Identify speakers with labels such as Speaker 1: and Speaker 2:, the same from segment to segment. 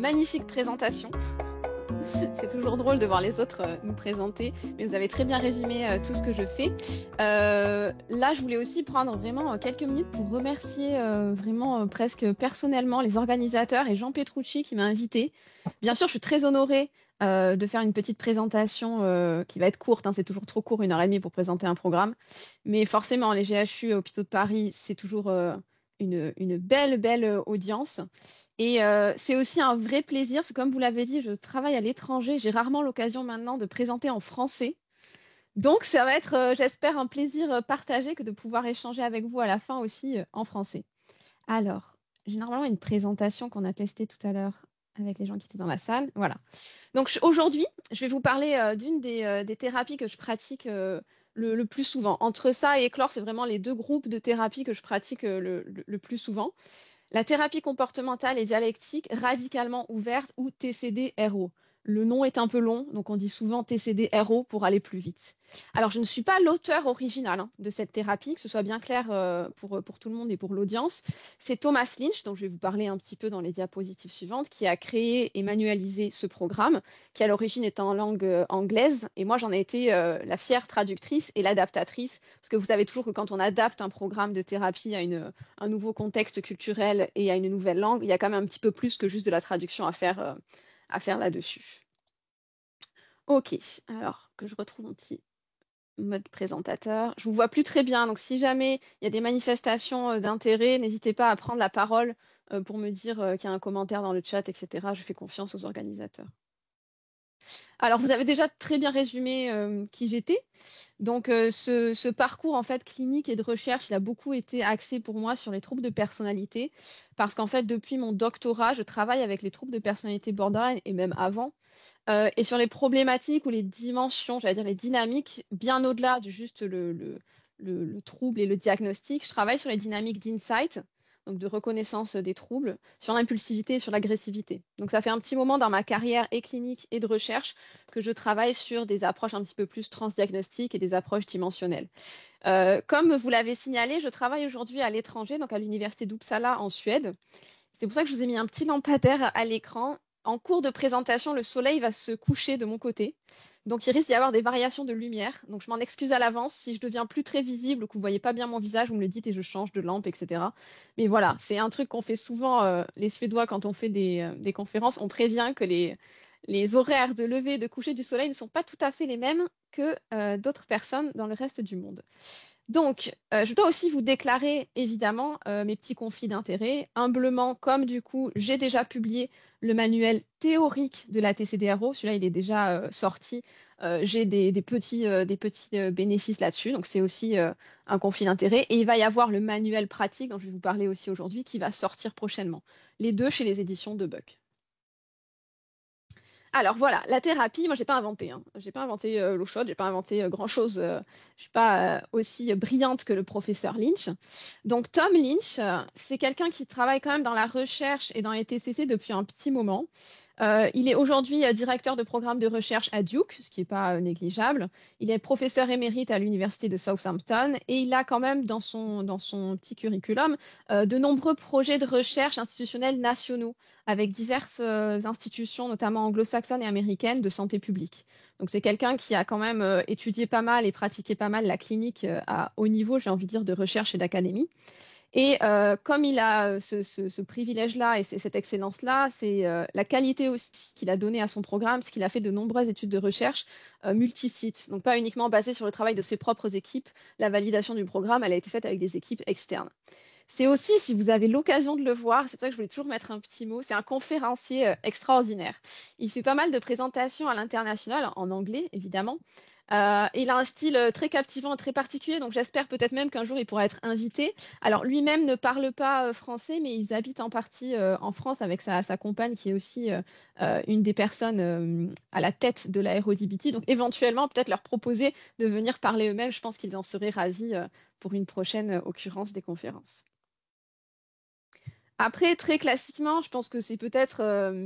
Speaker 1: magnifique présentation. C'est toujours drôle de voir les autres nous présenter, mais vous avez très bien résumé tout ce que je fais. Là, je voulais aussi prendre vraiment quelques minutes pour remercier vraiment presque personnellement les organisateurs et Jean Petrucci qui m'a invité. Bien sûr, je suis très honorée de faire une petite présentation qui va être courte, hein, c'est toujours trop court, 1h30 pour présenter un programme. Mais forcément, les GHU Hôpitaux de Paris, c'est toujours une belle audience. Et c'est aussi un vrai plaisir, parce que comme vous l'avez dit, je travaille à l'étranger. J'ai rarement l'occasion maintenant de présenter en français. Donc, ça va être, j'espère, un plaisir partagé que de pouvoir échanger avec vous à la fin aussi en français. Alors, j'ai normalement une présentation qu'on a testée tout à l'heure avec les gens qui étaient dans la salle. Voilà. Donc, aujourd'hui, je vais vous parler d'une des thérapies que je pratique le plus souvent. Entre ça et éclore, c'est vraiment les deux groupes de thérapies que je pratique le plus souvent. La thérapie comportementale et dialectique radicalement ouverte ou TCD-RO. Le nom est un peu long, donc on dit souvent TCD-RO pour aller plus vite. Alors, je ne suis pas l'auteur original de cette thérapie, que ce soit bien clair pour tout le monde et pour l'audience. C'est Thomas Lynch, dont je vais vous parler un petit peu dans les diapositives suivantes, qui a créé et manualisé ce programme, qui à l'origine est en langue anglaise. Et moi, j'en ai été la fière traductrice et l'adaptatrice, parce que vous savez toujours que quand on adapte un programme de thérapie à un nouveau contexte culturel et à une nouvelle langue, il y a quand même un petit peu plus que juste de la traduction à faire là-dessus. Ok, alors que je retrouve mon petit mode présentateur. Je vous vois plus très bien, donc si jamais il y a des manifestations d'intérêt, n'hésitez pas à prendre la parole pour me dire qu'il y a un commentaire dans le chat, etc. Je fais confiance aux organisateurs. Alors, vous avez déjà très bien résumé qui j'étais. Donc, ce parcours en fait clinique et de recherche, il a beaucoup été axé pour moi sur les troubles de personnalité, parce qu'en fait, depuis mon doctorat, je travaille avec les troubles de personnalité borderline et même avant, et sur les problématiques ou les dimensions, j'allais dire les dynamiques, bien au-delà de juste le trouble et le diagnostic, je travaille sur les dynamiques d'insight, donc de reconnaissance des troubles, sur l'impulsivité et sur l'agressivité. Donc ça fait un petit moment dans ma carrière et clinique et de recherche que je travaille sur des approches un petit peu plus transdiagnostiques et des approches dimensionnelles. Comme vous l'avez signalé, je travaille aujourd'hui à l'étranger, donc à l'université d'Uppsala en Suède. C'est pour ça que je vous ai mis un petit lampadaire à l'écran. En cours de présentation, le soleil va se coucher de mon côté. Donc, il risque d'y avoir des variations de lumière. Donc, je m'en excuse à l'avance. Si je deviens plus très visible ou que vous ne voyez pas bien mon visage, vous me le dites et je change de lampe, etc. Mais voilà, c'est un truc qu'on fait souvent, les Suédois, quand on fait des conférences. On prévient que les horaires de lever et de coucher du soleil ne sont pas tout à fait les mêmes que d'autres personnes dans le reste du monde. Donc, je dois aussi vous déclarer évidemment mes petits conflits d'intérêts. Humblement, comme du coup, j'ai déjà publié le manuel théorique de la TCD-RO. Celui-là, il est déjà sorti. J'ai des petits bénéfices là-dessus. Donc, c'est aussi un conflit d'intérêts. Et il va y avoir le manuel pratique dont je vais vous parler aussi aujourd'hui qui va sortir prochainement. Les deux chez les éditions de Buck. Alors voilà, la thérapie, moi j'ai pas inventé, hein. J'ai pas inventé l'eau chaude, j'ai pas inventé grand-chose. Je suis pas aussi brillante que le professeur Lynch. Donc Tom Lynch, c'est quelqu'un qui travaille quand même dans la recherche et dans les TCC depuis un petit moment. Il est aujourd'hui directeur de programme de recherche à Duke, ce qui n'est pas négligeable. Il est professeur émérite à l'université de Southampton et il a quand même dans son petit curriculum de nombreux projets de recherche institutionnels nationaux avec diverses institutions, notamment anglo-saxonnes et américaines, de santé publique. Donc c'est quelqu'un qui a quand même étudié pas mal et pratiqué pas mal la clinique à haut niveau, j'ai envie de dire, de recherche et d'académie. Et comme il a ce privilège-là et cette excellence-là, c'est la qualité aussi qu'il a donnée à son programme, ce qu'il a fait de nombreuses études de recherche multisites, donc pas uniquement basées sur le travail de ses propres équipes. La validation du programme, elle a été faite avec des équipes externes. C'est aussi, si vous avez l'occasion de le voir, c'est pour ça que je voulais toujours mettre un petit mot, c'est un conférencier extraordinaire. Il fait pas mal de présentations à l'international, en anglais évidemment. Il a un style très captivant, très particulier, donc j'espère peut-être même qu'un jour il pourra être invité. Alors lui-même ne parle pas français, mais ils habitent en partie en France avec sa compagne qui est aussi une des personnes à la tête de l'aérodibity. Donc éventuellement, peut-être leur proposer de venir parler eux-mêmes. Je pense qu'ils en seraient ravis pour une prochaine occurrence des conférences. Après, très classiquement, je pense que c'est peut-être,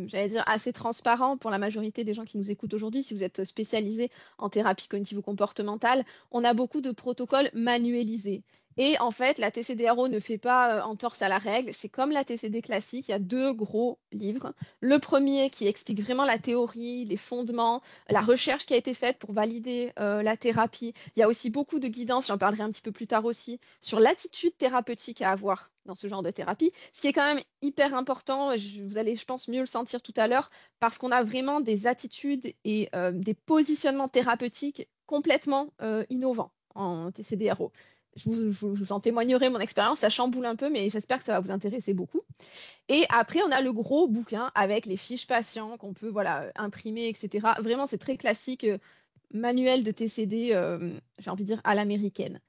Speaker 1: j'allais dire, assez transparent pour la majorité des gens qui nous écoutent aujourd'hui. Si vous êtes spécialisé en thérapie cognitive ou comportementale, on a beaucoup de protocoles manualisés. Et en fait, la TCD-RO ne fait pas entorse à la règle. C'est comme la TCD classique, il y a 2 gros livres. Le premier qui explique vraiment la théorie, les fondements, la recherche qui a été faite pour valider la thérapie. Il y a aussi beaucoup de guidance, j'en parlerai un petit peu plus tard aussi, sur l'attitude thérapeutique à avoir dans ce genre de thérapie, ce qui est quand même hyper important. Vous allez, je pense, mieux le sentir tout à l'heure, parce qu'on a vraiment des attitudes et des positionnements thérapeutiques complètement innovants en TCD-RO. Je vous en témoignerai mon expérience, ça chamboule un peu, mais j'espère que ça va vous intéresser beaucoup. Et après, on a le gros bouquin avec les fiches patients qu'on peut voilà, imprimer, etc. Vraiment, c'est très classique, manuel de TCD, j'ai envie de dire, à l'américaine.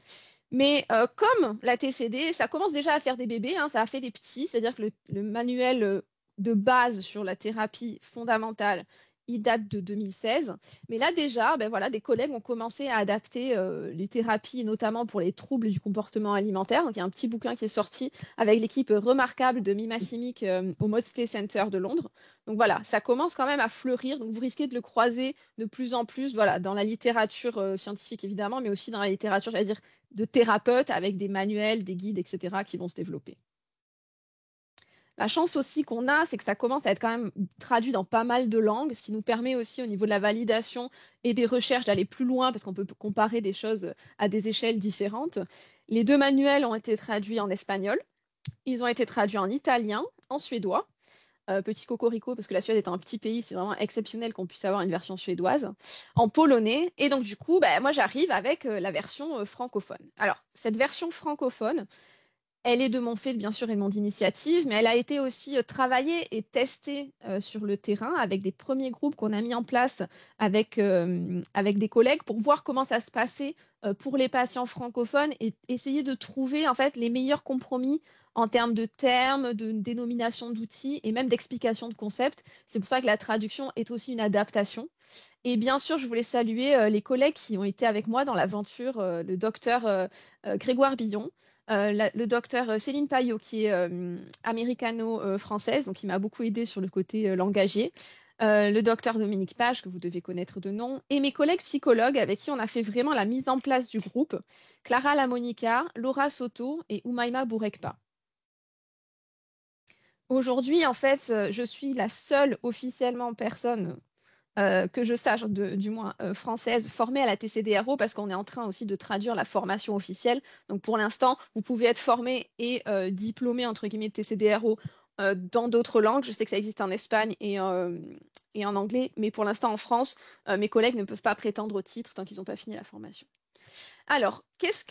Speaker 1: Mais comme la TCD, ça commence déjà à faire des bébés, hein, ça a fait des petits, c'est-à-dire que le manuel de base sur la thérapie fondamentale, il date de 2016. Mais là déjà, ben voilà, des collègues ont commencé à adapter les thérapies, notamment pour les troubles du comportement alimentaire. Donc il y a un petit bouquin qui est sorti avec l'équipe remarquable de Mima Simic au Maudsley Center de Londres. Donc voilà, ça commence quand même à fleurir. Donc vous risquez de le croiser de plus en plus, voilà, dans la littérature scientifique évidemment, mais aussi dans la littérature, j'allais dire, de thérapeutes avec des manuels, des guides, etc., qui vont se développer. La chance aussi qu'on a, c'est que ça commence à être quand même traduit dans pas mal de langues, ce qui nous permet aussi au niveau de la validation et des recherches d'aller plus loin parce qu'on peut comparer des choses à des échelles différentes. Les 2 manuels ont été traduits en espagnol, ils ont été traduits en italien, en suédois. Petit cocorico, parce que la Suède est un petit pays, c'est vraiment exceptionnel qu'on puisse avoir une version suédoise, en polonais. Et donc, du coup, moi, j'arrive avec la version francophone. Alors, cette version francophone, elle est de mon fait, bien sûr, et de mon initiative, mais elle a été aussi travaillée et testée sur le terrain avec des premiers groupes qu'on a mis en place avec des collègues pour voir comment ça se passait pour les patients francophones et essayer de trouver en fait les meilleurs compromis en termes de termes, de dénomination d'outils et même d'explication de concepts. C'est pour ça que la traduction est aussi une adaptation. Et bien sûr, je voulais saluer les collègues qui ont été avec moi dans l'aventure, le docteur Grégoire Billon, le docteur Céline Payot, qui est américano-française, donc il m'a beaucoup aidé sur le côté langagier, le docteur Dominique Page, que vous devez connaître de nom, et mes collègues psychologues avec qui on a fait vraiment la mise en place du groupe, Clara Lamonica, Laura Soto et Oumaima Bourekpa. Aujourd'hui, en fait, je suis la seule officiellement personne que je sache, du moins française, formée à la TCD-RO, parce qu'on est en train aussi de traduire la formation officielle. Donc pour l'instant, vous pouvez être formé et diplômé, entre guillemets, de TCD-RO dans d'autres langues. Je sais que ça existe en Espagne et en anglais, mais pour l'instant en France, mes collègues ne peuvent pas prétendre au titre tant qu'ils n'ont pas fini la formation. Alors, qu'est-ce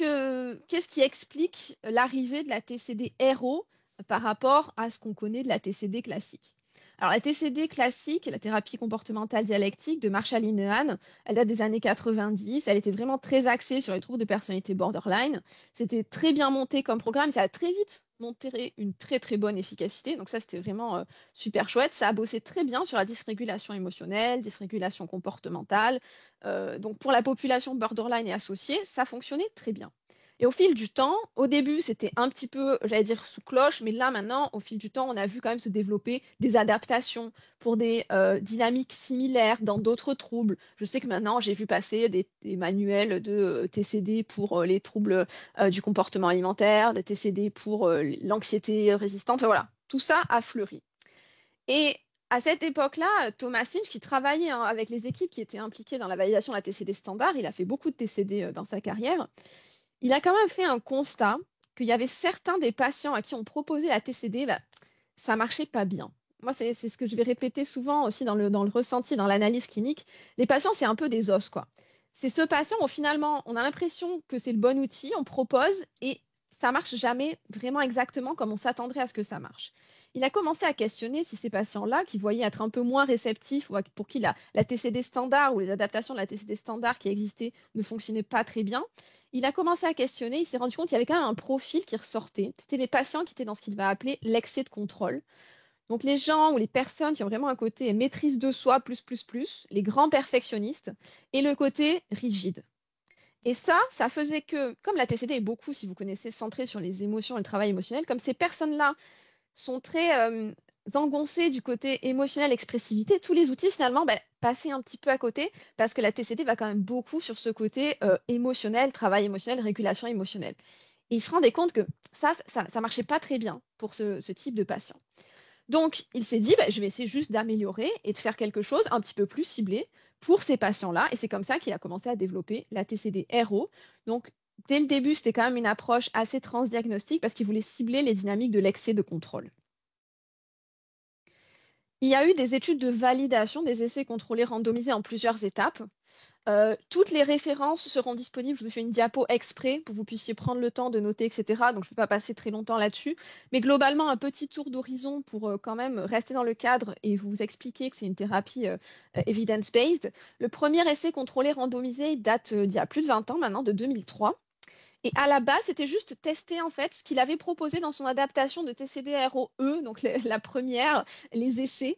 Speaker 1: qui explique l'arrivée de la TCD-RO par rapport à ce qu'on connaît de la TCD classique? Alors, la TCD classique, la thérapie comportementale dialectique de Marshall Linehan, elle date des années 90. Elle était vraiment très axée sur les troubles de personnalité borderline. C'était très bien monté comme programme. Ça a très vite montré une très très bonne efficacité. Donc ça, c'était vraiment super chouette. Ça a bossé très bien sur la dysrégulation émotionnelle, dysrégulation comportementale. Donc pour la population borderline et associée, ça fonctionnait très bien. Et au fil du temps, au début, c'était un petit peu, j'allais dire, sous cloche, mais là, maintenant, au fil du temps, on a vu quand même se développer des adaptations pour des dynamiques similaires dans d'autres troubles. Je sais que maintenant, j'ai vu passer des manuels de TCD pour les troubles du comportement alimentaire, des TCD pour l'anxiété résistante. Enfin, voilà, tout ça a fleuri. Et à cette époque-là, Thomas Sinch, qui travaillait avec les équipes qui étaient impliquées dans la validation de la TCD standard, il a fait beaucoup de TCD dans sa carrière, il a quand même fait un constat qu'il y avait certains des patients à qui on proposait la TCD, ça marchait pas bien. Moi, c'est ce que je vais répéter souvent aussi dans le ressenti, dans l'analyse clinique. Les patients, c'est un peu des os, quoi. C'est ce patient où finalement, on a l'impression que c'est le bon outil, on propose et ça marche jamais vraiment exactement comme on s'attendrait à ce que ça marche. Il a commencé à questionner si ces patients-là, qui voyaient être un peu moins réceptifs, ou pour qui la TCD standard ou les adaptations de la TCD standard qui existaient ne fonctionnaient pas très bien, il a commencé à questionner, il s'est rendu compte qu'il y avait quand même un profil qui ressortait. C'était les patients qui étaient dans ce qu'il va appeler l'excès de contrôle. Donc les gens ou les personnes qui ont vraiment un côté maîtrise de soi plus, les grands perfectionnistes, et le côté rigide. Et ça faisait que, comme la TCD est beaucoup, si vous connaissez, centrée sur les émotions et le travail émotionnel, comme ces personnes-là sont très engoncées du côté émotionnel, expressivité, tous les outils finalement passaient un petit peu à côté parce que la TCD va quand même beaucoup sur ce côté émotionnel, travail émotionnel, régulation émotionnelle. Et il se rendait compte que ça marchait pas très bien pour ce type de patient. Donc, il s'est dit, je vais essayer juste d'améliorer et de faire quelque chose un petit peu plus ciblé pour ces patients-là. Et c'est comme ça qu'il a commencé à développer la TCD-RO. Donc, dès le début, c'était quand même une approche assez transdiagnostique parce qu'il voulait cibler les dynamiques de l'excès de contrôle. Il y a eu des études de validation des essais contrôlés randomisés en plusieurs étapes. Toutes les références seront disponibles. Je vous ai fait une diapo exprès pour que vous puissiez prendre le temps de noter, etc. Donc, je ne vais pas passer très longtemps là-dessus. Mais globalement, un petit tour d'horizon pour quand même rester dans le cadre et vous expliquer que c'est une thérapie evidence-based. Le premier essai contrôlé randomisé date d'il y a plus de 20 ans maintenant, de 2003. Et à la base, c'était juste tester en fait ce qu'il avait proposé dans son adaptation de TCD-RO-E, donc la première, les essais.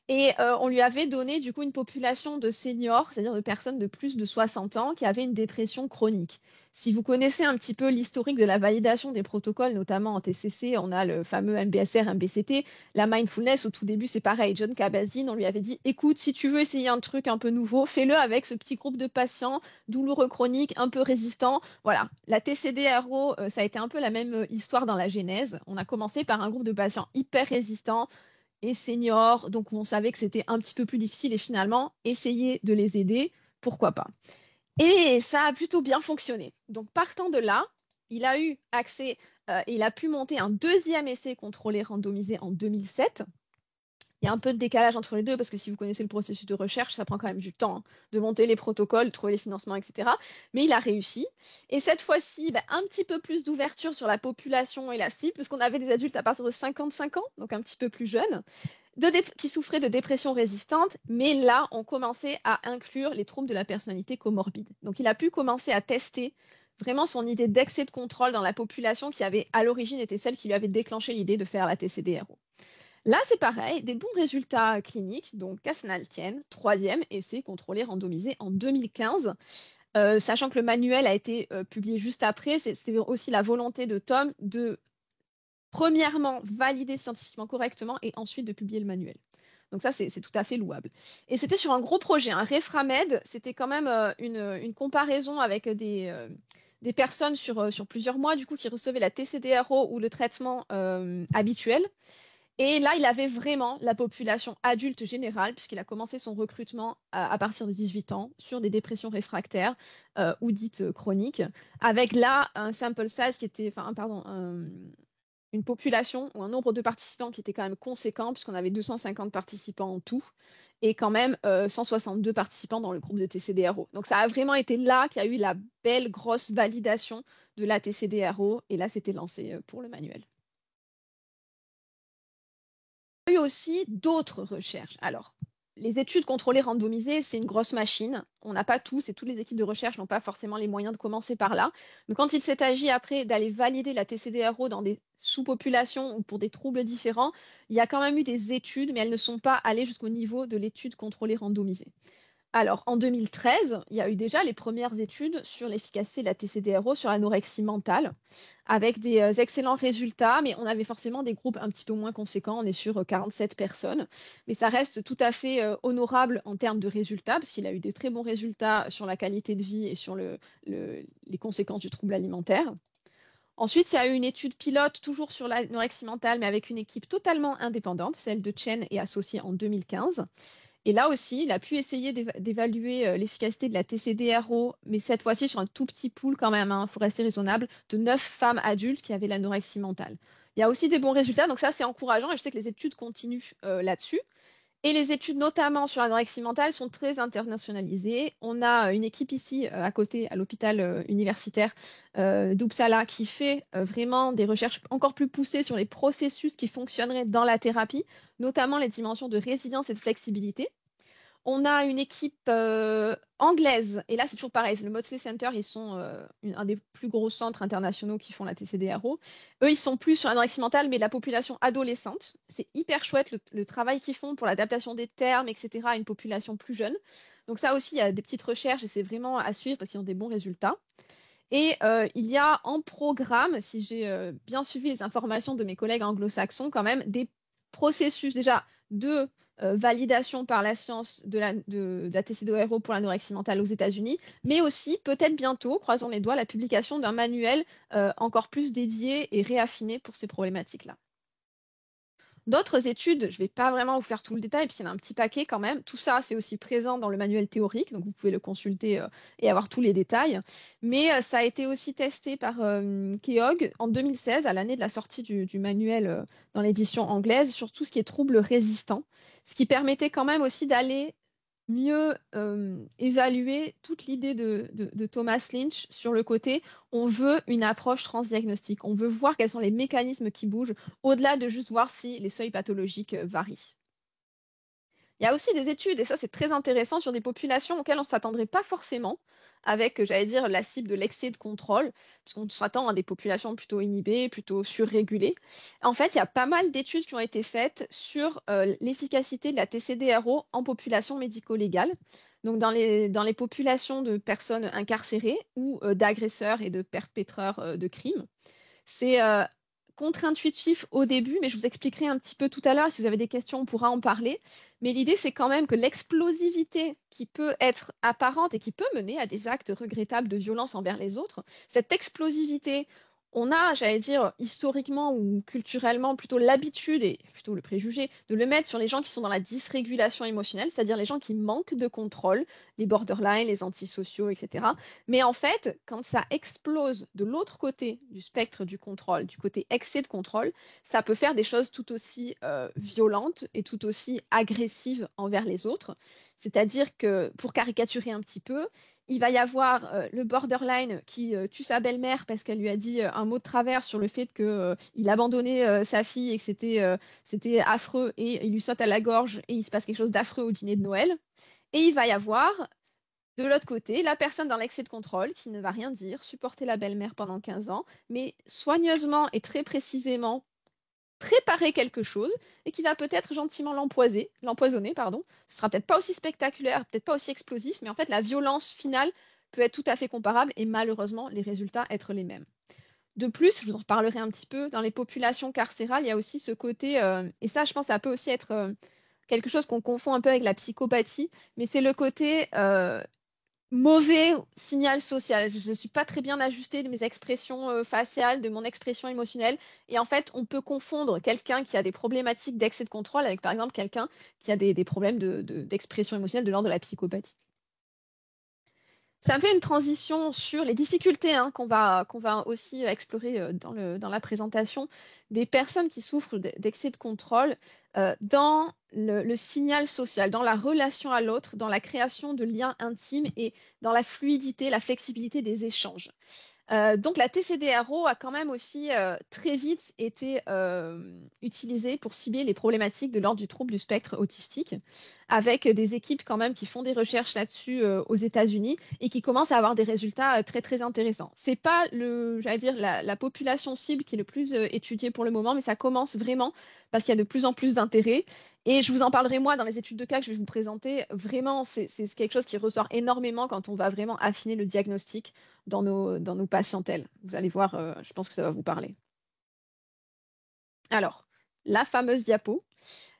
Speaker 1: Et on lui avait donné du coup une population de seniors, c'est-à-dire de personnes de plus de 60 ans qui avaient une dépression chronique. Si vous connaissez un petit peu l'historique de la validation des protocoles, notamment en TCC, on a le fameux MBSR, MBCT, la mindfulness, au tout début, c'est pareil. John Kabat-Zinn, on lui avait dit, écoute, si tu veux essayer un truc un peu nouveau, fais-le avec ce petit groupe de patients douloureux chroniques, un peu résistants. Voilà, la TCD-RO, ça a été un peu la même histoire dans la genèse. On a commencé par un groupe de patients hyper résistants, et seniors, donc on savait que c'était un petit peu plus difficile et finalement, essayer de les aider, pourquoi pas. Et ça a plutôt bien fonctionné. Donc partant de là, il a eu accès et il a pu monter un deuxième essai contrôlé randomisé en 2007. Il y a un peu de décalage entre les deux parce que si vous connaissez le processus de recherche, ça prend quand même du temps de monter les protocoles, de trouver les financements, etc. Mais il a réussi. Et cette fois-ci, un petit peu plus d'ouverture sur la population et la cible, puisqu'on avait des adultes à partir de 55 ans, donc un petit peu plus jeunes, qui souffraient de dépression résistante. Mais là, on commençait à inclure les troubles de la personnalité comorbide. Donc il a pu commencer à tester vraiment son idée d'excès de contrôle dans la population qui avait à l'origine été celle qui lui avait déclenché l'idée de faire la TCD-RO. Là, c'est pareil, des bons résultats cliniques, donc Kasnal-Tien, troisième essai contrôlé randomisé en 2015, sachant que le manuel a été publié juste après. C'était aussi la volonté de Tom de, premièrement, valider scientifiquement correctement et ensuite de publier le manuel. Donc ça, c'est tout à fait louable. Et c'était sur un gros projet, un Reframed, c'était quand même une comparaison avec des personnes sur plusieurs mois, du coup, qui recevaient la TCD-RO ou le traitement habituel. Et là, il avait vraiment la population adulte générale, puisqu'il a commencé son recrutement à partir de 18 ans sur des dépressions réfractaires ou dites chroniques, avec là un sample size qui était, une population ou un nombre de participants qui était quand même conséquent, puisqu'on avait 250 participants en tout, et quand même 162 participants dans le groupe de TCD-RO. Donc ça a vraiment été là qu'il y a eu la belle grosse validation de la TCD-RO, et là, c'était lancé pour le manuel. Il y a eu aussi d'autres recherches. Alors, les études contrôlées randomisées, c'est une grosse machine. On n'a pas tous et toutes les équipes de recherche n'ont pas forcément les moyens de commencer par là. Donc, quand il s'est agi après d'aller valider la TCD-RO dans des sous-populations ou pour des troubles différents, il y a quand même eu des études, mais elles ne sont pas allées jusqu'au niveau de l'étude contrôlée randomisée. Alors, en 2013, il y a eu déjà les premières études sur l'efficacité de la TCD-RO sur l'anorexie mentale, avec des excellents résultats, mais on avait forcément des groupes un petit peu moins conséquents. On est sur 47 personnes, mais ça reste tout à fait honorable en termes de résultats, parce qu'il a eu des très bons résultats sur la qualité de vie et sur les conséquences du trouble alimentaire. Ensuite, il y a eu une étude pilote, toujours sur l'anorexie mentale, mais avec une équipe totalement indépendante, celle de Chen et associée en 2015. Et là aussi, il a pu essayer d'évaluer l'efficacité de la TCD-RO, mais cette fois-ci sur un tout petit pool quand même, il faut rester raisonnable, de 9 femmes adultes qui avaient l'anorexie mentale. Il y a aussi des bons résultats, donc ça c'est encourageant et je sais que les études continuent là-dessus. Et les études, notamment sur l'anorexie mentale, sont très internationalisées. On a une équipe ici à côté, à l'hôpital universitaire d'Uppsala, qui fait vraiment des recherches encore plus poussées sur les processus qui fonctionneraient dans la thérapie, notamment les dimensions de résilience et de flexibilité. On a une équipe anglaise, et là c'est toujours pareil, c'est le Maudsley Center, ils sont un des plus gros centres internationaux qui font la TCD-RO. Eux, ils sont plus sur l'anorexie mentale, mais la population adolescente. C'est hyper chouette le travail qu'ils font pour l'adaptation des termes, etc., à une population plus jeune. Donc ça aussi, il y a des petites recherches et c'est vraiment à suivre parce qu'ils ont des bons résultats. Et il y a en programme, si j'ai bien suivi les informations de mes collègues anglo-saxons, quand même des processus déjà de validation par la science de la TCD-RO pour l'anorexie mentale aux États-Unis, mais aussi peut-être bientôt, croisons les doigts, la publication d'un manuel encore plus dédié et réaffiné pour ces problématiques-là. D'autres études, je ne vais pas vraiment vous faire tout le détail, parce qu'il y en a un petit paquet quand même. Tout ça, c'est aussi présent dans le manuel théorique, donc vous pouvez le consulter et avoir tous les détails. Mais ça a été aussi testé par Keogh en 2016, à l'année de la sortie du manuel dans l'édition anglaise, sur tout ce qui est troubles résistants, ce qui permettait quand même aussi d'aller mieux évaluer toute l'idée de Thomas Lynch sur le côté on veut une approche transdiagnostique, on veut voir quels sont les mécanismes qui bougent au-delà de juste voir si les seuils pathologiques varient. Il y a aussi des études, et ça c'est très intéressant, sur des populations auxquelles on ne s'attendrait pas forcément, avec, j'allais dire, la cible de l'excès de contrôle, puisqu'on s'attend à des populations plutôt inhibées, plutôt surrégulées. En fait, il y a pas mal d'études qui ont été faites sur l'efficacité de la TCD-RO en population médico-légale, donc dans les populations de personnes incarcérées ou d'agresseurs et de perpétreurs de crimes. C'est contre-intuitif au début, mais je vous expliquerai un petit peu tout à l'heure. Si vous avez des questions, on pourra en parler. Mais l'idée, c'est quand même que l'explosivité qui peut être apparente et qui peut mener à des actes regrettables de violence envers les autres, cette explosivité, on a, j'allais dire, historiquement ou culturellement plutôt l'habitude et plutôt le préjugé de le mettre sur les gens qui sont dans la dysrégulation émotionnelle, c'est-à-dire les gens qui manquent de contrôle, les borderline, les antisociaux, etc. Mais en fait, quand ça explose de l'autre côté du spectre du contrôle, du côté excès de contrôle, ça peut faire des choses tout aussi violentes et tout aussi agressives envers les autres. C'est-à-dire que, pour caricaturer un petit peu, il va y avoir le borderline qui tue sa belle-mère parce qu'elle lui a dit un mot de travers sur le fait qu'il abandonnait sa fille et que c'était affreux, et il lui saute à la gorge et il se passe quelque chose d'affreux au dîner de Noël. Et il va y avoir, de l'autre côté, la personne dans l'excès de contrôle qui ne va rien dire, supporter la belle-mère pendant 15 ans, mais soigneusement et très précisément préparer quelque chose et qui va peut-être gentiment l'empoisonner, pardon. Ce sera peut-être pas aussi spectaculaire, peut-être pas aussi explosif, mais en fait la violence finale peut être tout à fait comparable et malheureusement les résultats être les mêmes. De plus, je vous en reparlerai un petit peu, dans les populations carcérales, il y a aussi ce côté, et ça je pense ça peut aussi être quelque chose qu'on confond un peu avec la psychopathie, mais c'est le côté mauvais signal social. Je ne suis pas très bien ajustée de mes expressions faciales, de mon expression émotionnelle. Et en fait, on peut confondre quelqu'un qui a des problématiques d'excès de contrôle avec, par exemple, quelqu'un qui a des problèmes d'expression émotionnelle de l'ordre de la psychopathie. Ça me fait une transition sur les difficultés qu'on va aussi explorer dans la présentation des personnes qui souffrent d'excès de contrôle dans le signal social, dans la relation à l'autre, dans la création de liens intimes et dans la fluidité, la flexibilité des échanges. Donc la TCD-RO a quand même aussi très vite été utilisée pour cibler les problématiques de l'ordre du trouble du spectre autistique, avec des équipes quand même qui font des recherches là-dessus aux États-Unis et qui commencent à avoir des résultats très très intéressants. C'est pas la population cible qui est le plus étudiée pour le moment, mais ça commence vraiment parce qu'il y a de plus en plus d'intérêt. Et je vous en parlerai moi dans les études de cas que je vais vous présenter. Vraiment, c'est quelque chose qui ressort énormément quand on va vraiment affiner le diagnostic dans nos patientèles. Vous allez voir, je pense que ça va vous parler. Alors, la fameuse diapo.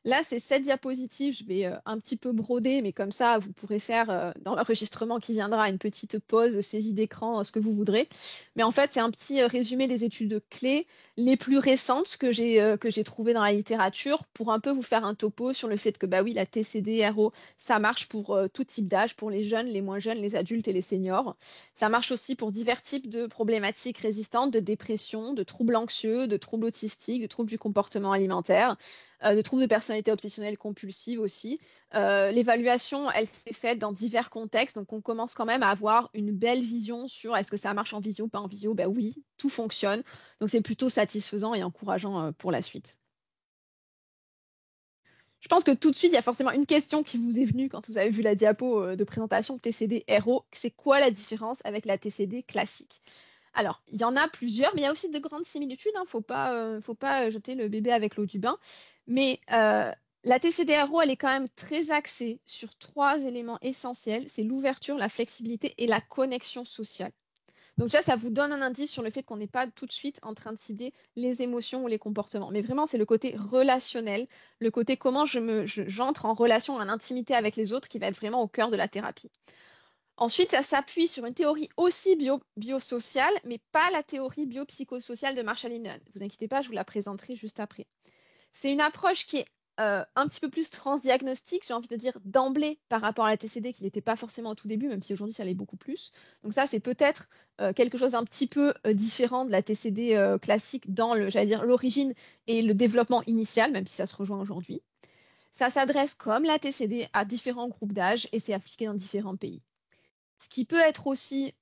Speaker 1: Là, c'est cette diapositive, je vais un petit peu broder, mais comme ça, vous pourrez faire dans l'enregistrement qui viendra une petite pause, saisie d'écran, ce que vous voudrez. Mais en fait, c'est un petit résumé des études clés les plus récentes que j'ai trouvées dans la littérature pour un peu vous faire un topo sur le fait que, bah oui, la TCD-RO, ça marche pour tout type d'âge, pour les jeunes, les moins jeunes, les adultes et les seniors. Ça marche aussi pour divers types de problématiques résistantes, de dépression, de troubles anxieux, de troubles autistiques, de troubles du comportement alimentaire, de troubles de personnalité obsessionnelle compulsive aussi. L'évaluation, elle s'est faite dans divers contextes, donc on commence quand même à avoir une belle vision sur est-ce que ça marche en visio, pas en visio. Ben oui, tout fonctionne, donc c'est plutôt satisfaisant et encourageant pour la suite. Je pense que tout de suite, il y a forcément une question qui vous est venue quand vous avez vu la diapo de présentation TCD-RO. C'est quoi la différence avec la TCD classique? Alors, il y en a plusieurs, mais il y a aussi de grandes similitudes. Il ne faut pas jeter le bébé avec l'eau du bain. Mais la TCD-RO, elle est quand même très axée sur 3 éléments essentiels. C'est l'ouverture, la flexibilité et la connexion sociale. Donc déjà, ça vous donne un indice sur le fait qu'on n'est pas tout de suite en train de cibler les émotions ou les comportements. Mais vraiment, c'est le côté relationnel, le côté comment j'entre en relation, en intimité avec les autres qui va être vraiment au cœur de la thérapie. Ensuite, ça s'appuie sur une théorie aussi biosociale, mais pas la théorie biopsychosociale de Marshall Linehan. Ne vous inquiétez pas, je vous la présenterai juste après. C'est une approche qui est un petit peu plus transdiagnostique, j'ai envie de dire d'emblée par rapport à la TCD qui n'était pas forcément au tout début, même si aujourd'hui ça l'est beaucoup plus. Donc ça, c'est peut-être quelque chose d'un petit peu différent de la TCD classique dans l'origine et le développement initial, même si ça se rejoint aujourd'hui. Ça s'adresse comme la TCD à différents groupes d'âge et c'est appliqué dans différents pays. Ce qui peut être aussi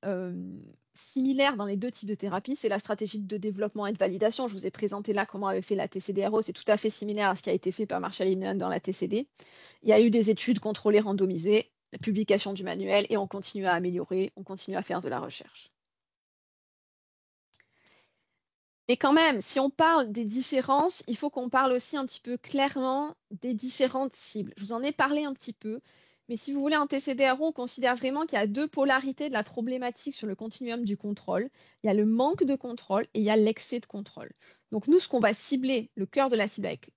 Speaker 1: similaire dans les deux types de thérapie, c'est la stratégie de développement et de validation. Je vous ai présenté là comment avait fait la TCD-RO. C'est tout à fait similaire à ce qui a été fait par Marshall Linehan dans la TCD. Il y a eu des études contrôlées randomisées, la publication du manuel, et on continue à améliorer, on continue à faire de la recherche. Mais quand même, si on parle des différences, il faut qu'on parle aussi un petit peu clairement des différentes cibles. Je vous en ai parlé un petit peu. Mais si vous voulez, en TCD-RO, on considère vraiment qu'il y a deux polarités de la problématique sur le continuum du contrôle. Il y a le manque de contrôle et il y a l'excès de contrôle. Donc nous, ce qu'on va cibler, le cœur de la cible avec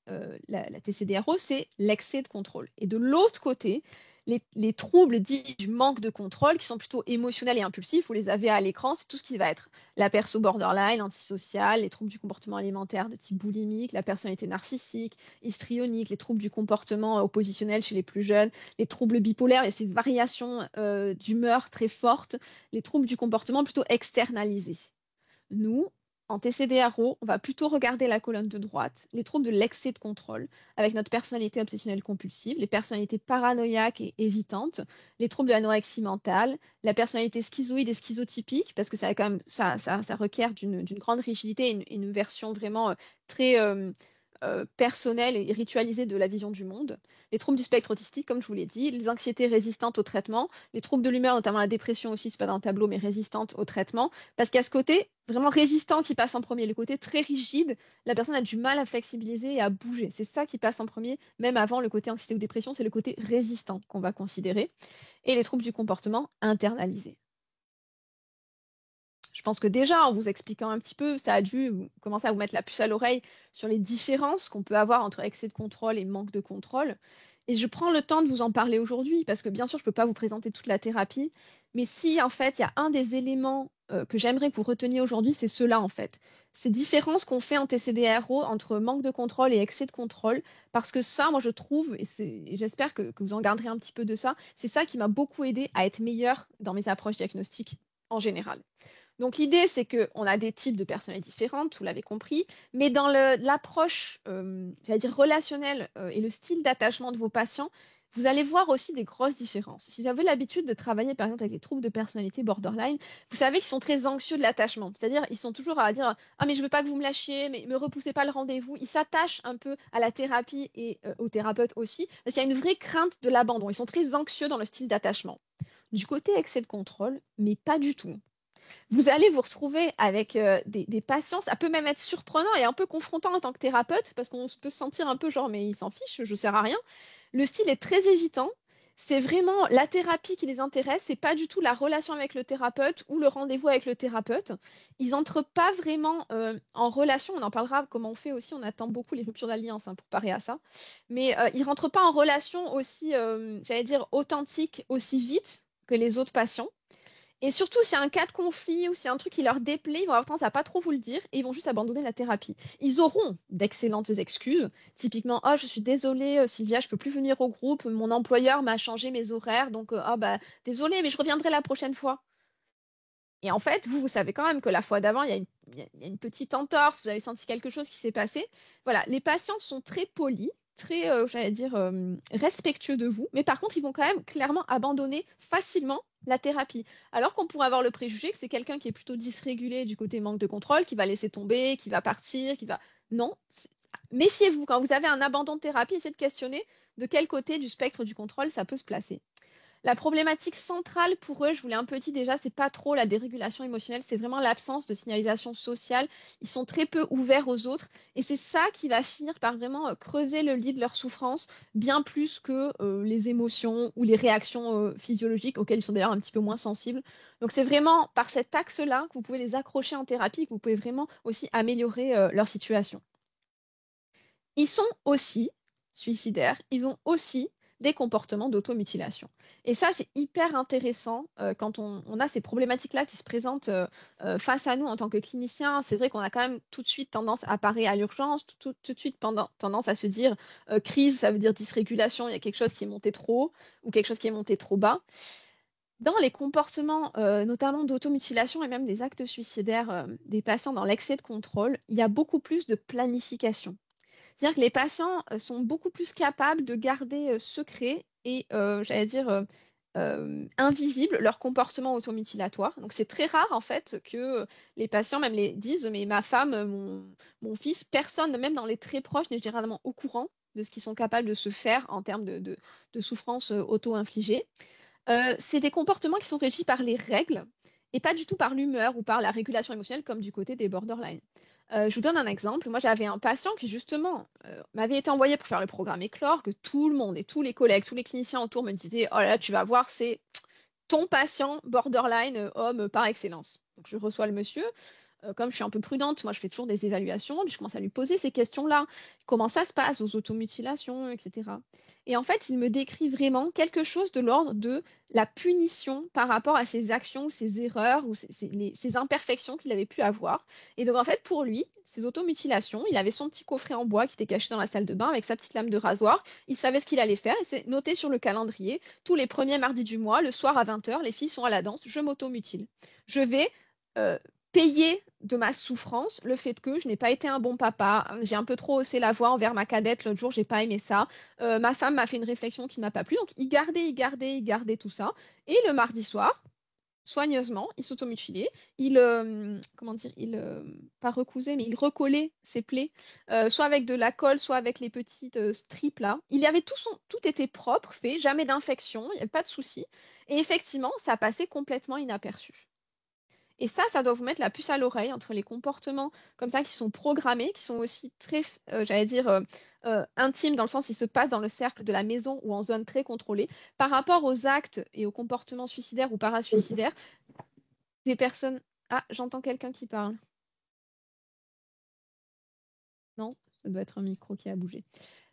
Speaker 1: la TCD-RO, c'est l'excès de contrôle. Et de l'autre côté, les troubles dits du manque de contrôle, qui sont plutôt émotionnels et impulsifs, vous les avez à l'écran, c'est tout ce qui va être la perso borderline, antisociale, les troubles du comportement alimentaire de type boulimique, la personnalité narcissique, histrionique, les troubles du comportement oppositionnel chez les plus jeunes, les troubles bipolaires, il y a ces variations d'humeur très fortes, les troubles du comportement plutôt externalisés. Nous, en TCD-RO, on va plutôt regarder la colonne de droite, les troubles de l'excès de contrôle, avec notre personnalité obsessionnelle compulsive, les personnalités paranoïaques et évitantes, les troubles de l'anorexie mentale, la personnalité schizoïde et schizotypique, parce que ça requiert d'une grande rigidité et une version vraiment très personnelle et ritualisée de la vision du monde, les troubles du spectre autistique, comme je vous l'ai dit, les anxiétés résistantes au traitement, les troubles de l'humeur, notamment la dépression aussi, c'est pas dans le tableau, mais résistantes au traitement, parce qu'il y a ce côté vraiment résistant qui passe en premier, le côté très rigide, la personne a du mal à flexibiliser et à bouger. C'est ça qui passe en premier, même avant le côté anxiété ou dépression, c'est le côté résistant qu'on va considérer, et les troubles du comportement internalisés. Je pense que déjà, en vous expliquant un petit peu, ça a dû commencer à vous mettre la puce à l'oreille sur les différences qu'on peut avoir entre excès de contrôle et manque de contrôle. Et je prends le temps de vous en parler aujourd'hui parce que bien sûr, je ne peux pas vous présenter toute la thérapie. Mais si, en fait, il y a un des éléments que j'aimerais que vous reteniez aujourd'hui, c'est cela, en fait. Ces différences qu'on fait en TCD-RO entre manque de contrôle et excès de contrôle. Parce que ça, moi, je trouve, et j'espère que vous en garderez un petit peu de ça, c'est ça qui m'a beaucoup aidé à être meilleure dans mes approches diagnostiques en général. Donc l'idée, c'est qu'on a des types de personnalités différentes, vous l'avez compris, mais dans l'approche, relationnelle et le style d'attachement de vos patients, vous allez voir aussi des grosses différences. Si vous avez l'habitude de travailler, par exemple, avec les troubles de personnalité borderline, vous savez qu'ils sont très anxieux de l'attachement. C'est-à-dire, ils sont toujours à dire « Ah, mais je veux pas que vous me lâchiez, mais me repoussez pas le rendez-vous ». Ils s'attachent un peu à la thérapie et au thérapeute aussi, parce qu'il y a une vraie crainte de l'abandon. Ils sont très anxieux dans le style d'attachement. Du côté excès de contrôle, mais pas du tout. Vous allez vous retrouver avec des patients, ça peut même être surprenant et un peu confrontant en tant que thérapeute parce qu'on peut se sentir un peu genre mais ils s'en fichent, je ne sers à rien. Le style est très évitant, c'est vraiment la thérapie qui les intéresse, c'est pas du tout la relation avec le thérapeute ou le rendez-vous avec le thérapeute. Ils n'entrent pas vraiment en relation, on en parlera comment on fait aussi, on attend beaucoup les ruptures d'alliance pour parer à ça, mais ils ne rentrent pas en relation aussi, authentique, aussi vite que les autres patients. Et surtout, s'il y a un cas de conflit ou s'il y a un truc qui leur déplaît, ils vont avoir tendance à pas trop vous le dire et ils vont juste abandonner la thérapie. Ils auront d'excellentes excuses. Typiquement, oh, je suis désolée, Sylvia, je peux plus venir au groupe, mon employeur m'a changé mes horaires, donc désolée, mais je reviendrai la prochaine fois. Et en fait, vous savez quand même que la fois d'avant, il y a une petite entorse, vous avez senti quelque chose qui s'est passé. Voilà, les patients sont très polis, très, respectueux de vous, mais par contre, ils vont quand même clairement abandonner facilement la thérapie. Alors qu'on pourrait avoir le préjugé que c'est quelqu'un qui est plutôt dysrégulé du côté manque de contrôle, qui va laisser tomber, qui va partir, qui va... Non, méfiez-vous, quand vous avez un abandon de thérapie, essayez de questionner de quel côté du spectre du contrôle ça peut se placer. La problématique centrale pour eux, je vous l'ai un peu dit déjà, c'est pas trop la dérégulation émotionnelle, c'est vraiment l'absence de signalisation sociale. Ils sont très peu ouverts aux autres et c'est ça qui va finir par vraiment creuser le lit de leur souffrance, bien plus que les émotions ou les réactions physiologiques auxquelles ils sont d'ailleurs un petit peu moins sensibles. Donc c'est vraiment par cet axe-là que vous pouvez les accrocher en thérapie, que vous pouvez vraiment aussi améliorer leur situation. Ils sont aussi suicidaires, ils ont aussi des comportements d'automutilation. Et ça, c'est hyper intéressant quand on a ces problématiques-là qui se présentent face à nous en tant que cliniciens. C'est vrai qu'on a quand même tout de suite tendance à parer à l'urgence, tout de suite tendance à se dire crise, ça veut dire dysrégulation, il y a quelque chose qui est monté trop haut ou quelque chose qui est monté trop bas. Dans les comportements, notamment d'automutilation et même des actes suicidaires des patients dans l'excès de contrôle, il y a beaucoup plus de planification. C'est-à-dire que les patients sont beaucoup plus capables de garder secret et, j'allais dire, invisible leur comportement automutilatoire. Donc c'est très rare en fait que les patients même les disent, mais ma femme, mon fils, personne, même dans les très proches, n'est généralement au courant de ce qu'ils sont capables de se faire en termes de souffrance auto-infligée. C'est des comportements qui sont régis par les règles et pas du tout par l'humeur ou par la régulation émotionnelle comme du côté des borderline. Je vous donne un exemple. Moi, j'avais un patient qui, justement, m'avait été envoyé pour faire le programme Éclore, que tout le monde et tous les collègues, tous les cliniciens autour me disaient « Oh là là, tu vas voir, c'est ton patient borderline homme par excellence. » Donc, je reçois le monsieur. Comme je suis un peu prudente, moi, je fais toujours des évaluations, puis je commence à lui poser ces questions-là. Comment ça se passe aux automutilations, etc. Et en fait, il me décrit vraiment quelque chose de l'ordre de la punition par rapport à ses actions, ses erreurs ou ses imperfections qu'il avait pu avoir. Et donc, en fait, pour lui, ces automutilations, il avait son petit coffret en bois qui était caché dans la salle de bain avec sa petite lame de rasoir. Il savait ce qu'il allait faire et c'est noté sur le calendrier. Tous les premiers mardis du mois, le soir à 20h, les filles sont à la danse, je m'automutile. Je vais payer de ma souffrance le fait que je n'ai pas été un bon papa, j'ai un peu trop haussé la voix envers ma cadette l'autre jour, j'ai pas aimé ça, ma femme m'a fait une réflexion qui ne m'a pas plu, donc il gardait tout ça, et le mardi soir, soigneusement, il s'automutilait, comment dire, pas recousait, mais il recollait ses plaies, soit avec de la colle, soit avec les petites strips là. Il y avait tout était propre, fait, jamais d'infection, il n'y avait pas de souci, et effectivement, ça passait complètement inaperçu. Et ça doit vous mettre la puce à l'oreille entre les comportements comme ça qui sont programmés, qui sont aussi très, j'allais dire, intimes dans le sens ils se passent dans le cercle de la maison ou en zone très contrôlée, par rapport aux actes et aux comportements suicidaires ou parasuicidaires des personnes. Ah, j'entends quelqu'un qui parle. Non, ça doit être un micro qui a bougé.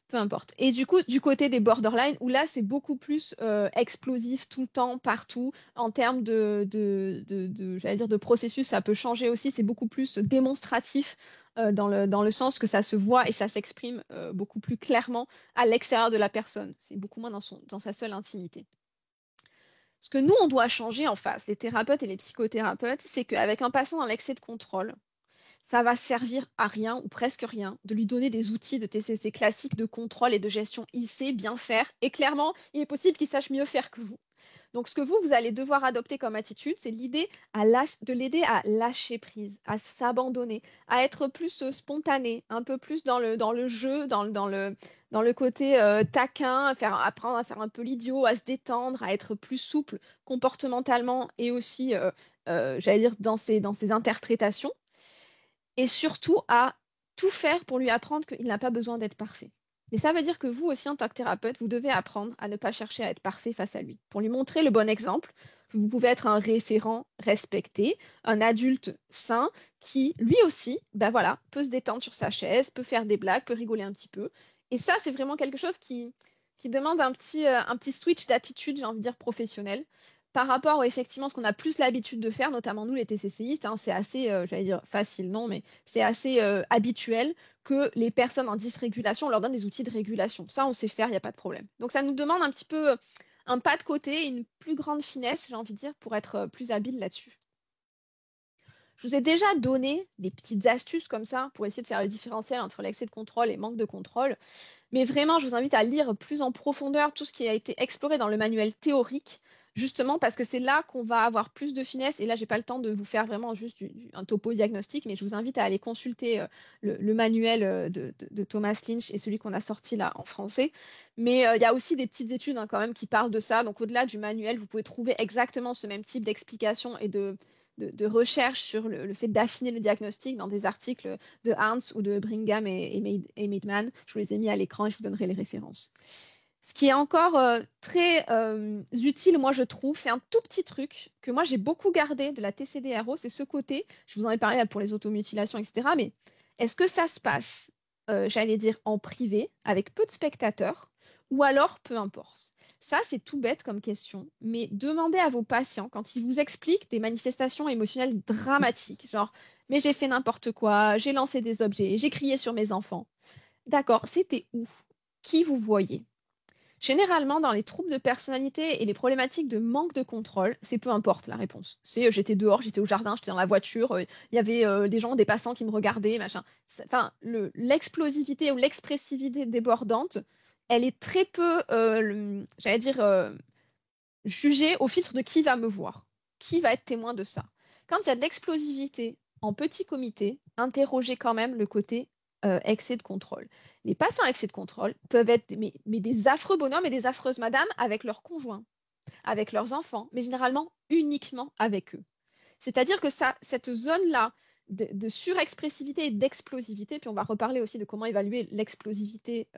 Speaker 1: Peu importe. Et du coup, du côté des borderline, où là, c'est beaucoup plus explosif tout le temps, partout, en termes j'allais dire, de processus, ça peut changer aussi. C'est beaucoup plus démonstratif dans le sens que ça se voit et ça s'exprime beaucoup plus clairement à l'extérieur de la personne. C'est beaucoup moins dans sa seule intimité. Ce que nous, on doit changer en face, les thérapeutes et les psychothérapeutes, c'est qu'avec un patient dans l'excès de contrôle, ça va servir à rien ou presque rien de lui donner des outils de TCC classiques de contrôle et de gestion. Il sait bien faire et clairement, il est possible qu'il sache mieux faire que vous. Donc, ce que vous allez devoir adopter comme attitude, c'est de l'aider à lâcher prise, à s'abandonner, à être plus spontané, un peu plus dans le jeu, dans le côté taquin, apprendre à faire un peu l'idiot, à se détendre, à être plus souple comportementalement et aussi, j'allais dire, dans ses interprétations. Et surtout à tout faire pour lui apprendre qu'il n'a pas besoin d'être parfait. Et ça veut dire que vous aussi, en tant que thérapeute, vous devez apprendre à ne pas chercher à être parfait face à lui. Pour lui montrer le bon exemple, vous pouvez être un référent respecté, un adulte sain qui, lui aussi, peut se détendre sur sa chaise, peut faire des blagues, peut rigoler un petit peu. Et ça, c'est vraiment quelque chose qui demande un petit switch d'attitude, j'ai envie de dire, professionnel par rapport à effectivement ce qu'on a plus l'habitude de faire, notamment nous les TCCistes, c'est assez, j'allais dire facile, non, mais c'est assez habituel que les personnes en dysrégulation, on leur donne des outils de régulation. Ça, on sait faire, il n'y a pas de problème. Donc ça nous demande un petit peu un pas de côté, une plus grande finesse, j'ai envie de dire, pour être plus habile là-dessus. Je vous ai déjà donné des petites astuces comme ça pour essayer de faire le différentiel entre l'excès de contrôle et manque de contrôle. Mais vraiment, je vous invite à lire plus en profondeur tout ce qui a été exploré dans le manuel théorique. justement parce que c'est là qu'on va avoir plus de finesse. Et là, j'ai pas le temps de vous faire vraiment juste un topo diagnostic, mais je vous invite à aller consulter le manuel de Thomas Lynch et celui qu'on a sorti là en français. Mais il y a aussi des petites études quand même qui parlent de ça. Donc au-delà du manuel, vous pouvez trouver exactement ce même type d'explication et de recherche sur le fait d'affiner le diagnostic dans des articles de Arns ou de Brigham et Maidman. Je vous les ai mis à l'écran et je vous donnerai les références. Ce qui est encore très utile, moi je trouve, c'est un tout petit truc que moi j'ai beaucoup gardé de la TCD-RO, c'est ce côté, je vous en ai parlé là, pour les automutilations, etc. Mais est-ce que ça se passe, j'allais dire, en privé, avec peu de spectateurs, ou alors peu importe? Ça, c'est tout bête comme question, mais demandez à vos patients quand ils vous expliquent des manifestations émotionnelles dramatiques, genre « mais j'ai fait n'importe quoi, j'ai lancé des objets, j'ai crié sur mes enfants ». D'accord, c'était où? Qui vous voyez? Généralement, dans les troubles de personnalité et les problématiques de manque de contrôle, c'est peu importe la réponse. C'est j'étais dehors, j'étais au jardin, j'étais dans la voiture, il y avait des gens, des passants qui me regardaient, machin. Enfin, l'explosivité ou l'expressivité débordante, elle est très peu, j'allais dire, jugée au filtre de qui va me voir, qui va être témoin de ça. Quand il y a de l'explosivité en petit comité, interrogez quand même le côté excès de contrôle. Les patients excès de contrôle peuvent être mais des affreux bonhommes et des affreuses madames avec leurs conjoints, avec leurs enfants, mais généralement uniquement avec eux. C'est-à-dire que cette zone-là de surexpressivité et d'explosivité, puis on va reparler aussi de comment évaluer l'explosivité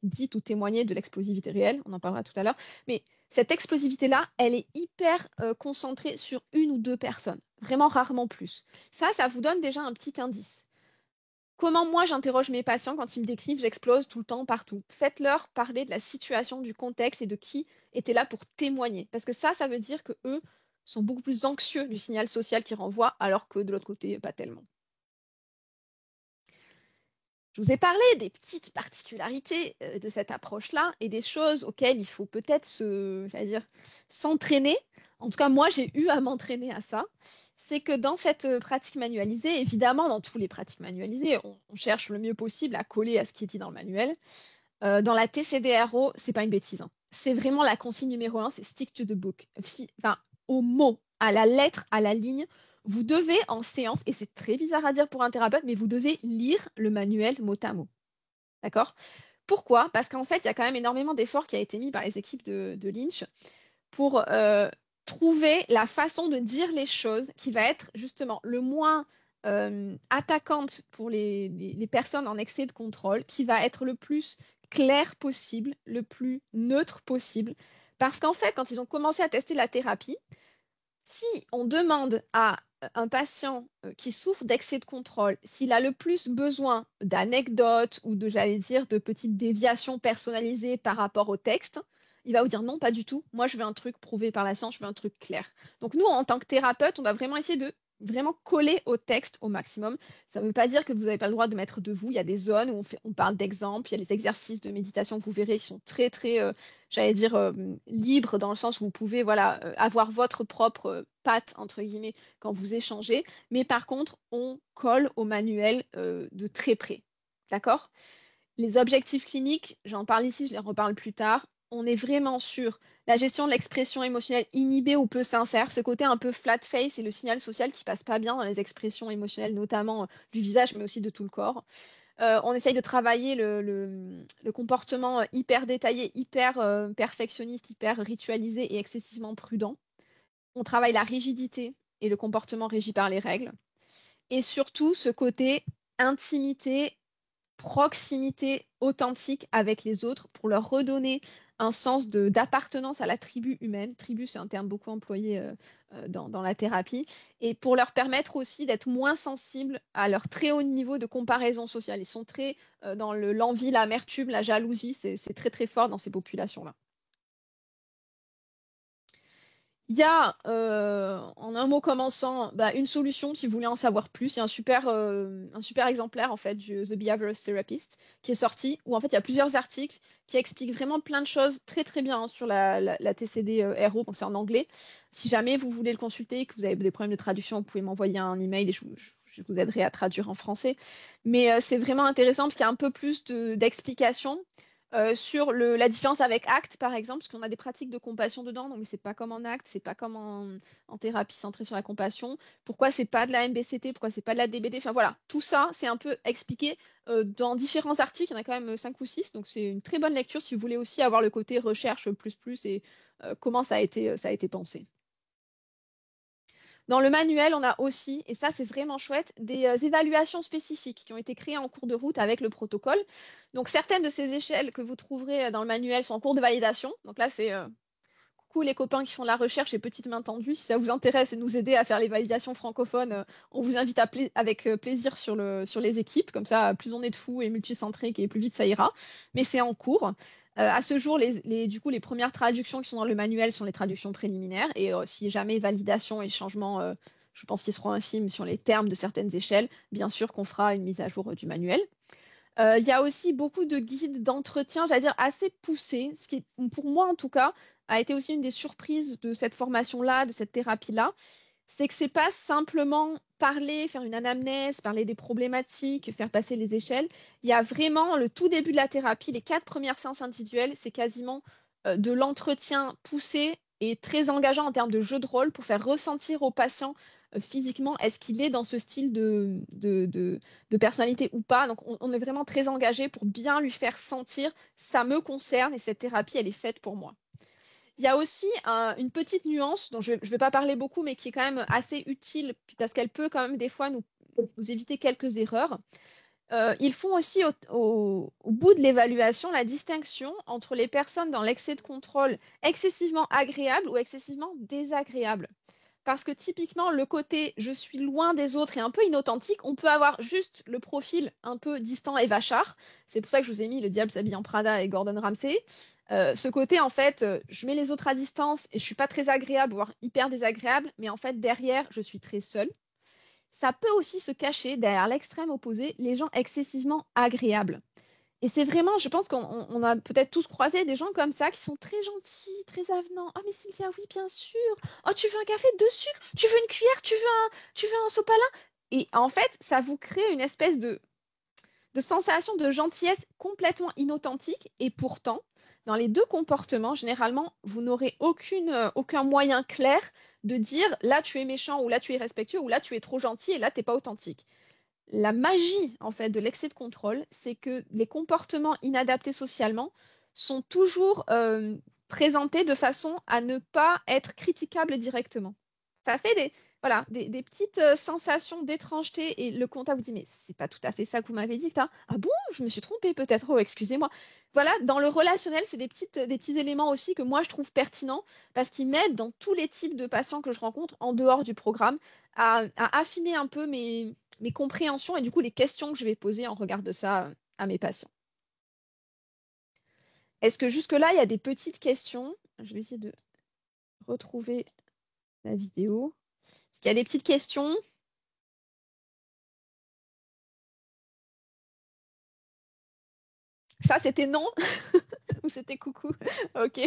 Speaker 1: dite ou témoignée de l'explosivité réelle, on en parlera tout à l'heure, mais cette explosivité-là, elle est hyper concentrée sur une ou deux personnes, vraiment rarement plus. Ça vous donne déjà un petit indice. Comment moi j'interroge mes patients quand ils me décrivent j'explose tout le temps, partout. Faites-leur parler de la situation, du contexte et de qui était là pour témoigner. Parce que ça veut dire que eux sont beaucoup plus anxieux du signal social qu'ils renvoient, alors que de l'autre côté, pas tellement. Je vous ai parlé des petites particularités de cette approche-là et des choses auxquelles il faut peut-être s'entraîner. En tout cas, moi, j'ai eu à m'entraîner à ça. C'est que dans cette pratique manualisée, évidemment, dans toutes les pratiques manualisées, on cherche le mieux possible à coller à ce qui est dit dans le manuel. Dans la TCD-RO, c'est pas une bêtise. Hein. C'est vraiment la consigne numéro 1, c'est stick to the book. Enfin, au mot, à la lettre, à la ligne, vous devez en séance, et c'est très bizarre à dire pour un thérapeute, mais vous devez lire le manuel mot à mot. D'accord? Pourquoi? Parce qu'en fait, il y a quand même énormément d'efforts qui a été mis par les équipes de Lynch pour trouver la façon de dire les choses qui va être justement le moins attaquante pour les personnes en excès de contrôle, qui va être le plus clair possible, le plus neutre possible. Parce qu'en fait, quand ils ont commencé à tester la thérapie, si on demande à un patient qui souffre d'excès de contrôle, s'il a le plus besoin d'anecdotes ou de petites déviations personnalisées par rapport au texte, il va vous dire non, pas du tout. Moi, je veux un truc prouvé par la science, je veux un truc clair. Donc nous, en tant que thérapeute, on va vraiment essayer de vraiment coller au texte au maximum. Ça ne veut pas dire que vous n'avez pas le droit de mettre de vous. Il y a des zones où on parle d'exemples. Il y a les exercices de méditation que vous verrez qui sont très, très, libres dans le sens où vous pouvez avoir votre propre patte, entre guillemets, quand vous échangez. Mais par contre, on colle au manuel de très près. D'accord? Les objectifs cliniques, j'en parle ici, je les reparle plus tard. On est vraiment sur la gestion de l'expression émotionnelle inhibée ou peu sincère, ce côté un peu flat face et le signal social qui passe pas bien dans les expressions émotionnelles, notamment du visage, mais aussi de tout le corps. On essaye de travailler le comportement hyper détaillé, hyper perfectionniste, hyper ritualisé et excessivement prudent. On travaille la rigidité et le comportement régi par les règles. Et surtout, ce côté intimité, proximité authentique avec les autres pour leur redonner un sens d'appartenance à la tribu humaine. Tribu, c'est un terme beaucoup employé dans la thérapie. Et pour leur permettre aussi d'être moins sensibles à leur très haut niveau de comparaison sociale. Ils sont très dans l'envie, l'amertume, la jalousie. C'est très, très fort dans ces populations-là. Il y a, en un mot commençant, une solution si vous voulez en savoir plus. Il y a un super exemplaire en fait du The Behavioral Therapist qui est sorti où en fait il y a plusieurs articles qui expliquent vraiment plein de choses très très bien sur la TCD-RO. Bon, c'est en anglais. Si jamais vous voulez le consulter et que vous avez des problèmes de traduction, vous pouvez m'envoyer un email et je vous aiderai à traduire en français. Mais c'est vraiment intéressant parce qu'il y a un peu plus d'explications. sur la différence avec ACT, par exemple, parce qu'on a des pratiques de compassion dedans, donc, mais c'est pas comme en ACT, c'est pas comme en thérapie centrée sur la compassion. Pourquoi c'est pas de la MBCT, pourquoi c'est pas de la DBT, enfin voilà, tout ça, c'est un peu expliqué dans différents articles, il y en a quand même 5 ou 6, donc c'est une très bonne lecture si vous voulez aussi avoir le côté recherche plus et comment ça a été pensé. Dans le manuel, on a aussi, et ça c'est vraiment chouette, des évaluations spécifiques qui ont été créées en cours de route avec le protocole. Donc certaines de ces échelles que vous trouverez dans le manuel sont en cours de validation. Donc là, c'est coucou les copains qui font de la recherche et petite main tendue. Si ça vous intéresse et nous aider à faire les validations francophones, on vous invite avec plaisir sur les équipes. Comme ça, plus on est de fous et multicentriques et plus vite ça ira. Mais c'est en cours. À ce jour, du coup, les premières traductions qui sont dans le manuel sont les traductions préliminaires. Et si jamais validation et changement, je pense qu'ils seront infimes sur les termes de certaines échelles, bien sûr qu'on fera une mise à jour du manuel. Il y a aussi beaucoup de guides d'entretien, j'allais dire assez poussés, ce qui, pour moi en tout cas, a été aussi une des surprises de cette formation-là, de cette thérapie-là, c'est que c'est pas simplement parler, faire une anamnèse, parler des problématiques, faire passer les échelles. Il y a vraiment le tout début de la thérapie, les 4 premières séances individuelles, c'est quasiment de l'entretien poussé et très engageant en termes de jeu de rôle pour faire ressentir au patient physiquement est-ce qu'il est dans ce style de personnalité ou pas. Donc on est vraiment très engagé pour bien lui faire sentir ça me concerne et cette thérapie elle est faite pour moi. Il y a aussi une petite nuance dont je ne vais pas parler beaucoup, mais qui est quand même assez utile parce qu'elle peut quand même des fois nous éviter quelques erreurs. Ils font aussi au bout de l'évaluation la distinction entre les personnes dans l'excès de contrôle excessivement agréable ou excessivement désagréable. Parce que typiquement, le côté je suis loin des autres et un peu inauthentique, on peut avoir juste le profil un peu distant et vachard. C'est pour ça que je vous ai mis Le diable s'habille en Prada et Gordon Ramsay. Ce côté, en fait, je mets les autres à distance et je suis pas très agréable, voire hyper désagréable, mais en fait, derrière, je suis très seule. Ça peut aussi se cacher derrière l'extrême opposé, les gens excessivement agréables. Et c'est vraiment, je pense qu'on a peut-être tous croisé des gens comme ça qui sont très gentils, très avenants. Oh mais Sylvia, oui, bien sûr. Oh, tu veux un café, 2 sucres? Tu veux une cuillère? Tu veux un sopalin? Et en fait, ça vous crée une espèce de sensation de gentillesse complètement inauthentique. Et pourtant, dans les deux comportements, généralement, vous n'aurez aucun moyen clair de dire là tu es méchant ou là tu es respectueux ou là tu es trop gentil et là tu n'es pas authentique. La magie en fait de l'excès de contrôle, c'est que les comportements inadaptés socialement sont toujours présentés de façon à ne pas être critiquables directement. Ça fait des petites sensations d'étrangeté et le comptable vous dit mais c'est pas tout à fait ça que vous m'avez dit. Ah bon, je me suis trompée peut-être. Oh, excusez-moi. Voilà, dans le relationnel, c'est des petits éléments aussi que moi je trouve pertinents parce qu'ils m'aident dans tous les types de patients que je rencontre en dehors du programme à affiner un peu mes compréhensions et du coup les questions que je vais poser en regard de ça à mes patients. Est-ce que jusque-là, il y a des petites questions? Je vais essayer de retrouver la vidéo. Est-ce qu'il y a des petites questions? Ça, c'était non ou c'était coucou? Ok.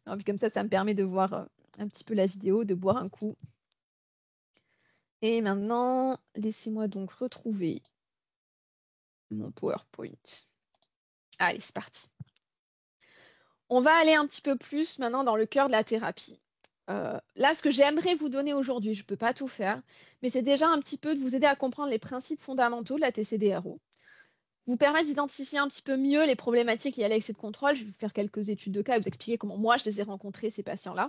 Speaker 1: Non, puis comme ça me permet de voir un petit peu la vidéo, de boire un coup. Et maintenant, laissez-moi donc retrouver mon PowerPoint. Allez, c'est parti. On va aller un petit peu plus maintenant dans le cœur de la thérapie. Là, ce que j'aimerais vous donner aujourd'hui, je ne peux pas tout faire, mais c'est déjà un petit peu de vous aider à comprendre les principes fondamentaux de la TCD-RO, vous permettre d'identifier un petit peu mieux les problématiques liées à l'excès de contrôle. Je vais vous faire quelques études de cas et vous expliquer comment moi je les ai rencontrés, ces patients-là.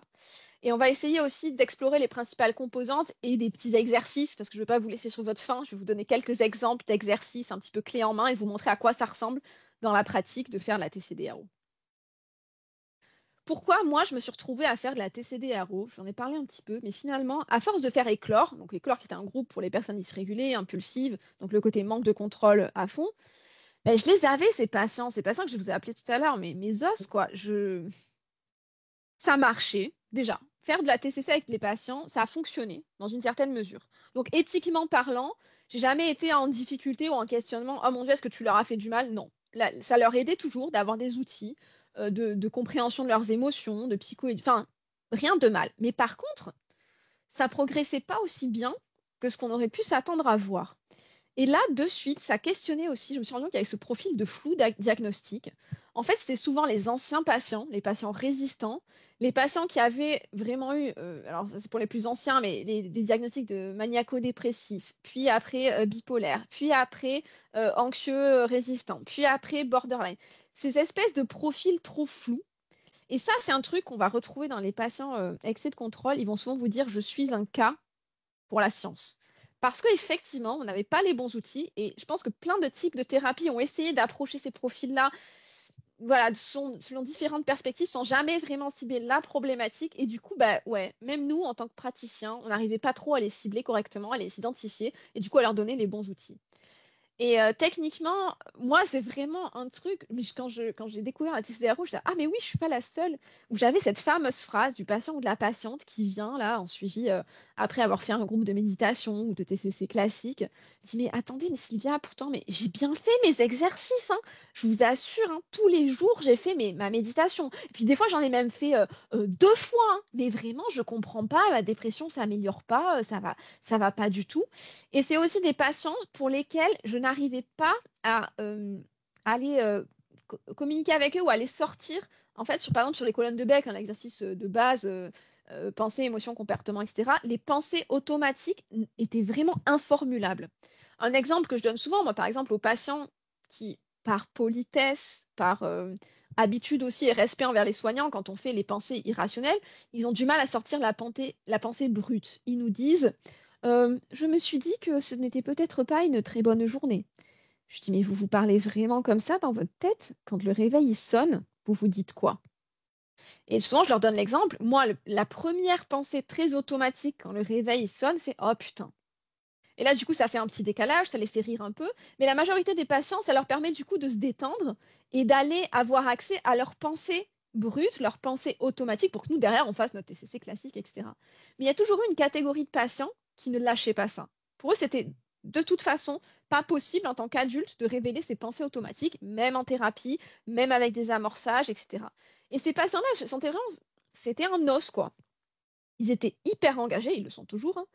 Speaker 1: Et on va essayer aussi d'explorer les principales composantes et des petits exercices, parce que je ne vais pas vous laisser sur votre faim. Je vais vous donner quelques exemples d'exercices un petit peu clés en main et vous montrer à quoi ça ressemble dans la pratique de faire la TCD-RO. Pourquoi moi je me suis retrouvée à faire de la TCD-RO? J'en ai parlé un petit peu, mais finalement, à force de faire Éclore, donc Éclore qui était un groupe pour les personnes dysrégulées, impulsives, donc le côté manque de contrôle à fond, ben, je les avais ces patients que je vous ai appelés tout à l'heure, mais mes os, quoi, ça marchait déjà. Faire de la TCC avec les patients, ça a fonctionné dans une certaine mesure. Donc éthiquement parlant, j'ai jamais été en difficulté ou en questionnement. Oh mon Dieu, est-ce que tu leur as fait du mal? Non. Là, ça leur aidait toujours d'avoir des outils de compréhension de leurs émotions, de psycho, enfin rien de mal. Mais par contre, ça progressait pas aussi bien que ce qu'on aurait pu s'attendre à voir. Et là, de suite, ça questionnait aussi, je me suis rendu compte qu'il y avait ce profil de flou diagnostic. En fait, c'était souvent les anciens patients, les patients résistants, les patients qui avaient vraiment eu, alors c'est pour les plus anciens, mais des diagnostics de maniaco-dépressif, puis après bipolaire, puis après anxieux résistant, puis après borderline. Ces espèces de profils trop flous. Et ça, c'est un truc qu'on va retrouver dans les patients excès de contrôle. Ils vont souvent vous dire, je suis un cas pour la science. Parce qu'effectivement, on n'avait pas les bons outils et je pense que plein de types de thérapies ont essayé d'approcher ces profils-là, voilà, selon différentes perspectives sans jamais vraiment cibler la problématique. Et du coup, bah ouais, même nous, en tant que praticiens, on n'arrivait pas trop à les cibler correctement, à les identifier et du coup à leur donner les bons outils. Et techniquement, moi, c'est vraiment un truc, mais quand j'ai découvert la TCDRO, j'étais ah mais oui, je suis pas la seule, où j'avais cette fameuse phrase du patient ou de la patiente qui vient là en suivi après avoir fait un groupe de méditation ou de TCC classique, dit mais attendez, mais Sylvia, pourtant, mais j'ai bien fait mes exercices, hein, je vous assure, hein, tous les jours, j'ai fait ma méditation. Et puis des fois, j'en ai même fait 2 fois, hein, mais vraiment, je comprends pas, ma dépression s'améliore pas, ça va pas du tout. Et c'est aussi des patients pour lesquels je n'arrivais pas à aller communiquer avec eux ou aller sortir, en fait, par exemple, sur les colonnes de Beck, un exercice de base, pensée, émotion, comportement, etc., les pensées automatiques étaient vraiment informulables. Un exemple que je donne souvent, moi, par exemple, aux patients qui, par politesse, par habitude aussi et respect envers les soignants, quand on fait les pensées irrationnelles, ils ont du mal à sortir la pensée brute. Ils nous disent je me suis dit que ce n'était peut-être pas une très bonne journée. Je dis, mais vous vous parlez vraiment comme ça dans votre tête? Quand le réveil il sonne, vous vous dites quoi? Et souvent, je leur donne l'exemple. Moi, la première pensée très automatique quand le réveil il sonne, c'est oh putain. Et là, du coup, ça fait un petit décalage, ça les fait rire un peu. Mais la majorité des patients, ça leur permet du coup de se détendre et d'aller avoir accès à leurs pensées brutes, leurs pensées automatiques pour que nous, derrière, on fasse notre TCC classique, etc. Mais il y a toujours eu une catégorie de patients qui ne lâchaient pas ça. Pour eux, c'était de toute façon pas possible en tant qu'adulte de révéler ses pensées automatiques, même en thérapie, même avec des amorçages, etc. Et ces patients-là, je sentais vraiment, c'était un os, quoi. Ils étaient hyper engagés, ils le sont toujours, hein,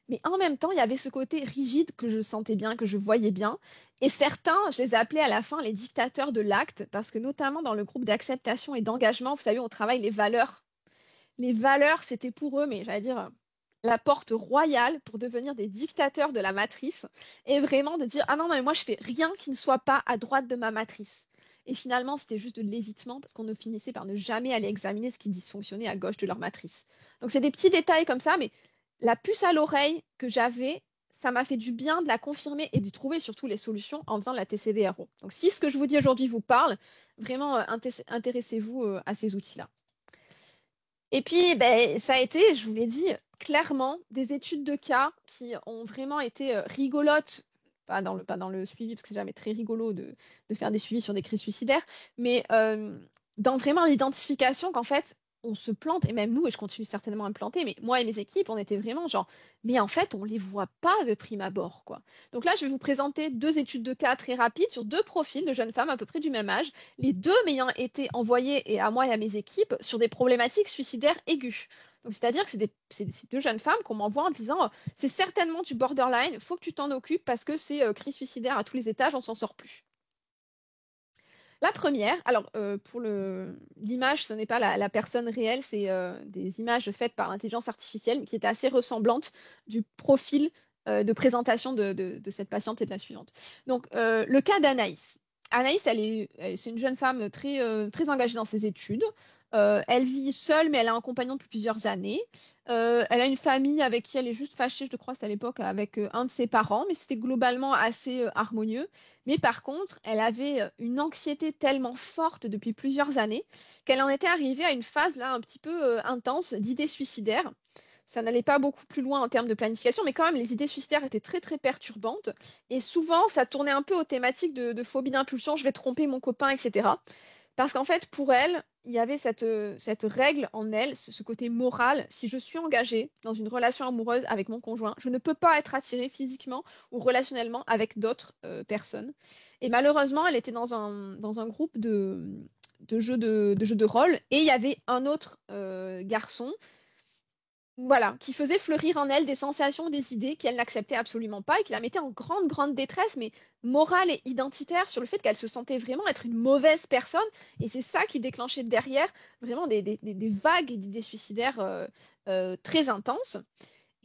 Speaker 1: mais en même temps, il y avait ce côté rigide que je sentais bien, que je voyais bien. Et certains, je les ai appelés à la fin les dictateurs de l'acte, parce que notamment dans le groupe d'acceptation et d'engagement, vous savez, on travaille les valeurs. Les valeurs, c'était pour eux, mais j'allais dire la porte royale pour devenir des dictateurs de la matrice et vraiment de dire ah non, mais moi je fais rien qui ne soit pas à droite de ma matrice. Et finalement, c'était juste de l'évitement parce qu'on ne finissait par ne jamais aller examiner ce qui dysfonctionnait à gauche de leur matrice. Donc c'est des petits détails comme ça, mais la puce à l'oreille que j'avais, ça m'a fait du bien de la confirmer et de trouver surtout les solutions en faisant de la TCDRO. Donc si ce que je vous dis aujourd'hui vous parle, vraiment intéressez-vous à ces outils-là. Et puis, ben, ça a été, je vous l'ai dit, clairement des études de cas qui ont vraiment été rigolotes, pas dans le suivi, parce que c'est jamais très rigolo de faire des suivis sur des crises suicidaires, mais dans vraiment l'identification qu'en fait, on se plante, et même nous, et je continue certainement à me planter, mais moi et mes équipes, on était vraiment genre, mais en fait, on les voit pas de prime abord, quoi. Donc là, je vais vous présenter 2 études de cas très rapides sur 2 profils de jeunes femmes à peu près du même âge, les 2 m'ayant été envoyés et à moi et à mes équipes sur des problématiques suicidaires aiguës. Donc, c'est-à-dire que c'est 2 jeunes femmes qu'on m'envoie en disant c'est certainement du borderline, il faut que tu t'en occupes parce que c'est crise suicidaire à tous les étages, on s'en sort plus. La première, alors pour l'image, ce n'est pas la personne réelle, c'est des images faites par l'intelligence artificielle, mais qui étaient assez ressemblantes du profil de présentation de cette patiente et de la suivante. Donc, le cas d'Anaïs. Anaïs, c'est une jeune femme très engagée dans ses études. Elle vit seule, mais elle a un compagnon depuis plusieurs années. Elle a une famille avec qui elle est juste fâchée, je crois, c'est à l'époque, avec un de ses parents, mais c'était globalement assez harmonieux. Mais par contre, elle avait une anxiété tellement forte depuis plusieurs années qu'elle en était arrivée à une phase là un petit peu intense d'idées suicidaires. Ça n'allait pas beaucoup plus loin en termes de planification, mais quand même, les idées suicidaires étaient très, très perturbantes. Et souvent, ça tournait un peu aux thématiques de phobie d'impulsion, je vais tromper mon copain, etc. Parce qu'en fait, pour elle, il y avait cette règle en elle, ce côté moral. Si je suis engagée dans une relation amoureuse avec mon conjoint, je ne peux pas être attirée physiquement ou relationnellement avec d'autres personnes. Et malheureusement, elle était dans un groupe de jeux de rôle et il y avait un autre garçon voilà, qui faisait fleurir en elle des sensations, des idées qu'elle n'acceptait absolument pas et qui la mettait en grande, grande détresse, mais morale et identitaire sur le fait qu'elle se sentait vraiment être une mauvaise personne. Et c'est ça qui déclenchait derrière vraiment des vagues d'idées suicidaires très intenses.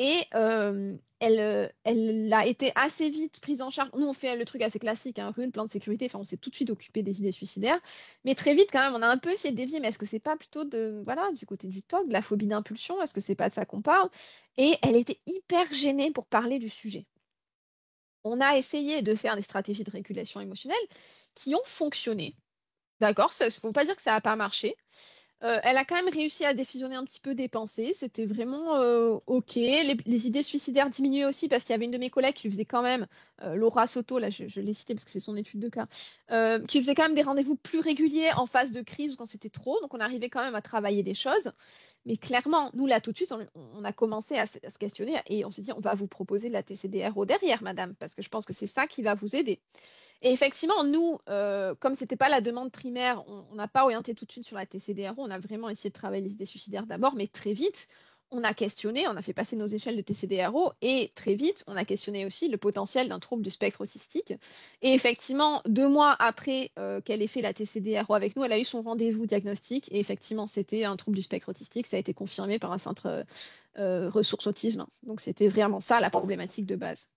Speaker 1: Et elle a été assez vite prise en charge. Nous, on fait le truc assez classique, hein, rune, plan de sécurité. Enfin, on s'est tout de suite occupé des idées suicidaires. Mais très vite, quand même, on a un peu essayé de dévier. Mais est-ce que c'est pas plutôt voilà, du côté du TOC, de la phobie d'impulsion? Est-ce que c'est pas de ça qu'on parle? Et elle était hyper gênée pour parler du sujet. On a essayé de faire des stratégies de régulation émotionnelle qui ont fonctionné. D'accord? Il ne faut pas dire que ça n'a pas marché. Elle a quand même réussi à défusionner un petit peu des pensées. C'était vraiment OK. Les idées suicidaires diminuaient aussi parce qu'il y avait une de mes collègues qui lui faisait quand même, Laura Soto, là je l'ai citée parce que c'est son étude de cas, qui faisait quand même des rendez-vous plus réguliers en phase de crise ou quand c'était trop. Donc on arrivait quand même à travailler des choses. Mais clairement, nous là tout de suite, on a commencé à se questionner et on s'est dit on va vous proposer de la TCDRO derrière, madame, parce que je pense que c'est ça qui va vous aider. Et effectivement, nous, comme ce n'était pas la demande primaire, on n'a pas orienté tout de suite sur la TCDRO, on a vraiment essayé de travailler les idées suicidaires d'abord, mais très vite, on a questionné, on a fait passer nos échelles de TCDRO, et très vite, on a questionné aussi le potentiel d'un trouble du spectre autistique. Et effectivement, 2 mois après qu'elle ait fait la TCDRO avec nous, elle a eu son rendez-vous diagnostic, et effectivement, c'était un trouble du spectre autistique, ça a été confirmé par un centre ressources autisme. Donc c'était vraiment ça la problématique de base.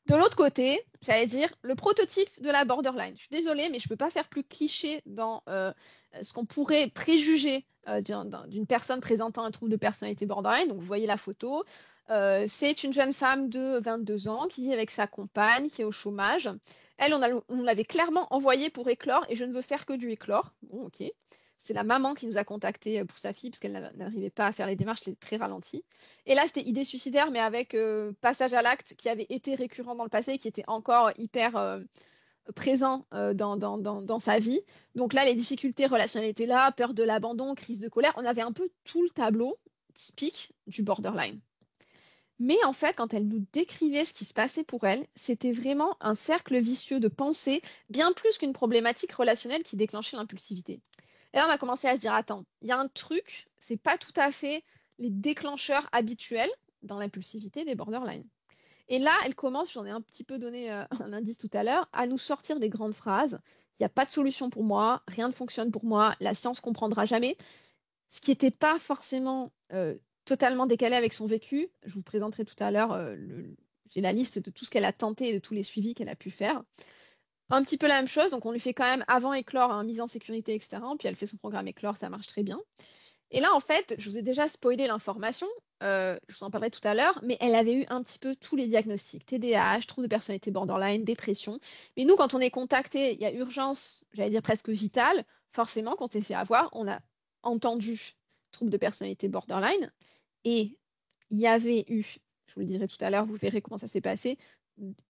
Speaker 1: De l'autre côté, j'allais dire le prototype de la borderline. Je suis désolée, mais je ne peux pas faire plus cliché dans ce qu'on pourrait préjuger d'une personne présentant un trouble de personnalité borderline. Donc, vous voyez la photo. C'est une jeune femme de 22 ans qui vit avec sa compagne, qui est au chômage. Elle, on l'avait clairement envoyée pour éclore et je ne veux faire que du éclore. Bon, ok. C'est la maman qui nous a contactés pour sa fille parce qu'elle n'arrivait pas à faire les démarches, elle était très ralentie. Et là, c'était idée suicidaire, mais avec passage à l'acte qui avait été récurrent dans le passé et qui était encore hyper présent dans sa vie. Donc là, les difficultés relationnelles étaient là, peur de l'abandon, crise de colère. On avait un peu tout le tableau typique du borderline. Mais en fait, quand elle nous décrivait ce qui se passait pour elle, c'était vraiment un cercle vicieux de pensée, bien plus qu'une problématique relationnelle qui déclenchait l'impulsivité. Et là, on a commencé à se dire, attends, il y a un truc, c'est pas tout à fait les déclencheurs habituels dans l'impulsivité des borderline. Et là, elle commence, j'en ai un petit peu donné un indice tout à l'heure, à nous sortir des grandes phrases. Il n'y a pas de solution pour moi, rien ne fonctionne pour moi, la science ne comprendra jamais. Ce qui n'était pas forcément totalement décalé avec son vécu. Je vous présenterai tout à l'heure, j'ai la liste de tout ce qu'elle a tenté et de tous les suivis qu'elle a pu faire. Un petit peu la même chose, donc on lui fait quand même avant éclore, hein, mise en sécurité, etc. Puis elle fait son programme éclore, ça marche très bien. Et là, en fait, je vous ai déjà spoilé l'information, je vous en parlerai tout à l'heure, mais elle avait eu un petit peu tous les diagnostics, TDAH, trouble de personnalité borderline, dépression. Mais nous, quand on est contacté, il y a urgence, j'allais dire presque vitale, forcément, quand on s'est fait avoir, on a entendu trouble de personnalité borderline, et il y avait eu, je vous le dirai tout à l'heure, vous verrez comment ça s'est passé,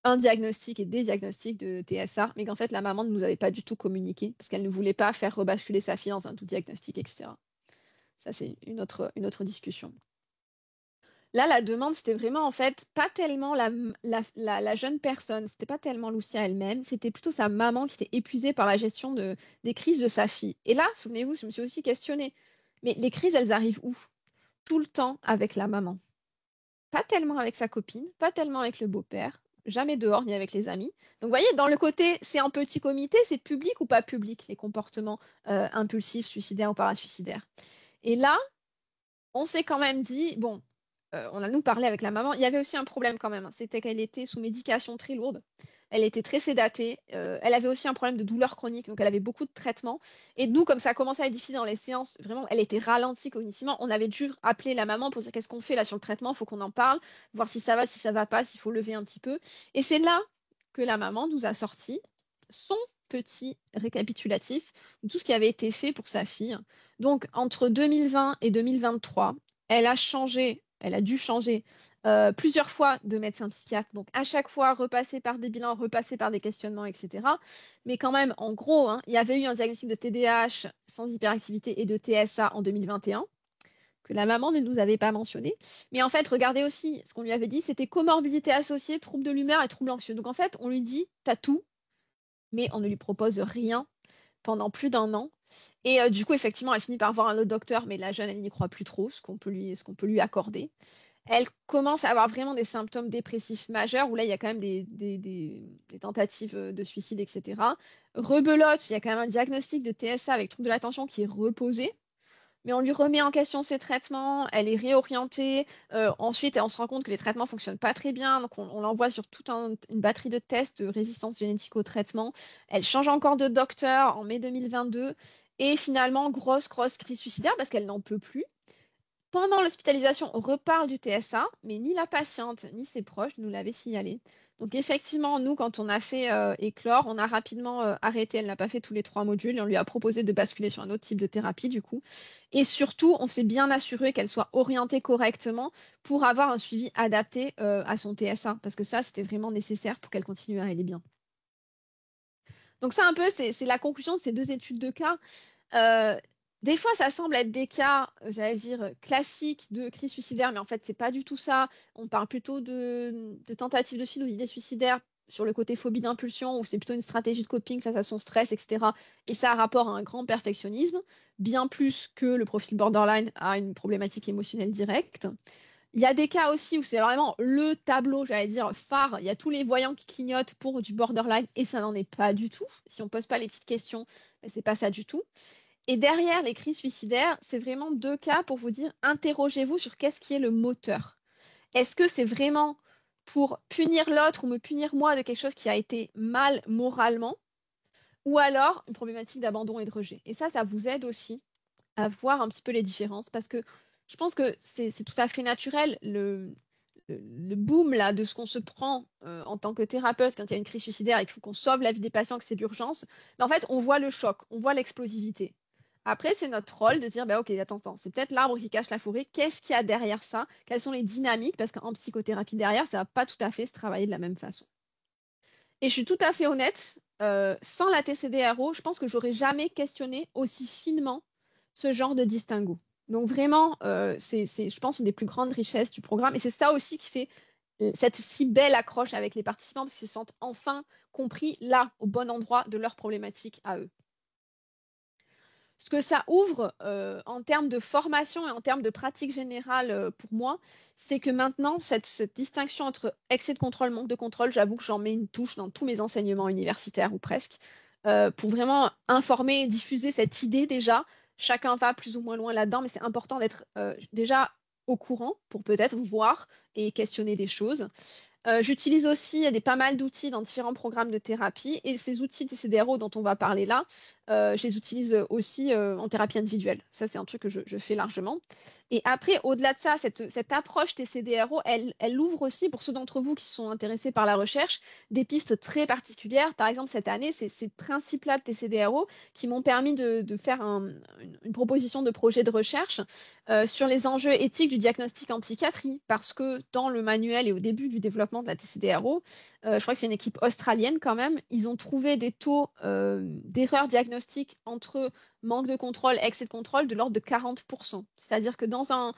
Speaker 1: un diagnostic et des diagnostics de TSA, mais qu'en fait, la maman ne nous avait pas du tout communiqué, parce qu'elle ne voulait pas faire rebasculer sa fille dans un tout diagnostic, etc. Ça, c'est une autre discussion. Là, la demande, c'était vraiment, en fait, pas tellement la jeune personne, c'était pas tellement Lucia elle-même, c'était plutôt sa maman qui était épuisée par la gestion des crises de sa fille. Et là, souvenez-vous, je me suis aussi questionnée, mais les crises, elles arrivent où? Tout le temps avec la maman. Pas tellement avec sa copine, pas tellement avec le beau-père, jamais dehors ni avec les amis. Donc, vous voyez, dans le côté, c'est en petit comité, c'est public ou pas public, les comportements impulsifs, suicidaires ou parasuicidaires. Et là, on s'est quand même dit, bon, on a nous parlé avec la maman, il y avait aussi un problème quand même, hein, c'était qu'elle était sous médication très lourde, elle était très sédatée, elle avait aussi un problème de douleur chronique, donc elle avait beaucoup de traitements. Et nous, comme ça a commencé à être difficile dans les séances, vraiment, elle était ralentie cognitivement, on avait dû appeler la maman pour dire qu'est-ce qu'on fait là sur le traitement, il faut qu'on en parle, voir si ça va pas, s'il faut lever un petit peu. Et c'est là que la maman nous a sorti son petit récapitulatif de tout ce qui avait été fait pour sa fille. Donc, entre 2020 et 2023, elle a dû changer plusieurs fois de médecin psychiatre. Donc, à chaque fois, repasser par des bilans, repasser par des questionnements, etc. Mais quand même, en gros, hein, il y avait eu un diagnostic de TDAH sans hyperactivité et de TSA en 2021 que la maman ne nous avait pas mentionné. Mais en fait, regardez aussi, ce qu'on lui avait dit, c'était comorbidité associée, trouble de l'humeur et trouble anxieux. Donc, en fait, on lui dit, t'as tout, mais on ne lui propose rien pendant plus d'1 an. Et du coup, effectivement, elle finit par voir un autre docteur, mais la jeune, elle n'y croit plus trop, ce qu'on peut lui accorder. Elle commence à avoir vraiment des symptômes dépressifs majeurs, où là, il y a quand même des tentatives de suicide, etc. Rebelote, il y a quand même un diagnostic de TSA avec trouble de l'attention qui est reposé, mais on lui remet en question ses traitements, elle est réorientée. Ensuite, on se rend compte que les traitements ne fonctionnent pas très bien, donc on l'envoie sur toute une batterie de tests de résistance génétique au traitement. Elle change encore de docteur en mai 2022, et finalement, grosse crise suicidaire parce qu'elle n'en peut plus. Pendant l'hospitalisation, on repart du TSA, mais ni la patiente ni ses proches nous l'avaient signalé. Donc effectivement, nous, quand on a fait éclore, on a rapidement arrêté. Elle n'a pas fait tous les 3 modules et on lui a proposé de basculer sur un autre type de thérapie du coup. Et surtout, on s'est bien assuré qu'elle soit orientée correctement pour avoir un suivi adapté à son TSA, parce que ça, c'était vraiment nécessaire pour qu'elle continue à aller bien. Donc ça, un peu, c'est la conclusion de ces 2 études de cas. Des fois, ça semble être des cas, j'allais dire, classiques de crise suicidaire, mais en fait, c'est pas du tout ça. On parle plutôt de tentatives de suicide ou d'idées suicidaires sur le côté phobie d'impulsion, où c'est plutôt une stratégie de coping face à son stress, etc. Et ça a rapport à un grand perfectionnisme, bien plus que le profil borderline a une problématique émotionnelle directe. Il y a des cas aussi où c'est vraiment le tableau, j'allais dire, phare. Il y a tous les voyants qui clignotent pour du borderline, et ça n'en est pas du tout. Si on ne pose pas les petites questions, c'est pas ça du tout. Et derrière les crises suicidaires, c'est vraiment 2 cas pour vous dire, interrogez-vous sur qu'est-ce qui est le moteur. Est-ce que c'est vraiment pour punir l'autre ou me punir moi de quelque chose qui a été mal moralement, ou alors une problématique d'abandon et de rejet? Et ça vous aide aussi à voir un petit peu les différences, parce que je pense que c'est tout à fait naturel, le boom là, de ce qu'on se prend en tant que thérapeute quand il y a une crise suicidaire et qu'il faut qu'on sauve la vie des patients, que c'est l'urgence. Mais en fait, on voit le choc, on voit l'explosivité. Après, c'est notre rôle de dire, ok, attends, c'est peut-être l'arbre qui cache la forêt. Qu'est-ce qu'il y a derrière ça? Quelles sont les dynamiques? Parce qu'en psychothérapie, derrière, ça ne va pas tout à fait se travailler de la même façon. Et je suis tout à fait honnête, sans la TCDRO, je pense que j'aurais jamais questionné aussi finement ce genre de distinguo. Donc vraiment, c'est, je pense, une des plus grandes richesses du programme. Et c'est ça aussi qui fait cette si belle accroche avec les participants, parce qu'ils se sentent enfin compris là, au bon endroit de leurs problématiques à eux. Ce que ça ouvre en termes de formation et en termes de pratique générale pour moi, c'est que maintenant, cette distinction entre excès de contrôle, manque de contrôle, j'avoue que j'en mets une touche dans tous mes enseignements universitaires ou presque, pour vraiment informer et diffuser cette idée déjà. Chacun va plus ou moins loin là-dedans, mais c'est important d'être déjà au courant pour peut-être voir et questionner des choses. J'utilise aussi pas mal d'outils dans différents programmes de thérapie, et ces outils TCDRO dont on va parler là, je les utilise aussi en thérapie individuelle. Ça, c'est un truc que je fais largement. Et après, au-delà de ça, cette approche TCDRO, elle ouvre aussi, pour ceux d'entre vous qui sont intéressés par la recherche, des pistes très particulières. Par exemple, cette année, c'est ces principes-là de TCDRO qui m'ont permis de faire une proposition de projet de recherche sur les enjeux éthiques du diagnostic en psychiatrie, parce que dans le manuel et au début du développement de la TCDRO, je crois que c'est une équipe australienne quand même, ils ont trouvé des taux d'erreur diagnostique entre manque de contrôle, excès de contrôle de l'ordre de 40%. C'est-à-dire que dans un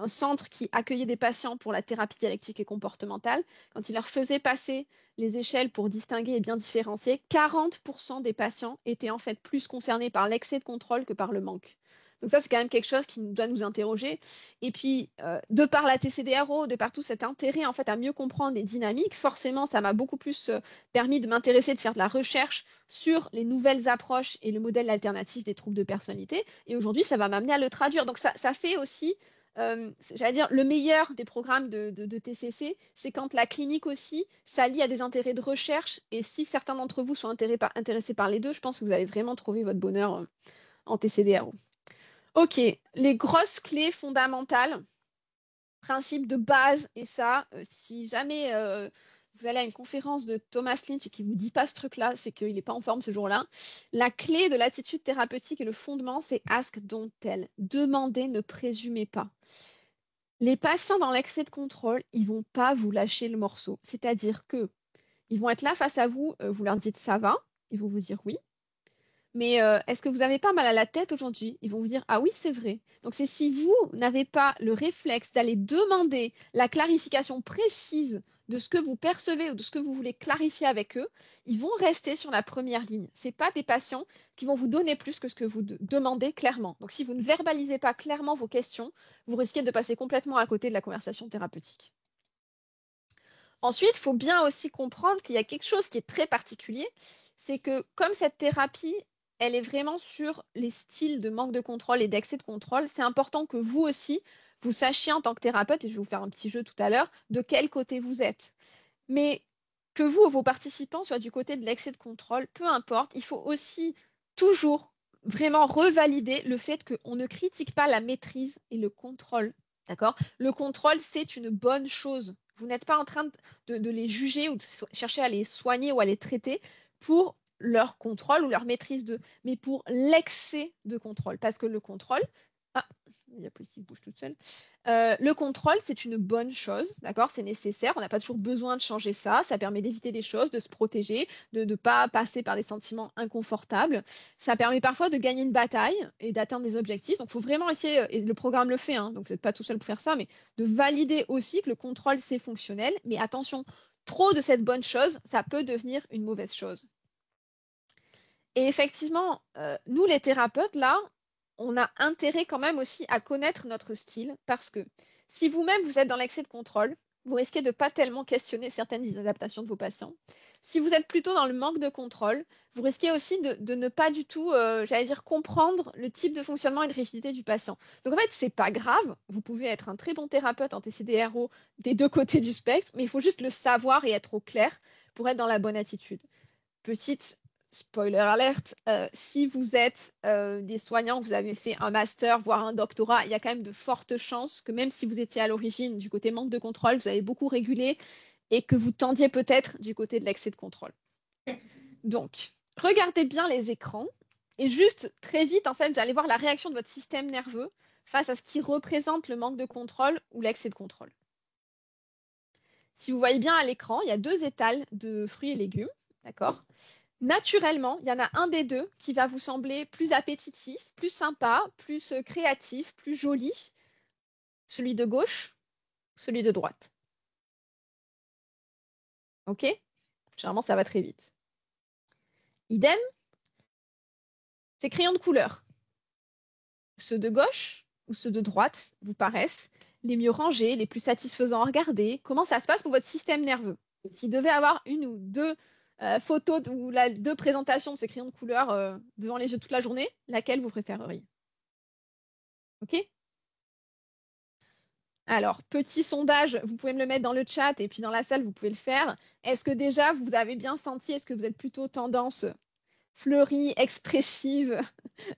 Speaker 1: centre qui accueillait des patients pour la thérapie dialectique et comportementale, quand il leur faisait passer les échelles pour distinguer et bien différencier, 40% des patients étaient en fait plus concernés par l'excès de contrôle que par le manque. Donc ça, c'est quand même quelque chose qui doit nous interroger. Et puis, de par la TCDRO, de par tout cet intérêt en fait, à mieux comprendre les dynamiques, forcément, ça m'a beaucoup plus permis de m'intéresser, de faire de la recherche sur les nouvelles approches et le modèle alternatif des troubles de personnalité. Et aujourd'hui, ça va m'amener à le traduire. Donc ça fait aussi, j'allais dire, le meilleur des programmes de TCC, c'est quand la clinique aussi s'allie à des intérêts de recherche. Et si certains d'entre vous sont intéressés par les deux, je pense que vous allez vraiment trouver votre bonheur en TCDRO. Ok, les grosses clés fondamentales, principe de base, et ça, si jamais vous allez à une conférence de Thomas Lynch et qu'il ne vous dit pas ce truc-là, c'est qu'il n'est pas en forme ce jour-là. La clé de l'attitude thérapeutique et le fondement, c'est ask, don't tell. Demandez, ne présumez pas. Les patients dans l'excès de contrôle, ils ne vont pas vous lâcher le morceau. C'est-à-dire qu'ils vont être là face à vous, vous leur dites ça va, ils vont vous dire oui. Mais est-ce que vous n'avez pas mal à la tête aujourd'hui? Ils vont vous dire, ah oui, c'est vrai. Donc, c'est si vous n'avez pas le réflexe d'aller demander la clarification précise de ce que vous percevez ou de ce que vous voulez clarifier avec eux, ils vont rester sur la première ligne. Ce n'est pas des patients qui vont vous donner plus que ce que vous demandez clairement. Donc, si vous ne verbalisez pas clairement vos questions, vous risquez de passer complètement à côté de la conversation thérapeutique. Ensuite, il faut bien aussi comprendre qu'il y a quelque chose qui est très particulier, c'est que comme cette thérapie, elle est vraiment sur les styles de manque de contrôle et d'excès de contrôle, c'est important que vous aussi, vous sachiez en tant que thérapeute, et je vais vous faire un petit jeu tout à l'heure, de quel côté vous êtes. Mais que vous ou vos participants soient du côté de l'excès de contrôle, peu importe, il faut aussi toujours vraiment revalider le fait qu'on ne critique pas la maîtrise et le contrôle. D'accord ? Le contrôle, c'est une bonne chose. Vous n'êtes pas en train de les juger ou de chercher à les soigner ou à les traiter pour leur contrôle ou leur maîtrise d'eux, mais pour l'excès de contrôle. Parce que le contrôle, la diapositive bouge toute seule. Le contrôle, c'est une bonne chose, d'accord? C'est nécessaire, on n'a pas toujours besoin de changer ça. Ça permet d'éviter des choses, de se protéger, de ne pas passer par des sentiments inconfortables. Ça permet parfois de gagner une bataille et d'atteindre des objectifs. Donc, il faut vraiment essayer, et le programme le fait, hein, donc vous n'êtes pas tout seul pour faire ça, mais de valider aussi que le contrôle, c'est fonctionnel. Mais attention, trop de cette bonne chose, ça peut devenir une mauvaise chose. Et effectivement, nous, les thérapeutes, là, on a intérêt quand même aussi à connaître notre style parce que si vous-même vous êtes dans l'excès de contrôle, vous risquez de ne pas tellement questionner certaines adaptations de vos patients. Si vous êtes plutôt dans le manque de contrôle, vous risquez aussi de ne pas du tout, j'allais dire, comprendre le type de fonctionnement et de rigidité du patient. Donc en fait, c'est pas grave. Vous pouvez être un très bon thérapeute en TCDRO des deux côtés du spectre, mais il faut juste le savoir et être au clair pour être dans la bonne attitude. Petite spoiler alerte, si vous êtes des soignants, vous avez fait un master, voire un doctorat, il y a quand même de fortes chances que même si vous étiez à l'origine du côté manque de contrôle, vous avez beaucoup régulé et que vous tendiez peut-être du côté de l'excès de contrôle. Donc, regardez bien les écrans et juste très vite, en fait, vous allez voir la réaction de votre système nerveux face à ce qui représente le manque de contrôle ou l'excès de contrôle. Si vous voyez bien à l'écran, il y a 2 étals de fruits et légumes, d'accord ? Naturellement, il y en a un des deux qui va vous sembler plus appétitif, plus sympa, plus créatif, plus joli. Celui de gauche, celui de droite. Ok? Généralement, ça va très vite. Idem, ces crayons de couleur. Ceux de gauche ou ceux de droite vous paraissent les mieux rangés, les plus satisfaisants à regarder. Comment ça se passe pour votre système nerveux? S'il devait avoir une ou deux photos ou 2 présentations de ces crayons de couleur devant les yeux toute la journée, laquelle vous préféreriez? Ok? Alors, petit sondage, vous pouvez me le mettre dans le chat et puis dans la salle, vous pouvez le faire. Est-ce que déjà, vous avez bien senti, est-ce que vous êtes plutôt tendance fleurie, expressive,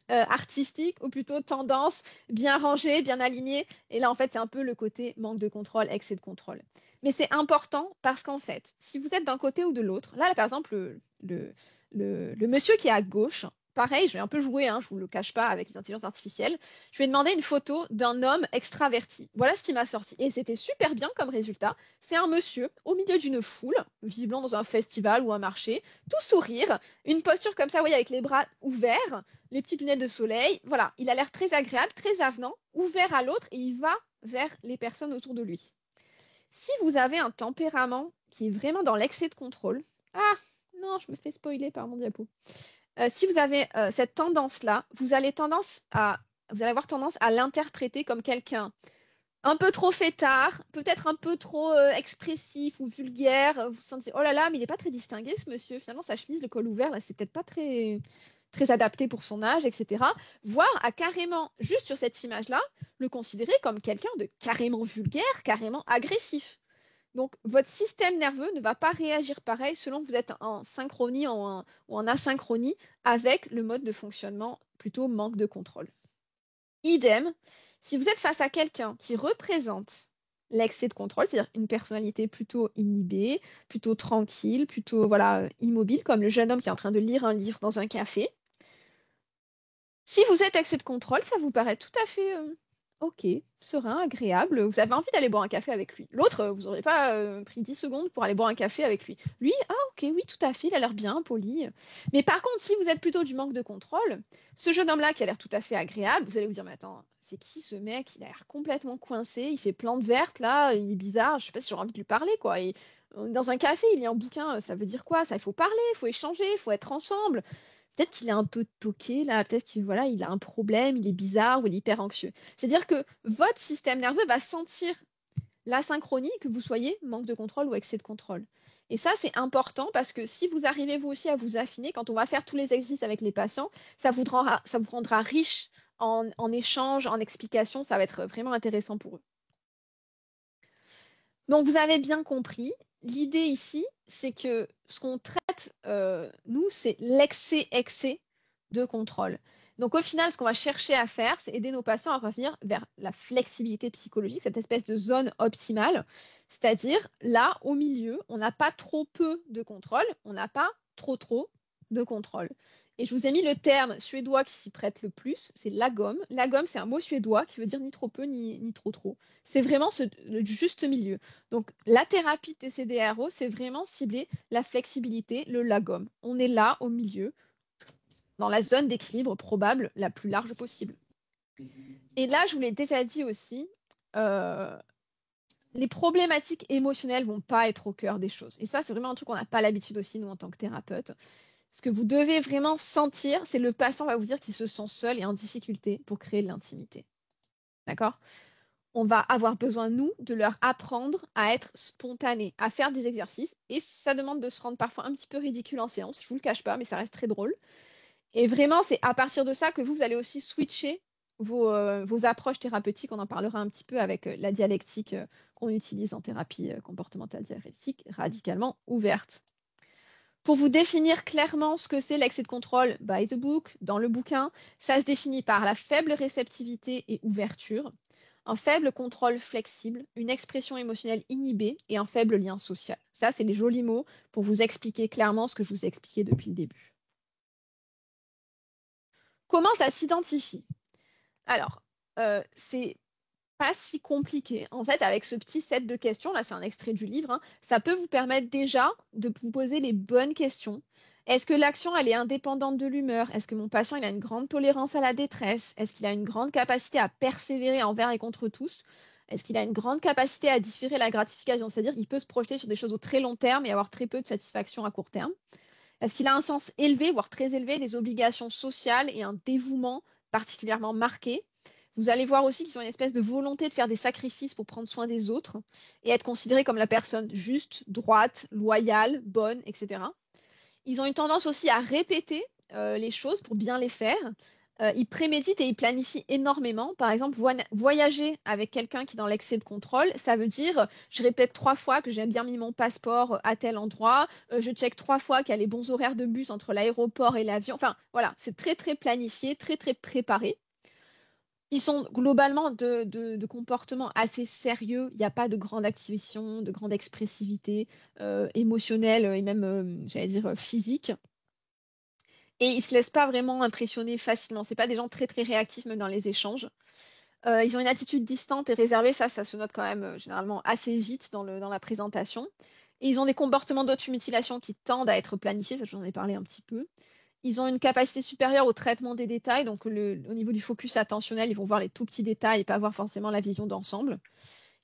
Speaker 1: artistique ou plutôt tendance bien rangée, bien alignée? Et là, en fait, c'est un peu le côté manque de contrôle, excès de contrôle. Mais c'est important parce qu'en fait, si vous êtes d'un côté ou de l'autre, là, par exemple, le monsieur qui est à gauche, pareil, je vais un peu jouer, hein, je ne vous le cache pas, avec les intelligences artificielles. Je lui ai demandé une photo d'un homme extraverti. Voilà ce qui m'a sorti. Et c'était super bien comme résultat. C'est un monsieur au milieu d'une foule, visiblement dans un festival ou un marché, tout sourire, une posture comme ça, vous voyez, avec les bras ouverts, les petites lunettes de soleil. Voilà, il a l'air très agréable, très avenant, ouvert à l'autre et il va vers les personnes autour de lui. Si vous avez un tempérament qui est vraiment dans l'excès de contrôle, ah non, je me fais spoiler par mon diapo. Si vous avez cette tendance-là, vous allez avoir tendance à l'interpréter comme quelqu'un un peu trop fêtard, peut-être un peu trop expressif ou vulgaire. Vous vous sentez, oh là là, mais il n'est pas très distingué ce monsieur. Finalement, sa chemise, le col ouvert, là, c'est peut-être pas très, très adapté pour son âge, etc. Voire à carrément, juste sur cette image-là, le considérer comme quelqu'un de carrément vulgaire, carrément agressif. Donc, votre système nerveux ne va pas réagir pareil selon que vous êtes en synchronie ou en asynchronie avec le mode de fonctionnement plutôt manque de contrôle. Idem, si vous êtes face à quelqu'un qui représente l'excès de contrôle, c'est-à-dire une personnalité plutôt inhibée, plutôt tranquille, plutôt immobile, comme le jeune homme qui est en train de lire un livre dans un café, si vous êtes excès de contrôle, ça vous paraît tout à fait Ok, serein, agréable. Vous avez envie d'aller boire un café avec lui. L'autre, vous n'auriez pas pris 10 secondes pour aller boire un café avec lui. Lui, ah ok, oui, tout à fait, il a l'air bien, poli. Mais par contre, si vous êtes plutôt du manque de contrôle, ce jeune homme-là qui a l'air tout à fait agréable, vous allez vous dire, mais attends, c'est qui ce mec? Il a l'air complètement coincé, il fait plante verte là, il est bizarre, je sais pas si j'aurais envie de lui parler, quoi. Et, dans un café, il lit un bouquin, ça veut dire quoi? Ça, il faut parler, il faut échanger, il faut être ensemble. Peut-être qu'il est un peu toqué là, peut-être qu'il voilà, il a un problème, il est bizarre ou il est hyper anxieux. C'est-à-dire que votre système nerveux va sentir l'asynchronie, que vous soyez manque de contrôle ou excès de contrôle. Et ça, c'est important parce que si vous arrivez vous aussi à vous affiner, quand on va faire tous les exercices avec les patients, ça vous rendra riche en échanges, en explications, ça va être vraiment intéressant pour eux. Donc, vous avez bien compris, l'idée ici, c'est que ce qu'on traite, nous, c'est l'excès de contrôle. Donc, au final, ce qu'on va chercher à faire, c'est aider nos patients à revenir vers la flexibilité psychologique, cette espèce de zone optimale. C'est-à-dire, là, au milieu, on n'a pas trop peu de contrôle, on n'a pas trop de contrôle. Et je vous ai mis le terme suédois qui s'y prête le plus, c'est lagom. Lagom, c'est un mot suédois qui veut dire ni trop peu ni trop. C'est vraiment le juste milieu. Donc, la thérapie TCDRO, c'est vraiment cibler la flexibilité, le lagom. On est là au milieu, dans la zone d'équilibre probable la plus large possible. Et là, je vous l'ai déjà dit aussi, les problématiques émotionnelles vont pas être au cœur des choses. Et ça, c'est vraiment un truc qu'on n'a pas l'habitude aussi, nous, en tant que thérapeute. Ce que vous devez vraiment sentir, c'est le patient va vous dire qu'il se sent seul et en difficulté pour créer de l'intimité. D'accord? On va avoir besoin, nous, de leur apprendre à être spontanés, à faire des exercices. Et ça demande de se rendre parfois un petit peu ridicule en séance, je ne vous le cache pas, mais ça reste très drôle. Et vraiment, c'est à partir de ça que vous allez aussi switcher vos approches thérapeutiques. On en parlera un petit peu avec la dialectique qu'on utilise en thérapie comportementale dialectique, radicalement ouverte. Pour vous définir clairement ce que c'est l'excès de contrôle, by the book, dans le bouquin, ça se définit par la faible réceptivité et ouverture, un faible contrôle flexible, une expression émotionnelle inhibée et un faible lien social. Ça, c'est les jolis mots pour vous expliquer clairement ce que je vous ai expliqué depuis le début. Comment ça s'identifie? Alors, c'est pas si compliqué. En fait, avec ce petit set de questions, là c'est un extrait du livre, hein, ça peut vous permettre déjà de vous poser les bonnes questions. Est-ce que l'action, elle est indépendante de l'humeur? Est-ce que mon patient, il a une grande tolérance à la détresse? Est-ce qu'il a une grande capacité à persévérer envers et contre tous? Est-ce qu'il a une grande capacité à différer la gratification? C'est-à-dire qu'il peut se projeter sur des choses au très long terme et avoir très peu de satisfaction à court terme. Est-ce qu'il a un sens élevé, voire très élevé, des obligations sociales et un dévouement particulièrement marqué? Vous allez voir aussi qu'ils ont une espèce de volonté de faire des sacrifices pour prendre soin des autres et être considérés comme la personne juste, droite, loyale, bonne, etc. Ils ont une tendance aussi à répéter les choses pour bien les faire. Ils préméditent et ils planifient énormément. Par exemple, voyager avec quelqu'un qui est dans l'excès de contrôle, ça veut dire je répète 3 fois que j'ai bien mis mon passeport à tel endroit, je check 3 fois qu'il y a les bons horaires de bus entre l'aéroport et l'avion. Enfin, voilà, c'est très, très planifié, très, très préparé. Ils sont globalement de comportements assez sérieux. Il n'y a pas de grande activation, de grande expressivité émotionnelle et même, j'allais dire, physique. Et ils ne se laissent pas vraiment impressionner facilement. Ce pas des gens très, très réactifs même dans les échanges. Ils ont une attitude distante et réservée. Ça se note quand même généralement assez vite dans la présentation. Et ils ont des comportements d'automutilation qui tendent à être planifiés. Ça, j'en ai parlé un petit peu. Ils ont une capacité supérieure au traitement des détails. Donc, au niveau du focus attentionnel, ils vont voir les tout petits détails et pas voir forcément la vision d'ensemble.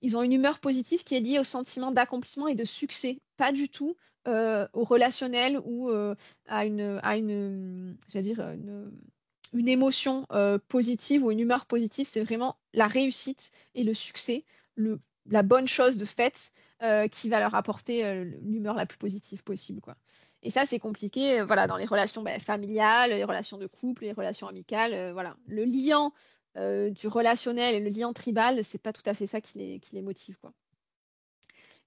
Speaker 1: Ils ont une humeur positive qui est liée au sentiment d'accomplissement et de succès, pas du tout au relationnel ou à j'allais dire, une émotion positive ou une humeur positive. C'est vraiment la réussite et le succès, la bonne chose de fait qui va leur apporter l'humeur la plus positive possible, quoi. Et ça, c'est compliqué voilà, dans les relations familiales, les relations de couple, les relations amicales. Voilà. Le lien du relationnel et le lien tribal, c'est pas tout à fait ça qui les motive, quoi.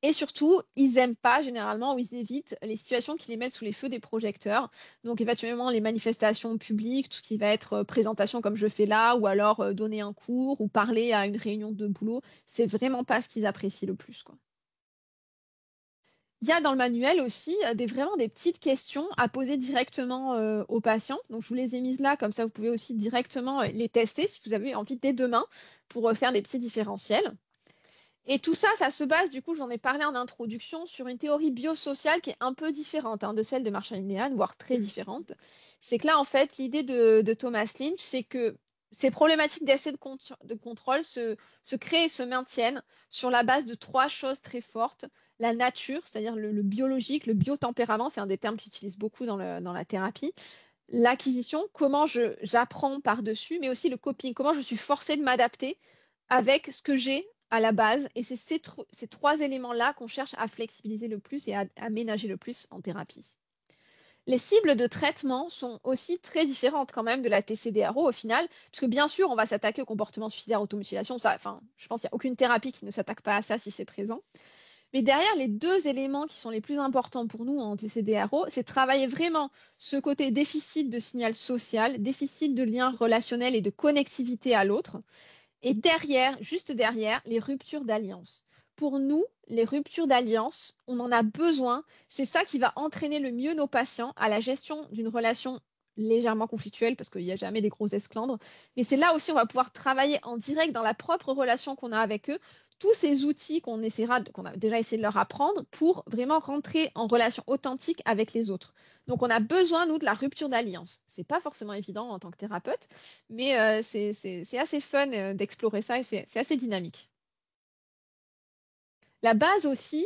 Speaker 1: Et surtout, ils n'aiment pas généralement ou ils évitent les situations qui les mettent sous les feux des projecteurs. Donc éventuellement les manifestations publiques, tout ce qui va être présentation comme je fais là, ou alors donner un cours ou parler à une réunion de boulot, c'est vraiment pas ce qu'ils apprécient le plus, quoi. Il y a dans le manuel aussi vraiment des petites questions à poser directement aux patients. Donc, je vous les ai mises là, comme ça, vous pouvez aussi directement les tester si vous avez envie dès demain pour faire des petits différentiels. Et tout ça, ça se base, du coup, j'en ai parlé en introduction, sur une théorie biosociale qui est un peu différente de celle de Marshall Linehan, voire très différente. C'est que là, en fait, l'idée de Thomas Lynch, c'est que ces problématiques d'essai de contrôle se créent et se maintiennent sur la base de 3 choses très fortes. La nature, c'est-à-dire le biologique, le biotempérament, c'est un des termes qu'ils utilisent beaucoup dans la thérapie. L'acquisition, comment j'apprends par-dessus, mais aussi le coping, comment je suis forcée de m'adapter avec ce que j'ai à la base. Et c'est ces 3 éléments-là qu'on cherche à flexibiliser le plus et à aménager le plus en thérapie. Les cibles de traitement sont aussi très différentes quand même de la TCD-RO au final, puisque bien sûr, on va s'attaquer au comportement suicidaire, automutilation. Je pense qu'il n'y a aucune thérapie qui ne s'attaque pas à ça si c'est présent. Mais derrière, les 2 éléments qui sont les plus importants pour nous en TCD-RO, c'est travailler vraiment ce côté déficit de signal social, déficit de lien relationnel et de connectivité à l'autre. Et derrière, juste derrière, les ruptures d'alliance. Pour nous, les ruptures d'alliance, on en a besoin. C'est ça qui va entraîner le mieux nos patients à la gestion d'une relation légèrement conflictuelle, parce qu'il n'y a jamais des gros esclandres. Mais c'est là aussi on va pouvoir travailler en direct dans la propre relation qu'on a avec eux, tous ces outils qu'on a déjà essayé de leur apprendre pour vraiment rentrer en relation authentique avec les autres. Donc, on a besoin, nous, de la rupture d'alliance. Ce n'est pas forcément évident en tant que thérapeute, mais c'est assez fun d'explorer ça et c'est assez dynamique. La base aussi,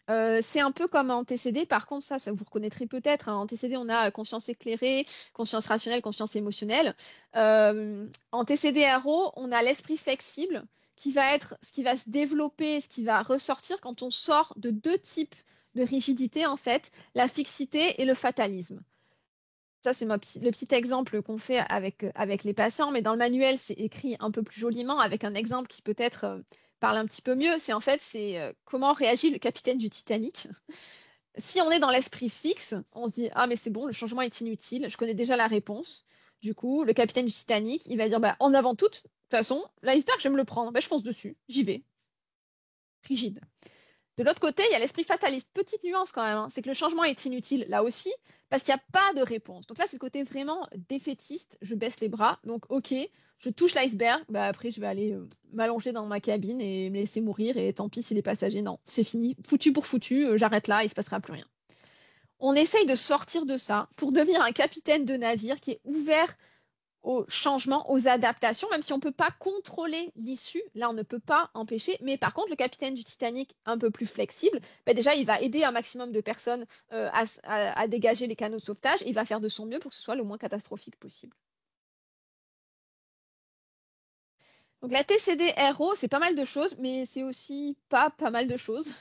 Speaker 1: c'est un peu comme en TCD. Par contre, ça vous reconnaîtrez peut-être. En TCD, on a conscience éclairée, conscience rationnelle, conscience émotionnelle. En TCD-RO, on a l'esprit flexible qui va être ce qui va se développer, ce qui va ressortir quand on sort de 2 types de rigidité, en fait, la fixité et le fatalisme. Ça, c'est le petit exemple qu'on fait avec les patients, mais dans le manuel, c'est écrit un peu plus joliment avec un exemple qui peut-être parle un petit peu mieux. C'est comment réagit le capitaine du Titanic. Si on est dans l'esprit fixe, on se dit « Ah, mais c'est bon, le changement est inutile, je connais déjà la réponse. » Du coup, le capitaine du Titanic, il va dire « En avant toute façon, l'iceberg, je vais me le prendre. Je fonce dessus, j'y vais. » Rigide. De l'autre côté, il y a l'esprit fataliste. Petite nuance quand même, c'est que le changement est inutile là aussi, parce qu'il n'y a pas de réponse. Donc là, c'est le côté vraiment défaitiste. Je baisse les bras. Donc, ok, je touche l'iceberg. Après, je vais aller m'allonger dans ma cabine et me laisser mourir. Et tant pis si les passagers, non, c'est fini. Foutu pour foutu, j'arrête là, il ne se passera plus rien. On essaye de sortir de ça pour devenir un capitaine de navire qui est ouvert aux changements, aux adaptations, même si on ne peut pas contrôler l'issue. Là, on ne peut pas empêcher. Mais par contre, le capitaine du Titanic, un peu plus flexible, déjà, il va aider un maximum de personnes à dégager les canaux de sauvetage. Il va faire de son mieux pour que ce soit le moins catastrophique possible. Donc, la TCD-RO, c'est pas mal de choses, mais c'est aussi pas mal de choses.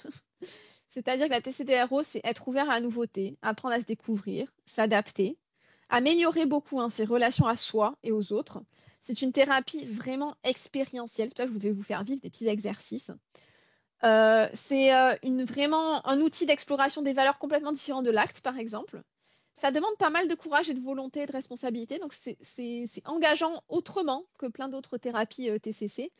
Speaker 1: C'est-à-dire que la TCD-RO, c'est être ouvert à la nouveauté, apprendre à se découvrir, s'adapter, améliorer beaucoup ses relations à soi et aux autres. C'est une thérapie vraiment expérientielle. Toi, je vais vous faire vivre des petits exercices. C'est vraiment un outil d'exploration des valeurs complètement différent de l'acte, par exemple. Ça demande pas mal de courage et de volonté et de responsabilité. Donc, c'est engageant autrement que plein d'autres thérapies TCC.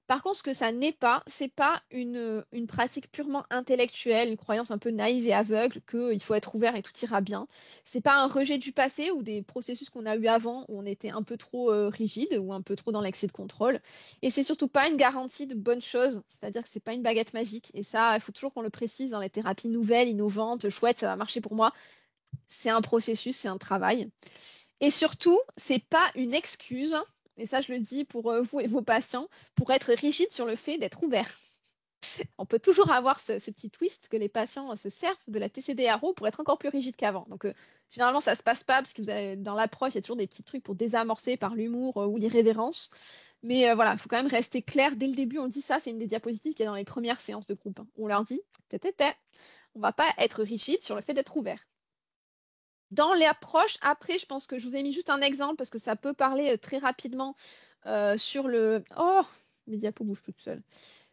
Speaker 1: Par contre, ce que ça n'est pas, c'est pas une pratique purement intellectuelle, une croyance un peu naïve et aveugle qu'il faut être ouvert et tout ira bien. C'est pas un rejet du passé ou des processus qu'on a eu avant où on était un peu trop rigide ou un peu trop dans l'excès de contrôle. Et c'est surtout pas une garantie de bonnes choses, c'est-à-dire que c'est pas une baguette magique. Et ça, il faut toujours qu'on le précise dans les thérapies nouvelles, innovantes, chouettes, ça va marcher pour moi. C'est un processus, c'est un travail. Et surtout, c'est pas une excuse. Et ça, je le dis pour vous et vos patients, pour être rigide sur le fait d'être ouvert. On peut toujours avoir ce petit twist que les patients se servent de la TCD-RO pour être encore plus rigide qu'avant. Donc, généralement, ça ne se passe pas parce que vous avez, dans l'approche, il y a toujours des petits trucs pour désamorcer par l'humour ou l'irrévérence. Mais voilà, il faut quand même rester clair dès le début. On dit ça, c'est une des diapositives qu'il y a dans les premières séances de groupe. On leur dit, on ne va pas être rigide sur le fait d'être ouvert. Dans l'approche, après, je pense que je vous ai mis juste un exemple parce que ça peut parler très rapidement sur le... Oh, mes diapos bougent toutes seules.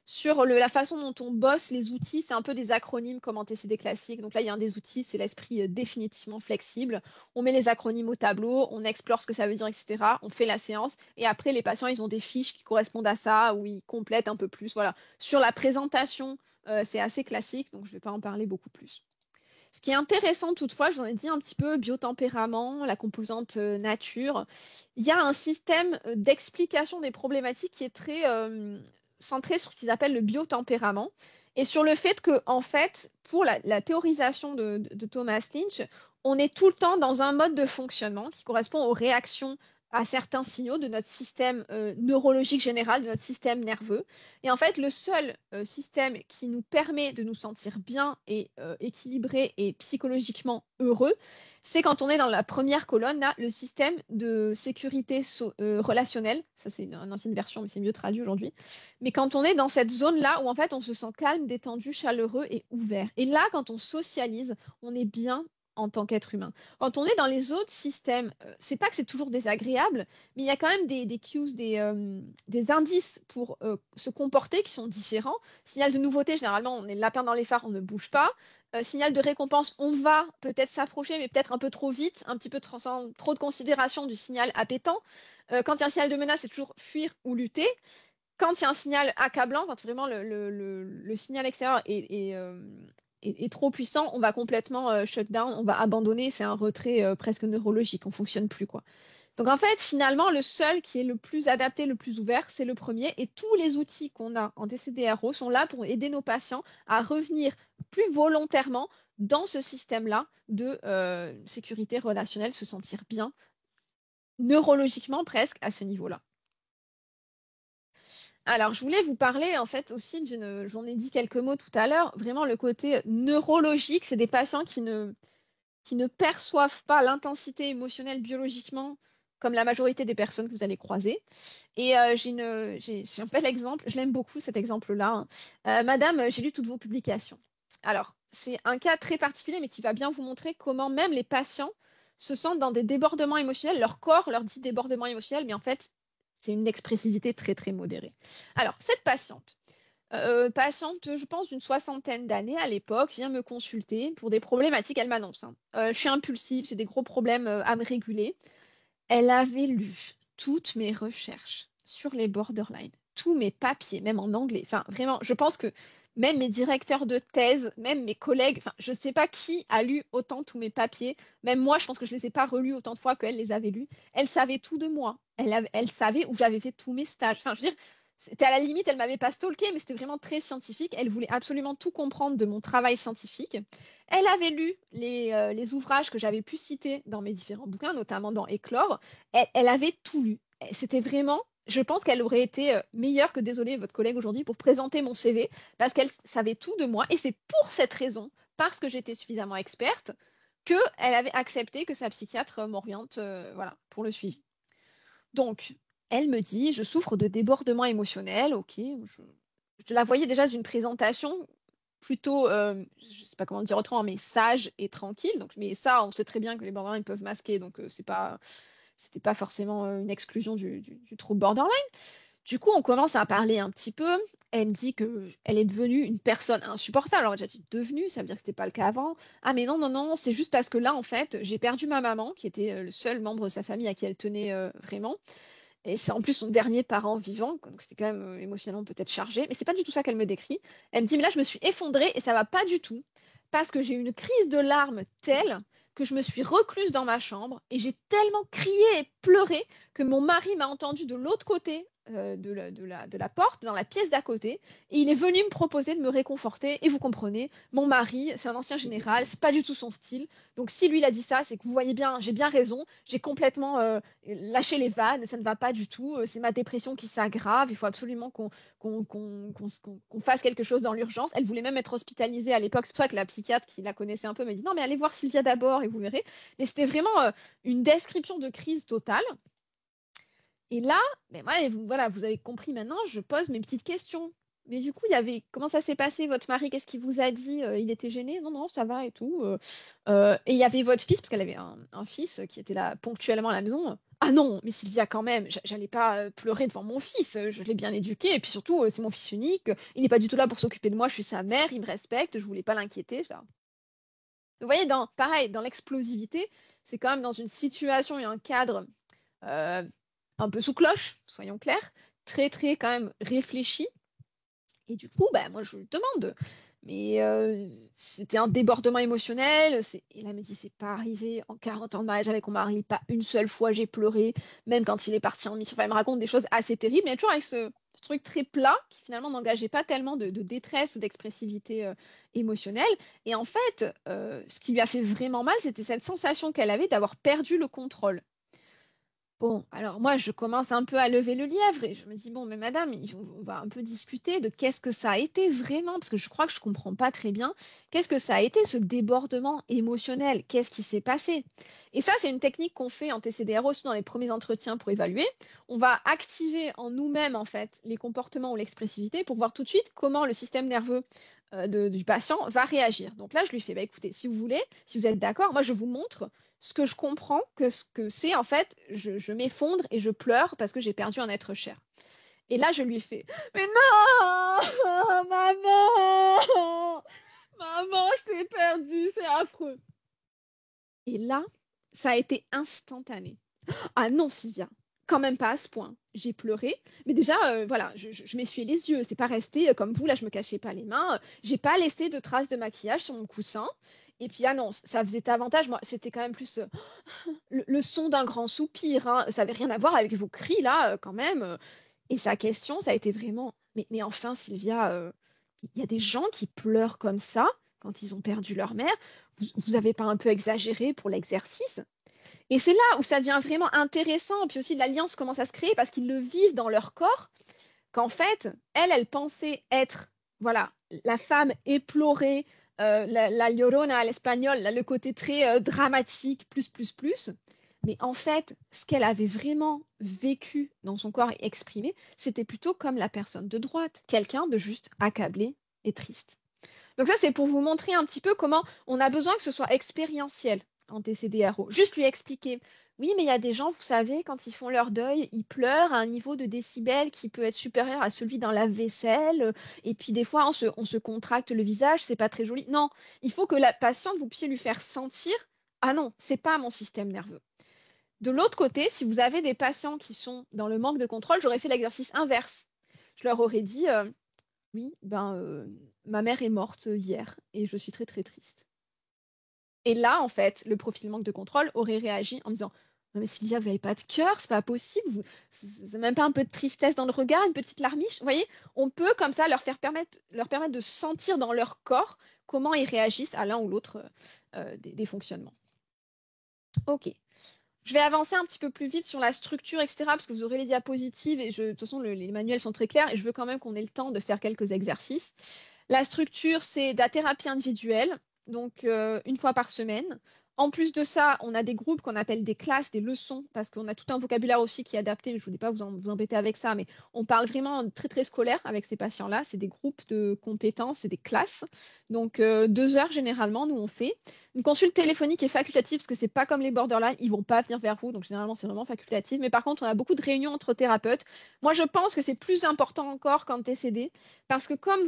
Speaker 1: Sur la façon dont on bosse les outils, c'est un peu des acronymes comme en TCD classique. Donc là, il y a un des outils, c'est l'esprit définitivement flexible. On met les acronymes au tableau, on explore ce que ça veut dire, etc. On fait la séance. Et après, les patients, ils ont des fiches qui correspondent à ça, où ils complètent un peu plus. Voilà. Sur la présentation C'est assez classique, donc je ne vais pas en parler beaucoup plus. Ce qui est intéressant toutefois, je vous en ai dit un petit peu, biotempérament, la composante nature, il y a un système d'explication des problématiques qui est très centré sur ce qu'ils appellent le biotempérament et sur le fait que, en fait, pour la théorisation de Thomas Lynch, on est tout le temps dans un mode de fonctionnement qui correspond aux réactions à certains signaux de notre système neurologique général, de notre système nerveux. Et en fait, le seul système qui nous permet de nous sentir bien et équilibrés et psychologiquement heureux, c'est quand on est dans la première colonne, là, le système de sécurité relationnelle. Ça, c'est une ancienne version, mais c'est mieux traduit aujourd'hui. Mais quand on est dans cette zone-là où en fait on se sent calme, détendu, chaleureux et ouvert. Et là, quand on socialise, on est bien en tant qu'être humain. Quand on est dans les autres systèmes, c'est pas que c'est toujours désagréable, mais il y a quand même des cues, des indices pour se comporter qui sont différents. Signal de nouveauté, généralement, on est le lapin dans les phares, on ne bouge pas. Signal de récompense, on va peut-être s'approcher, mais peut-être un peu trop vite, un petit peu sans trop de considération du signal appétant. Quand il y a un signal de menace, c'est toujours fuir ou lutter. Quand il y a un signal accablant, quand vraiment le signal extérieur est trop puissant, on va complètement shut down, on va abandonner, c'est un retrait presque neurologique, on ne fonctionne plus, quoi. Donc en fait, finalement, le seul qui est le plus adapté, le plus ouvert, c'est le premier. Et tous les outils qu'on a en DCDRO sont là pour aider nos patients à revenir plus volontairement dans ce système-là de sécurité relationnelle, se sentir bien, neurologiquement presque à ce niveau-là. Alors, je voulais vous parler en fait aussi j'en ai dit quelques mots tout à l'heure, vraiment le côté neurologique, c'est des patients qui ne perçoivent pas l'intensité émotionnelle biologiquement comme la majorité des personnes que vous allez croiser. Et j'ai un bel exemple, je l'aime beaucoup cet exemple-là. Madame, j'ai lu toutes vos publications. Alors, c'est un cas très particulier, mais qui va bien vous montrer comment même les patients se sentent dans des débordements émotionnels. Leur corps leur dit débordement émotionnel, mais en fait, c'est une expressivité très, très modérée. Alors, cette patiente, je pense, d'une soixantaine d'années à l'époque, vient me consulter pour des problématiques, elle m'annonce. Je suis impulsive, j'ai des gros problèmes à me réguler. Elle avait lu toutes mes recherches sur les borderline, tous mes papiers, même en anglais. Enfin, vraiment, je pense que même mes directeurs de thèse, même mes collègues, enfin, je ne sais pas qui a lu autant tous mes papiers. Même moi, je pense que je ne les ai pas relus autant de fois qu'elle les avait lus. Elle savait tout de moi. Elle savait où j'avais fait tous mes stages. Enfin, je veux dire, c'était à la limite, elle ne m'avait pas stalké, mais c'était vraiment très scientifique. Elle voulait absolument tout comprendre de mon travail scientifique. Elle avait lu les ouvrages que j'avais pu citer dans mes différents bouquins, notamment dans Éclore. Elle avait tout lu. C'était vraiment, je pense qu'elle aurait été meilleure que, désolée, votre collègue aujourd'hui, pour présenter mon CV, parce qu'elle savait tout de moi. Et c'est pour cette raison, parce que j'étais suffisamment experte, qu'elle avait accepté que sa psychiatre m'oriente voilà, pour le suivi. Donc, elle me dit, je souffre de débordement émotionnel. Ok, je la voyais déjà d'une présentation plutôt, je ne sais pas comment dire autrement, mais sage et tranquille. Donc, mais ça, on sait très bien que les borderline ils peuvent masquer, donc c'était pas forcément une exclusion du trouble borderline. Du coup, on commence à parler un petit peu. Elle me dit qu'elle est devenue une personne insupportable. Alors, j'ai dit devenue, ça veut dire que c'était pas le cas avant. Ah, mais non, non, non, c'est juste parce que là, en fait, j'ai perdu ma maman, qui était le seul membre de sa famille à qui elle tenait vraiment. Et c'est en plus son dernier parent vivant, donc c'était quand même émotionnellement peut-être chargé. Mais c'est pas du tout ça qu'elle me décrit. Elle me dit, mais là, je me suis effondrée et ça va pas du tout. Parce que j'ai eu une crise de larmes telle que je me suis recluse dans ma chambre et j'ai tellement crié et pleuré que mon mari m'a entendu de l'autre côté de la porte, dans la pièce d'à côté, et il est venu me proposer de me réconforter. Et vous comprenez, mon mari, c'est un ancien général, c'est pas du tout son style. Donc si lui il a dit ça, c'est que vous voyez bien, j'ai bien raison, j'ai complètement lâché les vannes, ça ne va pas du tout, c'est ma dépression qui s'aggrave, il faut absolument qu'on fasse quelque chose dans l'urgence. Elle voulait même être hospitalisée à l'époque, c'est pour ça que la psychiatre qui la connaissait un peu m'a dit non mais allez voir Sylvia d'abord et vous verrez. Mais c'était vraiment une description de crise totale. Et là, ben voilà, vous avez compris maintenant, je pose mes petites questions. Mais du coup, comment ça s'est passé, votre mari, qu'est-ce qu'il vous a dit? Il était gêné? Non, non, ça va et tout. Et il y avait votre fils, parce qu'elle avait un fils qui était là ponctuellement à la maison. Ah non, mais Sylvia, quand même, j'allais pas pleurer devant mon fils, je l'ai bien éduqué, et puis surtout, c'est mon fils unique, il n'est pas du tout là pour s'occuper de moi, je suis sa mère, il me respecte, je voulais pas l'inquiéter. Vous voyez, pareil, dans l'explosivité, c'est quand même dans une situation et un cadre un peu sous cloche, soyons clairs, très très quand même réfléchi. Et du coup, moi, je lui demande, mais c'était un débordement émotionnel. Et là, elle me dit, c'est pas arrivé en 40 ans de mariage avec mon mari, pas une seule fois j'ai pleuré, même quand il est parti en mission. Enfin, elle me raconte des choses assez terribles, mais toujours avec ce truc très plat qui finalement n'engageait pas tellement de détresse ou d'expressivité émotionnelle. Et en fait, ce qui lui a fait vraiment mal, c'était cette sensation qu'elle avait d'avoir perdu le contrôle. Bon, alors moi, je commence un peu à lever le lièvre et je me dis, bon, mais madame, on va un peu discuter de qu'est-ce que ça a été vraiment, parce que je crois que je ne comprends pas très bien. Qu'est-ce que ça a été, ce débordement émotionnel? Qu'est-ce qui s'est passé? Et ça, c'est une technique qu'on fait en TCDRO, surtout dans les premiers entretiens pour évaluer. On va activer en nous-mêmes, en fait, les comportements ou l'expressivité pour voir tout de suite comment le système nerveux du patient va réagir. Donc là, je lui fais, écoutez, si vous voulez, si vous êtes d'accord, moi, je vous montre ce que je comprends que ce que c'est, en fait, je m'effondre et je pleure parce que j'ai perdu un être cher. Et là, je lui fais, mais non, maman, maman, je t'ai perdu, c'est affreux. Et là, ça a été instantané. Ah non, Sylvia, quand même pas à ce point. J'ai pleuré, mais déjà, voilà, je m'essuyais les yeux. C'est pas resté comme vous, là, je me cachais pas les mains. J'ai pas laissé de traces de maquillage sur mon coussin. Et puis, ah non, ça faisait avantage. Moi, c'était quand même plus le son d'un grand soupir. Hein. Ça n'avait rien à voir avec vos cris, là, quand même. Et sa question, ça a été vraiment, mais enfin, Sylvia, il y a des gens qui pleurent comme ça quand ils ont perdu leur mère. Vous avez pas un peu exagéré pour l'exercice? Et c'est là où ça devient vraiment intéressant, puis aussi l'alliance commence à se créer parce qu'ils le vivent dans leur corps, qu'en fait, elle pensait être, voilà, la femme éplorée, la llorona à l'espagnol, le côté très dramatique, plus. Mais en fait, ce qu'elle avait vraiment vécu dans son corps et exprimé, c'était plutôt comme la personne de droite, quelqu'un de juste accablé et triste. Donc ça, c'est pour vous montrer un petit peu comment on a besoin que ce soit expérientiel en TCDRO. Juste lui expliquer, oui, mais il y a des gens, vous savez, quand ils font leur deuil, ils pleurent à un niveau de décibels qui peut être supérieur à celui d'un lave-vaisselle. Et puis des fois, on se contracte le visage, c'est pas très joli. Non, il faut que la patiente, vous puissiez lui faire sentir, ah non, c'est pas mon système nerveux. De l'autre côté, si vous avez des patients qui sont dans le manque de contrôle, j'aurais fait l'exercice inverse. Je leur aurais dit, oui, ma mère est morte hier et je suis très très triste. Et là, en fait, le profil manque de contrôle aurait réagi en me disant, non mais Sylvia, vous n'avez pas de cœur, c'est pas possible, vous n'avez même pas un peu de tristesse dans le regard, une petite larmiche. Vous voyez, on peut comme ça leur permettre de sentir dans leur corps comment ils réagissent à l'un ou l'autre des fonctionnements. Ok. Je vais avancer un petit peu plus vite sur la structure, etc., parce que vous aurez les diapositives et de toute façon, les manuels sont très clairs et je veux quand même qu'on ait le temps de faire quelques exercices. La structure, c'est de la thérapie individuelle, donc une fois par semaine. En plus de ça, on a des groupes qu'on appelle des classes, des leçons, parce qu'on a tout un vocabulaire aussi qui est adapté. Je ne voulais pas vous embêter avec ça, mais on parle vraiment très très scolaire avec ces patients-là. C'est des groupes de compétences, c'est des classes. Donc 2 heures généralement, nous on fait. Une consulte téléphonique est facultative parce que c'est pas comme les borderline, ils vont pas venir vers vous, donc généralement c'est vraiment facultatif. Mais par contre, on a beaucoup de réunions entre thérapeutes. Moi, je pense que c'est plus important encore qu'en TCD parce que comme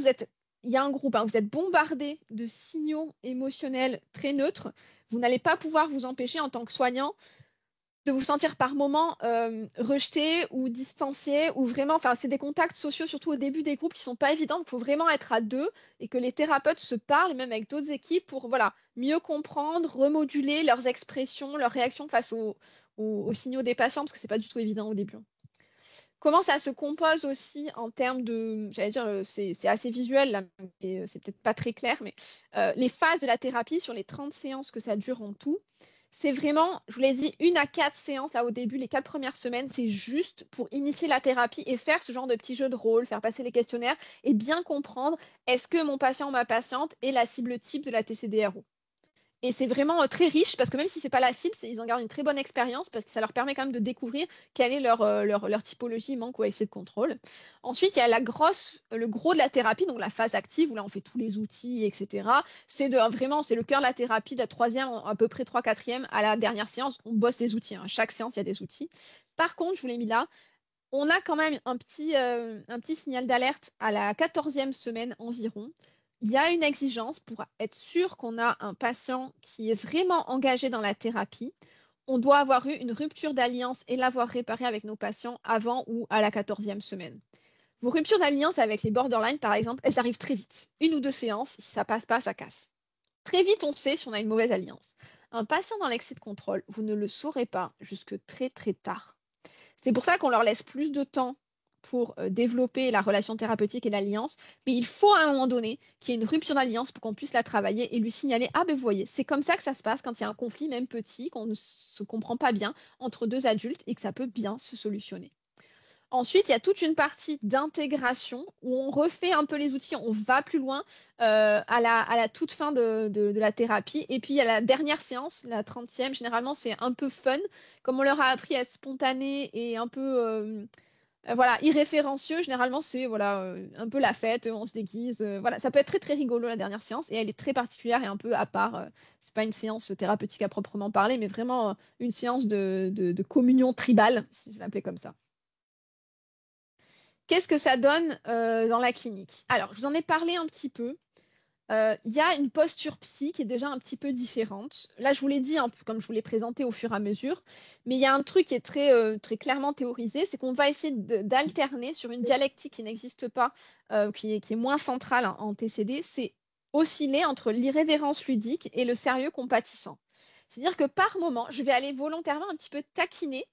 Speaker 1: il y a un groupe, hein, vous êtes bombardé de signaux émotionnels très neutres, vous n'allez pas pouvoir vous empêcher en tant que soignant de vous sentir par moments rejeté ou distancié ou vraiment, enfin c'est des contacts sociaux surtout au début des groupes qui sont pas évidents, il faut vraiment être à deux et que les thérapeutes se parlent même avec d'autres équipes pour voilà mieux comprendre, remoduler leurs expressions, leurs réactions face aux signaux des patients parce que c'est pas du tout évident au début. Comment ça se compose aussi en termes de, j'allais dire, c'est assez visuel là, et c'est peut-être pas très clair, mais les phases de la thérapie sur les 30 séances que ça dure en tout, c'est vraiment, je vous l'ai dit, 1 à 4 séances là au début, les 4 premières semaines, c'est juste pour initier la thérapie et faire ce genre de petits jeux de rôle, faire passer les questionnaires et bien comprendre est-ce que mon patient ou ma patiente est la cible type de la TCDRO. Et c'est vraiment très riche parce que même si c'est pas la cible, ils en gardent une très bonne expérience parce que ça leur permet quand même de découvrir quelle est leur typologie, manque ou excès de contrôle. Ensuite, il y a le gros de la thérapie, donc la phase active où là on fait tous les outils, etc. C'est le cœur de la thérapie, de la troisième, à peu près 3/4e à la dernière séance. On bosse les outils. Hein. Chaque séance, il y a des outils. Par contre, je vous l'ai mis là. On a quand même un petit signal d'alerte à la 14e semaine environ. Il y a une exigence pour être sûr qu'on a un patient qui est vraiment engagé dans la thérapie. On doit avoir eu une rupture d'alliance et l'avoir réparée avec nos patients avant ou à la 14e semaine. Vos ruptures d'alliance avec les borderline, par exemple, elles arrivent très vite. 1 ou 2 séances, si ça passe pas, ça casse. Très vite, on sait si on a une mauvaise alliance. Un patient dans l'excès de contrôle, vous ne le saurez pas jusque très très tard. C'est pour ça qu'on leur laisse plus de temps pour développer la relation thérapeutique et l'alliance, mais il faut à un moment donné qu'il y ait une rupture d'alliance pour qu'on puisse la travailler et lui signaler, ah ben vous voyez, c'est comme ça que ça se passe quand il y a un conflit, même petit, qu'on ne se comprend pas bien entre 2 adultes et que ça peut bien se solutionner. Ensuite, il y a toute une partie d'intégration où on refait un peu les outils, on va plus loin à la toute fin de la thérapie. Et puis, il y a la dernière séance, la 30e, généralement, c'est un peu fun. Comme on leur a appris à être spontané et un peu voilà, irréférencieux, généralement, c'est voilà, un peu la fête, on se déguise. Voilà, ça peut être très, très rigolo la dernière séance et elle est très particulière et un peu à part. C'est pas une séance thérapeutique à proprement parler, mais vraiment une séance de communion tribale, si je l'appelais comme ça. Qu'est-ce que ça donne dans la clinique? Alors, je vous en ai parlé un petit peu. Il y a une posture psy qui est déjà un petit peu différente. Là, je vous l'ai dit, hein, comme je vous l'ai présenté au fur et à mesure, mais il y a un truc qui est très clairement théorisé, c'est qu'on va essayer d'alterner sur une dialectique qui n'existe pas, qui est moins centrale en TCD, c'est osciller entre l'irrévérence ludique et le sérieux compatissant. C'est-à-dire que par moment, je vais aller volontairement un petit peu taquiner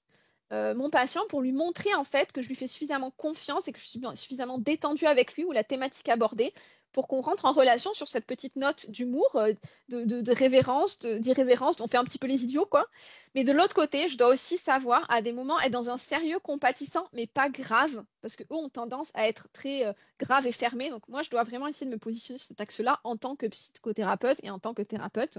Speaker 1: mon patient pour lui montrer en fait que je lui fais suffisamment confiance et que je suis suffisamment détendue avec lui ou la thématique abordée pour qu'on rentre en relation sur cette petite note d'humour, de révérence, d'irrévérence. On fait un petit peu les idiots, quoi. Mais de l'autre côté, je dois aussi savoir à des moments être dans un sérieux compatissant, mais pas grave, parce qu'eux ont tendance à être très graves et fermés. Donc moi, je dois vraiment essayer de me positionner sur cet axe-là en tant que psychothérapeute et en tant que thérapeute.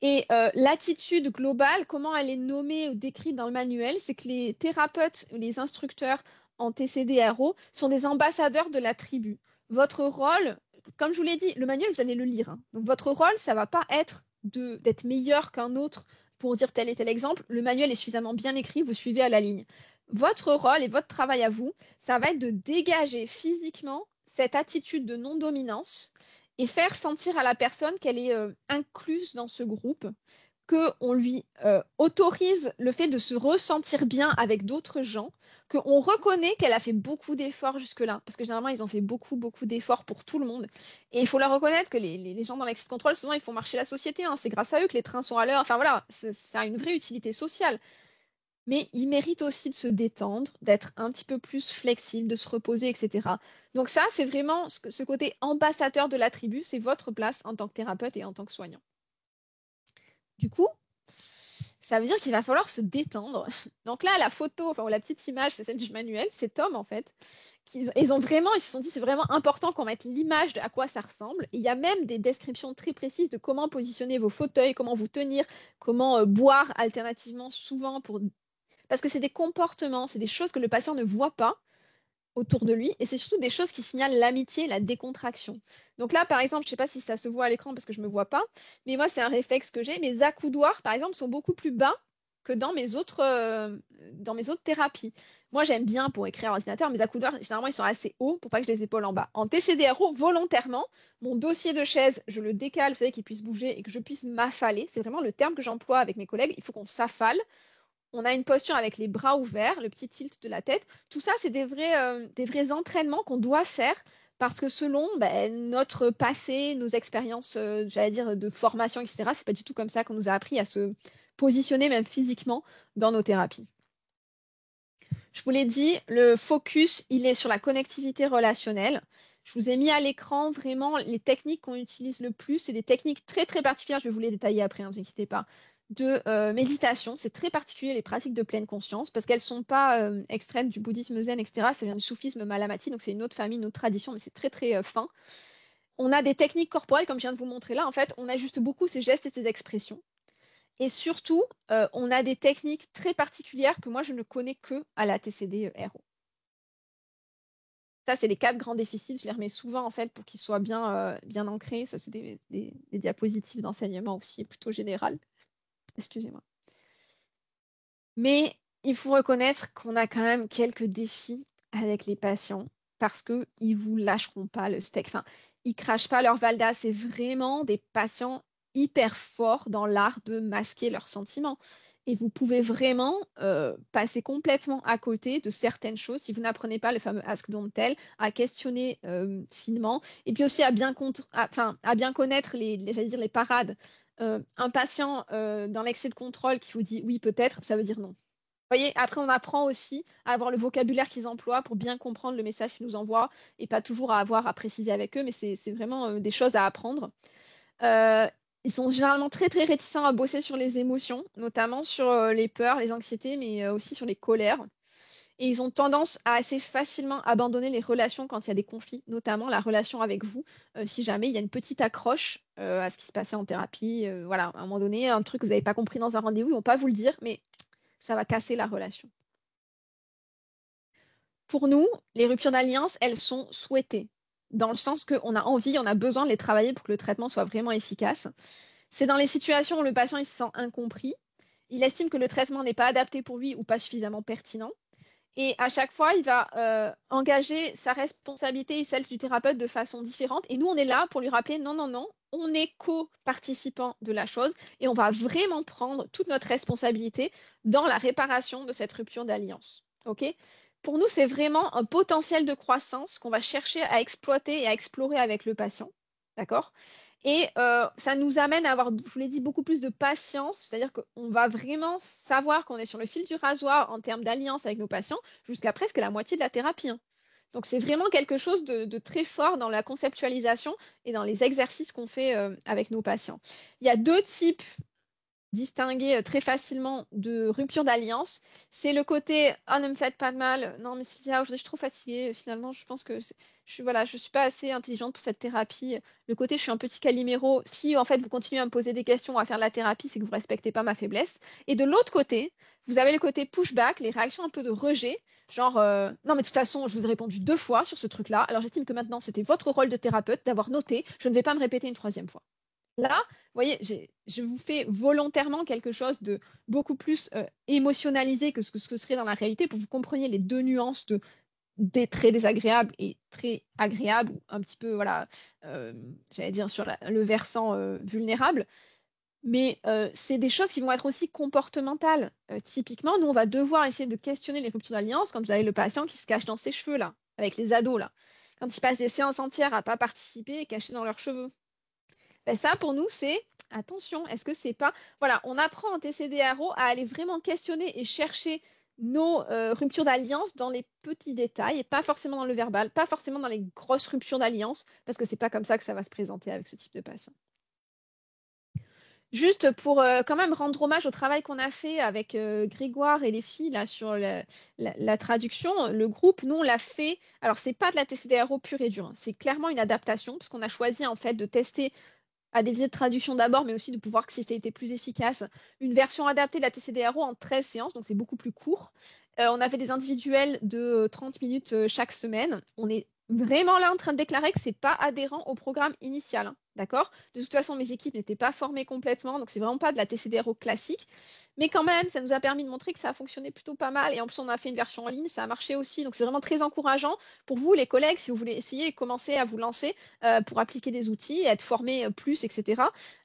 Speaker 1: Et l'attitude globale, comment elle est nommée ou décrite dans le manuel, c'est que les thérapeutes, les instructeurs en TCD-RO sont des ambassadeurs de la tribu. Votre rôle, comme je vous l'ai dit, le manuel, vous allez le lire. Hein. Donc votre rôle, ça ne va pas être d'être meilleur qu'un autre pour dire tel et tel exemple. Le manuel est suffisamment bien écrit, vous suivez à la ligne. Votre rôle et votre travail à vous, ça va être de dégager physiquement cette attitude de non-dominance et faire sentir à la personne qu'elle est incluse dans ce groupe, qu'on lui autorise le fait de se ressentir bien avec d'autres gens, qu'on reconnaît qu'elle a fait beaucoup d'efforts jusque-là, parce que généralement, ils ont fait beaucoup, beaucoup d'efforts pour tout le monde. Et il faut leur reconnaître que les gens dans l'excès de contrôle, souvent, ils font marcher la société. Hein. C'est grâce à eux que les trains sont à l'heure. Enfin voilà, ça a une vraie utilité sociale. Mais ils méritent aussi de se détendre, d'être un petit peu plus flexible, de se reposer, etc. Donc ça, c'est vraiment ce côté ambassadeur de la tribu, c'est votre place en tant que thérapeute et en tant que soignant. Du coup, ça veut dire qu'il va falloir se détendre. Donc là, la photo, enfin la petite image, c'est celle du manuel, c'est Tom en fait. Ils se sont dit c'est vraiment important qu'on mette l'image de à quoi ça ressemble. Et il y a même des descriptions très précises de comment positionner vos fauteuils, comment vous tenir, comment boire alternativement souvent pour parce que c'est des comportements, c'est des choses que le patient ne voit pas autour de lui, et c'est surtout des choses qui signalent l'amitié, la décontraction. Donc là, par exemple, je ne sais pas si ça se voit à l'écran parce que je ne me vois pas, mais moi, c'est un réflexe que j'ai. Mes accoudoirs, par exemple, sont beaucoup plus bas que dans mes autres thérapies. Moi, j'aime bien pour écrire à l'ordinateur, mes accoudoirs, généralement, ils sont assez hauts pour pas que je les épaules en bas. En TCD-RO, volontairement, mon dossier de chaise, je le décale, vous savez, qu'il puisse bouger et que je puisse m'affaler. C'est vraiment le terme que j'emploie avec mes collègues. Il faut qu'on s'affale. On a une posture avec les bras ouverts, le petit tilt de la tête. Tout ça, c'est des vrais entraînements qu'on doit faire parce que selon notre passé, nos expériences, j'allais dire, de formation, etc., c'est pas du tout comme ça qu'on nous a appris à se positionner même physiquement dans nos thérapies. Je vous l'ai dit, le focus, il est sur la connectivité relationnelle. Je vous ai mis à l'écran vraiment les techniques qu'on utilise le plus. C'est des techniques très, très particulières. Je vais vous les détailler après, ne vous inquiétez pas. De méditation. C'est très particulier les pratiques de pleine conscience parce qu'elles ne sont pas extraites du bouddhisme zen, etc. Ça vient du soufisme malamati, donc c'est une autre famille, une autre tradition, mais c'est très très fin. On a des techniques corporelles, comme je viens de vous montrer là. En fait, on ajuste beaucoup ces gestes et ces expressions. Et surtout, on a des techniques très particulières que moi, je ne connais que à la TCD-RO. Ça, c'est les 4 grands déficits. Je les remets souvent en fait pour qu'ils soient bien ancrés. Ça, c'est des diapositives d'enseignement aussi plutôt général. Excusez-moi. Mais il faut reconnaître qu'on a quand même quelques défis avec les patients parce qu'ils ne vous lâcheront pas le steak. Enfin, ils ne crachent pas leur valda. C'est vraiment des patients hyper forts dans l'art de masquer leurs sentiments. Et vous pouvez vraiment passer complètement à côté de certaines choses si vous n'apprenez pas le fameux Ask Don't Tell, à questionner finement, et puis aussi à bien connaître j'allais dire les parades. Un patient dans l'excès de contrôle qui vous dit oui peut-être, ça veut dire non. Vous voyez, après on apprend aussi à avoir le vocabulaire qu'ils emploient pour bien comprendre le message qu'ils nous envoient, et pas toujours à avoir à préciser avec eux, mais c'est vraiment des choses à apprendre. Ils sont généralement très très réticents à bosser sur les émotions, notamment sur les peurs, les anxiétés, mais aussi sur les colères. Et ils ont tendance à assez facilement abandonner les relations quand il y a des conflits, notamment la relation avec vous, si jamais il y a une petite accroche à ce qui se passait en thérapie. Voilà, à un moment donné, un truc que vous n'avez pas compris dans un rendez-vous, ils vont pas vous le dire, mais ça va casser la relation. Pour nous, les ruptures d'alliance, elles sont souhaitées, dans le sens qu'on a envie, on a besoin de les travailler pour que le traitement soit vraiment efficace. C'est dans les situations où le patient il se sent incompris, il estime que le traitement n'est pas adapté pour lui ou pas suffisamment pertinent. Et à chaque fois, il va engager sa responsabilité et celle du thérapeute de façon différente. Et nous, on est là pour lui rappeler, non, non, non, on est co-participant de la chose et on va vraiment prendre toute notre responsabilité dans la réparation de cette rupture d'alliance. OK ? Pour nous, c'est vraiment un potentiel de croissance qu'on va chercher à exploiter et à explorer avec le patient. D'accord ? Et ça nous amène à avoir, je vous l'ai dit, beaucoup plus de patience, c'est-à-dire qu'on va vraiment savoir qu'on est sur le fil du rasoir en termes d'alliance avec nos patients jusqu'à presque la moitié de la thérapie. Hein. Donc c'est vraiment quelque chose de très fort dans la conceptualisation et dans les exercices qu'on fait avec nos patients. Il y a deux types distinguer très facilement de rupture d'alliance, c'est le côté « Ah, ne me faites pas de mal, non mais Sylvia, aujourd'hui je suis trop fatiguée, finalement je pense que je suis pas assez intelligente pour cette thérapie. » Le côté « Je suis un petit caliméro, si en fait vous continuez à me poser des questions, à faire de la thérapie, c'est que vous respectez pas ma faiblesse. » Et de l'autre côté, vous avez le côté pushback, les réactions un peu de rejet, genre non mais de toute façon je vous ai répondu 2 fois sur ce truc-là, alors j'estime que maintenant c'était votre rôle de thérapeute d'avoir noté, je ne vais pas me répéter une 3e fois. Là, vous voyez, je vous fais volontairement quelque chose de beaucoup plus émotionnalisé que ce que ce serait dans la réalité pour que vous compreniez les deux nuances des très désagréables et très agréables, ou un petit peu, voilà, j'allais dire sur le versant vulnérable. Mais c'est des choses qui vont être aussi comportementales. Typiquement, nous, on va devoir essayer de questionner les ruptures d'alliance quand vous avez le patient qui se cache dans ses cheveux, là, avec les ados, là. Quand ils passent des séances entières à ne pas participer et cachés dans leurs cheveux. Ben ça, pour nous, c'est attention, est-ce que c'est pas. Voilà, on apprend en TCDRO à aller vraiment questionner et chercher nos ruptures d'alliance dans les petits détails et pas forcément dans le verbal, pas forcément dans les grosses ruptures d'alliance, parce que c'est pas comme ça que ça va se présenter avec ce type de patient. Juste pour quand même rendre hommage au travail qu'on a fait avec Grégoire et les filles là, sur la traduction, le groupe, nous on l'a fait, alors c'est pas de la TCDRO pure et dure, hein, c'est clairement une adaptation, parce qu'on a choisi en fait de tester à des visées de traduction d'abord, mais aussi de pouvoir que si ça a été plus efficace, une version adaptée de la TCDRO en 13 séances, donc c'est beaucoup plus court. On a fait des individuels de 30 minutes chaque semaine. On est vraiment là en train de déclarer que c'est pas adhérent au programme initial, hein, d'accord ? De toute façon, mes équipes n'étaient pas formées complètement, donc c'est vraiment pas de la TCDRO classique. Mais quand même, ça nous a permis de montrer que ça a fonctionné plutôt pas mal. Et en plus, on a fait une version en ligne, ça a marché aussi. Donc c'est vraiment très encourageant pour vous, les collègues, si vous voulez essayer et commencer à vous lancer pour appliquer des outils, être formé plus, etc.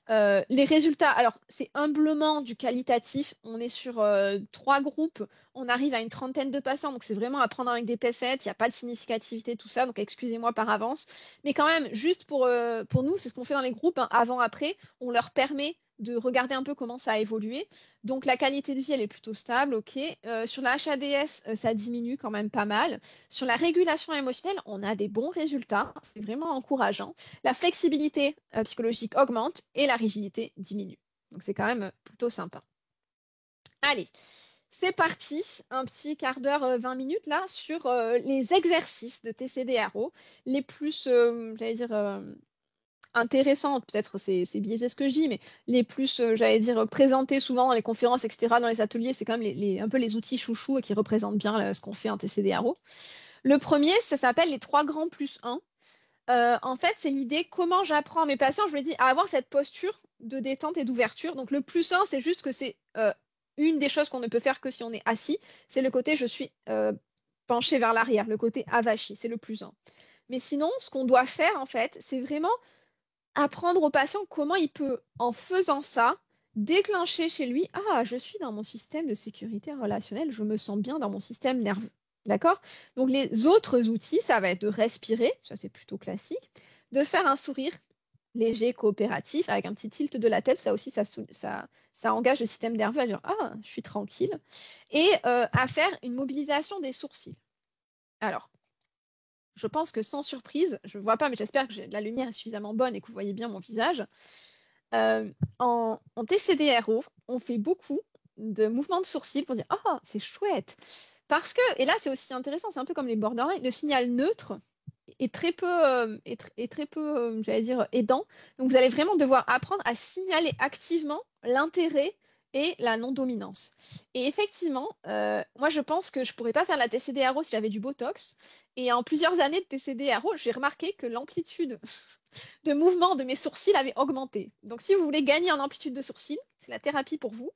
Speaker 1: Les résultats, alors c'est humblement du qualitatif. On est sur 3 groupes, on arrive à une 30aine de patients, donc c'est vraiment à prendre avec des pincettes, il n'y a pas de significativité, tout ça, donc excusez-moi par avance. Mais quand même, juste pour nous, c'est ce qu'on fait dans les groupes, hein, avant-après, on leur permet de regarder un peu comment ça a évolué. Donc la qualité de vie, elle est plutôt stable, ok. Sur la HADS, ça diminue quand même pas mal. Sur la régulation émotionnelle, on a des bons résultats, c'est vraiment encourageant. La flexibilité psychologique augmente et la rigidité diminue. Donc c'est quand même plutôt sympa. Allez, c'est parti, un petit quart d'heure, 20 minutes là, sur les exercices de TCDRO, les plus, j'allais dire, intéressantes, peut-être c'est biaisé ce que je dis, mais les plus, j'allais dire, présentés souvent dans les conférences, etc., dans les ateliers, c'est quand même un peu les outils chouchous et qui représentent bien ce qu'on fait en TCDRO. Le premier, ça s'appelle les 3 grands plus 1. En fait, c'est l'idée comment j'apprends à mes patients, je leur dis, à avoir cette posture de détente et d'ouverture. Donc le plus 1, c'est juste que c'est une des choses qu'on ne peut faire que si on est assis. C'est le côté je suis penché vers l'arrière, le côté avachi, c'est le plus 1. Mais sinon, ce qu'on doit faire, en fait, c'est vraiment apprendre au patient comment il peut, en faisant ça, déclencher chez lui, ah, je suis dans mon système de sécurité relationnelle, je me sens bien dans mon système nerveux. D'accord? Donc les autres outils, ça va être de respirer, ça c'est plutôt classique, de faire un sourire léger, coopératif, avec un petit tilt de la tête, ça aussi, ça engage le système nerveux à dire, ah, je suis tranquille, et à faire une mobilisation des sourcils. Alors, je pense que sans surprise, je ne vois pas, mais j'espère que la lumière est suffisamment bonne et que vous voyez bien mon visage. En TCDRO, on fait beaucoup de mouvements de sourcils pour dire « Ah, c'est chouette !» Parce que, et là c'est aussi intéressant, c'est un peu comme les borderline, le signal neutre est très peu, j'allais dire, aidant. Donc vous allez vraiment devoir apprendre à signaler activement l'intérêt et la non-dominance. Et effectivement, moi je pense que je ne pourrais pas faire la TCD-RO si j'avais du Botox. Et en plusieurs années de TCD-RO, j'ai remarqué que l'amplitude de mouvement de mes sourcils avait augmenté. Donc si vous voulez gagner en amplitude de sourcils, c'est la thérapie pour vous.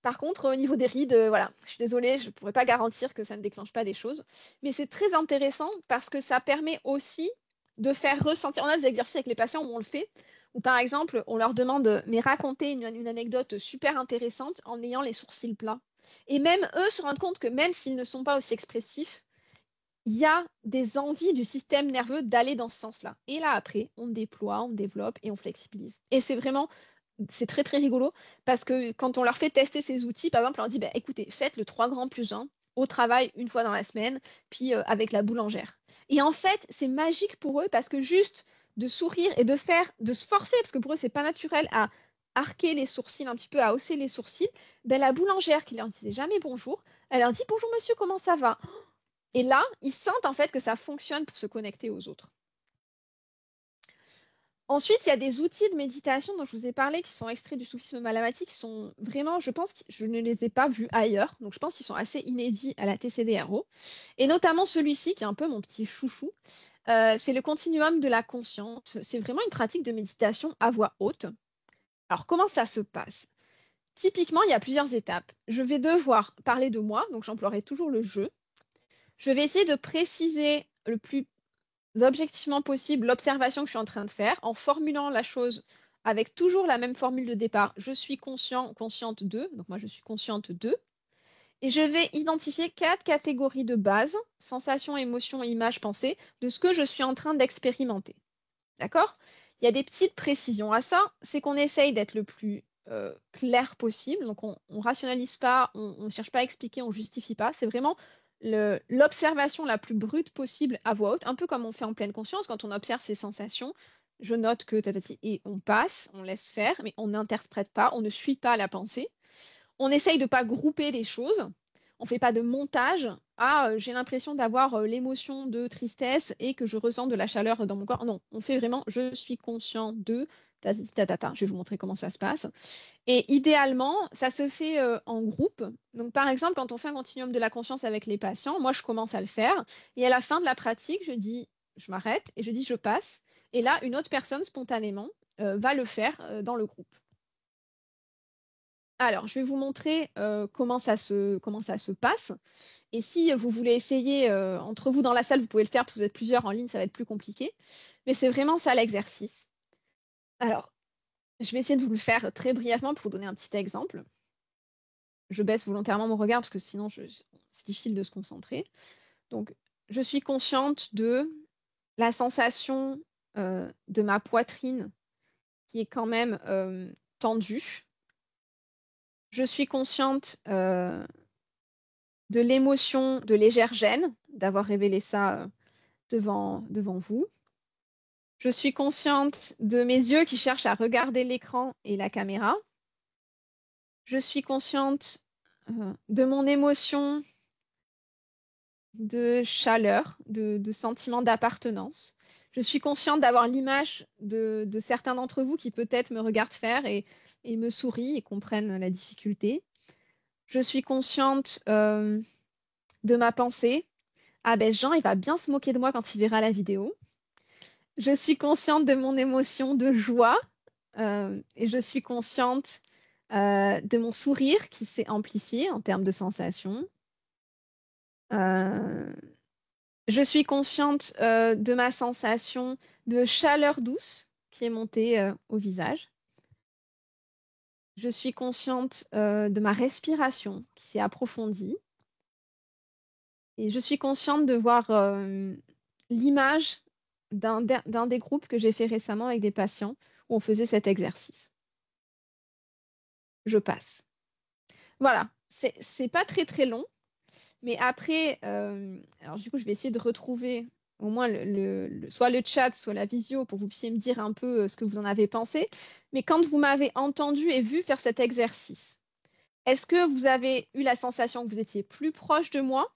Speaker 1: Par contre, au niveau des rides, voilà, je suis désolée, je ne pourrais pas garantir que ça ne déclenche pas des choses. Mais c'est très intéressant parce que ça permet aussi de faire ressentir. On a des exercices avec les patients où on le fait, où par exemple, on leur demande mais raconter une anecdote super intéressante en ayant les sourcils plats. Et même eux se rendent compte que même s'ils ne sont pas aussi expressifs, il y a des envies du système nerveux d'aller dans ce sens-là. Et là, après, on déploie, on développe et on flexibilise. Et c'est vraiment, c'est très, très rigolo parce que quand on leur fait tester ces outils, par exemple, on leur dit, bah, écoutez, faites le 3 grands plus 1 au travail une fois dans la semaine, puis avec la boulangère. Et en fait, c'est magique pour eux parce que juste de sourire et de se forcer, parce que pour eux, c'est pas naturel à arquer les sourcils un petit peu, à hausser les sourcils, ben, la boulangère qui leur disait jamais bonjour, elle leur dit bonjour monsieur, comment ça va? Et là, ils sentent en fait que ça fonctionne pour se connecter aux autres. Ensuite, il y a des outils de méditation dont je vous ai parlé qui sont extraits du soufisme malamatique, qui sont vraiment, je pense que je ne les ai pas vus ailleurs, donc je pense qu'ils sont assez inédits à la TCDRO. Et notamment celui-ci, qui est un peu mon petit chouchou, c'est le continuum de la conscience. C'est vraiment une pratique de méditation à voix haute. Alors, comment ça se passe? Typiquement, il y a plusieurs étapes. Je vais devoir parler de moi, donc j'emploierai toujours le je. Je vais essayer de préciser le plus objectivement possible l'observation que je suis en train de faire en formulant la chose avec toujours la même formule de départ. Je suis conscient, consciente de. Donc moi, je suis consciente de. Et je vais identifier 4 catégories de base, sensations, émotions, images, pensées, de ce que je suis en train d'expérimenter. D'accord? Il y a des petites précisions à ça, c'est qu'on essaye d'être le plus clair possible. Donc on ne rationalise pas, on ne cherche pas à expliquer, on ne justifie pas. C'est vraiment l'observation la plus brute possible à voix haute, un peu comme on fait en pleine conscience quand on observe ses sensations. Je note que tatati, et on passe, on laisse faire, mais on n'interprète pas, on ne suit pas la pensée. On essaye de ne pas grouper les choses. On ne fait pas de montage. Ah, j'ai l'impression d'avoir l'émotion de tristesse et que je ressens de la chaleur dans mon corps. Non, on fait vraiment, je suis conscient de ta. Je vais vous montrer comment ça se passe. Et idéalement, ça se fait en groupe. Donc, par exemple, quand on fait un continuum de la conscience avec les patients, moi, je commence à le faire. Et à la fin de la pratique, je dis, je m'arrête et je dis, je passe. Et là, une autre personne, spontanément, va le faire dans le groupe. Alors, je vais vous montrer comment ça se passe. Et si vous voulez essayer entre vous dans la salle, vous pouvez le faire parce que vous êtes plusieurs en ligne, ça va être plus compliqué. Mais c'est vraiment ça l'exercice. Alors, je vais essayer de vous le faire très brièvement pour vous donner un petit exemple. Je baisse volontairement mon regard parce que sinon, c'est difficile de se concentrer. Donc, je suis consciente de la sensation de ma poitrine qui est quand même tendue. Je suis consciente de l'émotion de légère gêne d'avoir révélé ça devant vous. Je suis consciente de mes yeux qui cherchent à regarder l'écran et la caméra. Je suis consciente de mon émotion de chaleur, de sentiment d'appartenance. Je suis consciente d'avoir l'image de certains d'entre vous qui peut-être me regardent faire et me sourient et comprennent la difficulté. Je suis consciente de ma pensée. Ah ben Jean, il va bien se moquer de moi quand il verra la vidéo. Je suis consciente de mon émotion de joie et je suis consciente de mon sourire qui s'est amplifié en termes de sensations. Je suis consciente de ma sensation de chaleur douce qui est montée au visage. Je suis consciente de ma respiration qui s'est approfondie. Et je suis consciente de voir l'image d'un des groupes que j'ai fait récemment avec des patients où on faisait cet exercice. Je passe. Voilà, c'est pas très très long, mais après, alors du coup, je vais essayer de retrouver au moins soit le chat, soit la visio pour que vous puissiez me dire un peu ce que vous en avez pensé. Mais quand vous m'avez entendu et vu faire cet exercice, est-ce que vous avez eu la sensation que vous étiez plus proche de moi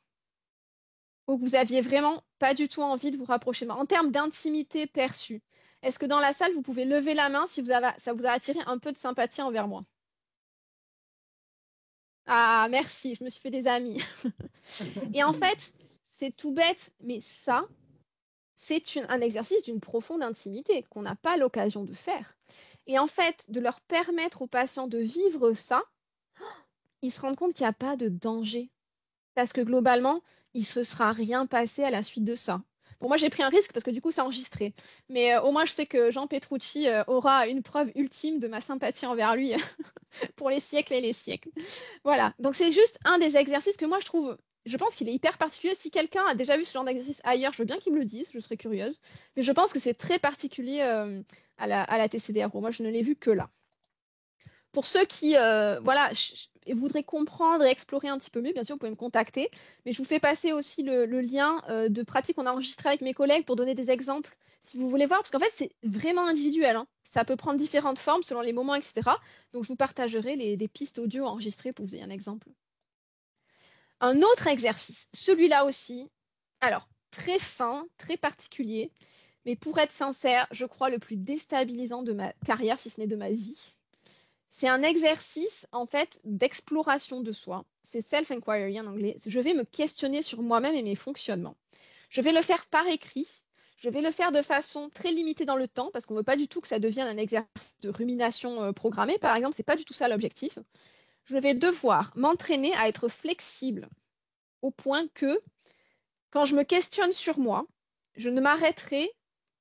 Speaker 1: ou que vous aviez vraiment pas du tout envie de vous rapprocher de moi en termes d'intimité perçue? Est-ce que dans la salle, vous pouvez lever la main si ça vous a attiré un peu de sympathie envers moi? Ah, merci, je me suis fait des amis. Et en fait, c'est tout bête, mais ça, c'est un exercice d'une profonde intimité qu'on n'a pas l'occasion de faire. Et en fait, de leur permettre aux patients de vivre ça, ils se rendent compte qu'il n'y a pas de danger. Parce que globalement, il ne se sera rien passé à la suite de ça. Bon, moi, j'ai pris un risque parce que du coup, c'est enregistré. Mais au moins, je sais que Jean Petrucci aura une preuve ultime de ma sympathie envers lui pour les siècles et les siècles. Voilà. Donc, c'est juste un des exercices que moi, je pense qu'il est hyper particulier. Si quelqu'un a déjà vu ce genre d'exercice ailleurs, je veux bien qu'il me le dise, je serais curieuse. Mais je pense que c'est très particulier à la TCDRO. Moi, je ne l'ai vu que là. Pour ceux qui voilà, voudraient comprendre et explorer un petit peu mieux, bien sûr, vous pouvez me contacter. Mais je vous fais passer aussi le lien de pratique qu'on a enregistré avec mes collègues pour donner des exemples, si vous voulez voir, parce qu'en fait, c'est vraiment individuel. Hein. Ça peut prendre différentes formes selon les moments, etc. Donc, je vous partagerai des pistes audio enregistrées pour que vous ayez un exemple. Un autre exercice, celui-là aussi, alors, très fin, très particulier, mais pour être sincère, je crois le plus déstabilisant de ma carrière, si ce n'est de ma vie. C'est un exercice en fait d'exploration de soi. C'est self-inquiry en anglais. Je vais me questionner sur moi-même et mes fonctionnements. Je vais le faire par écrit. Je vais le faire de façon très limitée dans le temps parce qu'on ne veut pas du tout que ça devienne un exercice de rumination programmée. Par exemple, c'est pas du tout ça l'objectif. Je vais devoir m'entraîner à être flexible au point que quand je me questionne sur moi, je ne m'arrêterai